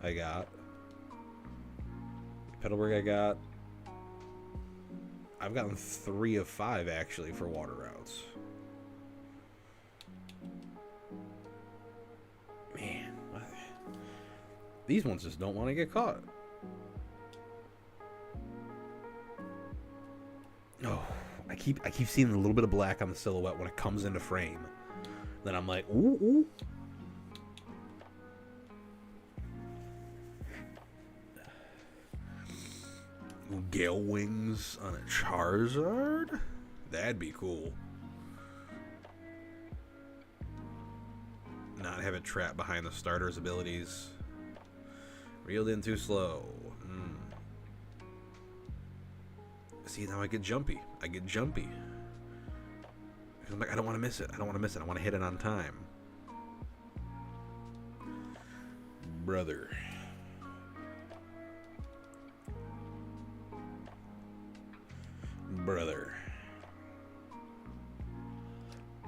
I got. I've gotten 3 of 5 actually for water routes. Man, these ones just don't want to get caught. Oh, I keep seeing a little bit of black on the silhouette when it comes into frame. Then I'm like, ooh, ooh. Gale Wings on a Charizard? That'd be cool. Not have it trapped behind the starter's abilities. Reeled in too slow. See, now I get jumpy. Because I'm like, I don't want to miss it. I want to hit it on time. Brother.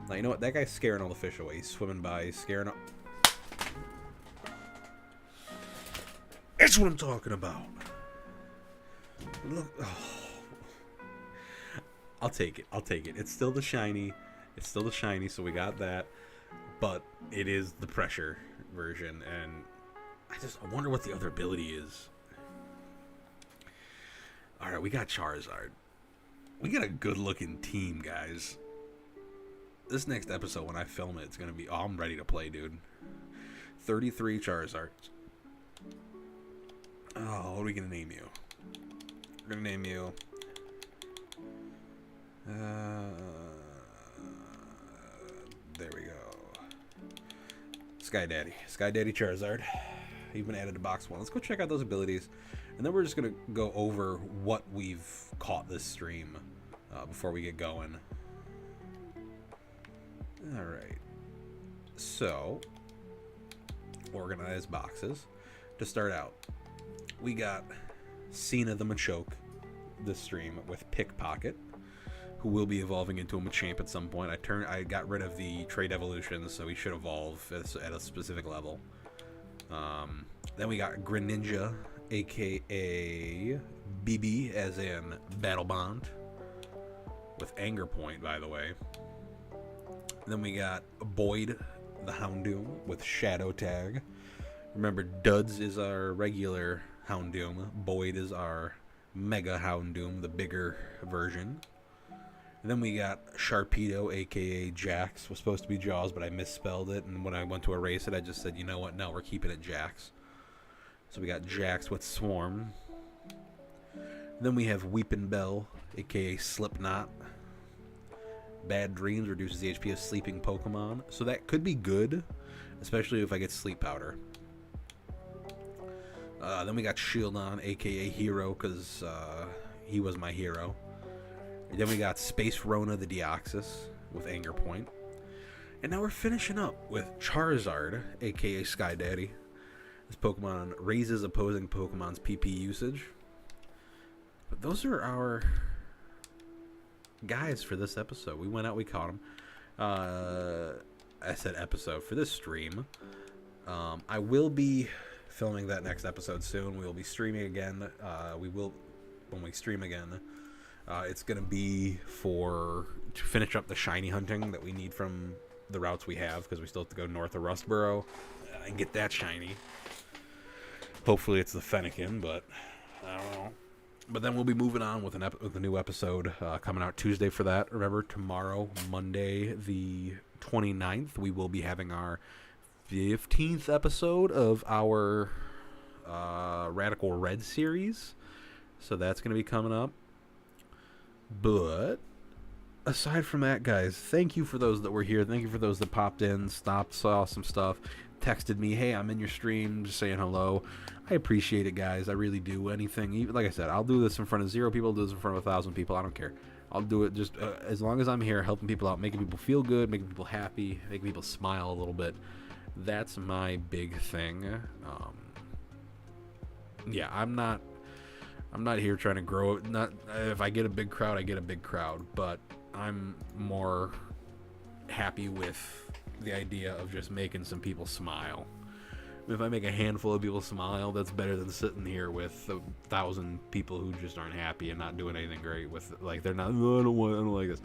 Now, you know what? That guy's scaring all the fish away. He's swimming by. He's scaring all... That's what I'm talking about. Look. Oh. I'll take it. It's still the shiny. So we got that. But it is the pressure version. And I wonder what the other ability is. Alright, we got Charizard. We got a good-looking team, guys. This next episode, when I film it, it's going to be... Oh, I'm ready to play, dude. 33 Charizards. Oh, what are we going to name you? We're going to name you... there we go. Sky Daddy Charizard. Even added to box 1. Let's go check out those abilities. And then we're just going to go over what we've caught this stream before we get going. Alright. So, organized boxes. To start out, we got Cena the Machoke this stream with Pickpocket, who will be evolving into a Machamp at some point. I got rid of the trait evolutions, so he should evolve at a specific level. Then we got Greninja, aka BB, as in Battle Bond, with Anger Point, by the way. Then we got Boyd the Houndoom with Shadow Tag. Remember, Duds is our regular Houndoom. Boyd is our Mega Houndoom, the bigger version. And then we got Sharpedo, aka Jax. Was supposed to be Jaws, but I misspelled it. And when I went to erase it, I just said, you know what? No, we're keeping it Jax. So we got Jax with Swarm. Then we have Weepin' Bell, aka Slipknot. Bad Dreams reduces the HP of sleeping Pokemon. So that could be good, especially if I get Sleep Powder. Then we got Shieldon, aka Hero, because he was my hero. And then we got Space Rona the Deoxys with Anger Point. And now we're finishing up with Charizard, aka Sky Daddy. This Pokemon raises opposing Pokemon's PP usage. But those are our guys for this episode. We went out, we caught them. I said episode for this stream. I will be filming that next episode soon. We will be streaming again. When we stream again, it's going to be to finish up the shiny hunting that we need from the routes we have, because we still have to go north of Rustboro and get that shiny. Hopefully it's the Fennekin, but I don't know. But then we'll be moving on with a new episode coming out Tuesday for that. Remember, tomorrow, Monday the 29th, we will be having our 15th episode of our Radical Red series. So that's going to be coming up. But aside from that, guys, thank you for those that were here. Thank you for those that popped in, stopped, saw some stuff, texted me, hey, I'm in your stream, just saying hello. I appreciate it, guys. I really do. Anything, even, like I said, I'll do this in front of 0 people, I'll do this in front of 1,000 people. I don't care. I'll do it just as long as I'm here helping people out, making people feel good, making people happy, making people smile a little bit. That's my big thing. Yeah, I'm not here trying to grow it. Not if I get a big crowd, I get a big crowd, but I'm more happy with the idea of just making some people smile. If I make a handful of people smile, that's better than sitting here with 1,000 people who just aren't happy and not doing anything great with, like, they're not, oh, I don't like this.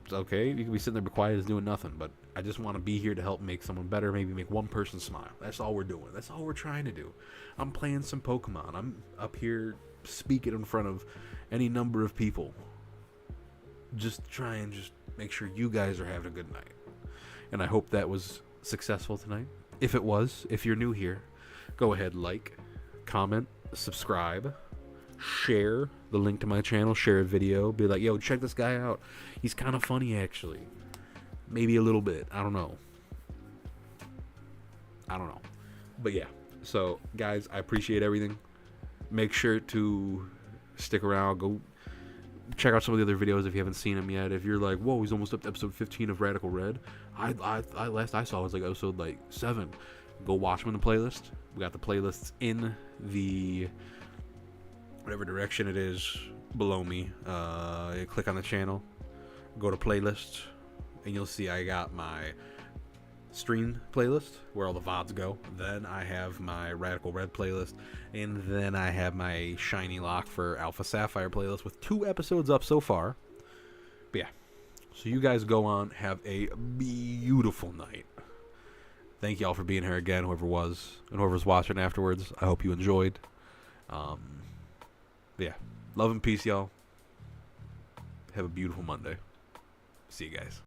It's okay, you can be sitting there be quiet as doing nothing, but I just want to be here to help make someone better, maybe make one person smile. That's all we're doing. That's all we're trying to do. I'm playing some Pokemon. I'm up here speaking in front of any number of people. Just try and just make sure you guys are having a good night. And I hope that was successful tonight. If it was, if you're new here, go ahead, like, comment, subscribe, share the link to my channel, share a video, be like, yo, check this guy out. He's kind of funny, actually. Maybe a little bit. I don't know. But yeah, so guys, I appreciate everything. Make sure to stick around. Go check out some of the other videos if you haven't seen them yet. If you're like, whoa, he's almost up to episode 15 of Radical Red. Last I saw was like episode 7. Go watch them in the playlist. We got the playlists in the whatever direction it is below me. Click on the channel, go to playlists, and you'll see I got my stream playlist where all the VODs go. Then I have my Radical Red playlist, and then I have my Shiny Lock for Alpha Sapphire playlist with 2 episodes up so far. But yeah, so you guys go on, have a beautiful night. Thank y'all for being here again, whoever was and whoever's watching afterwards. I hope you enjoyed. Yeah, love and peace, y'all. Have a beautiful Monday. See you guys.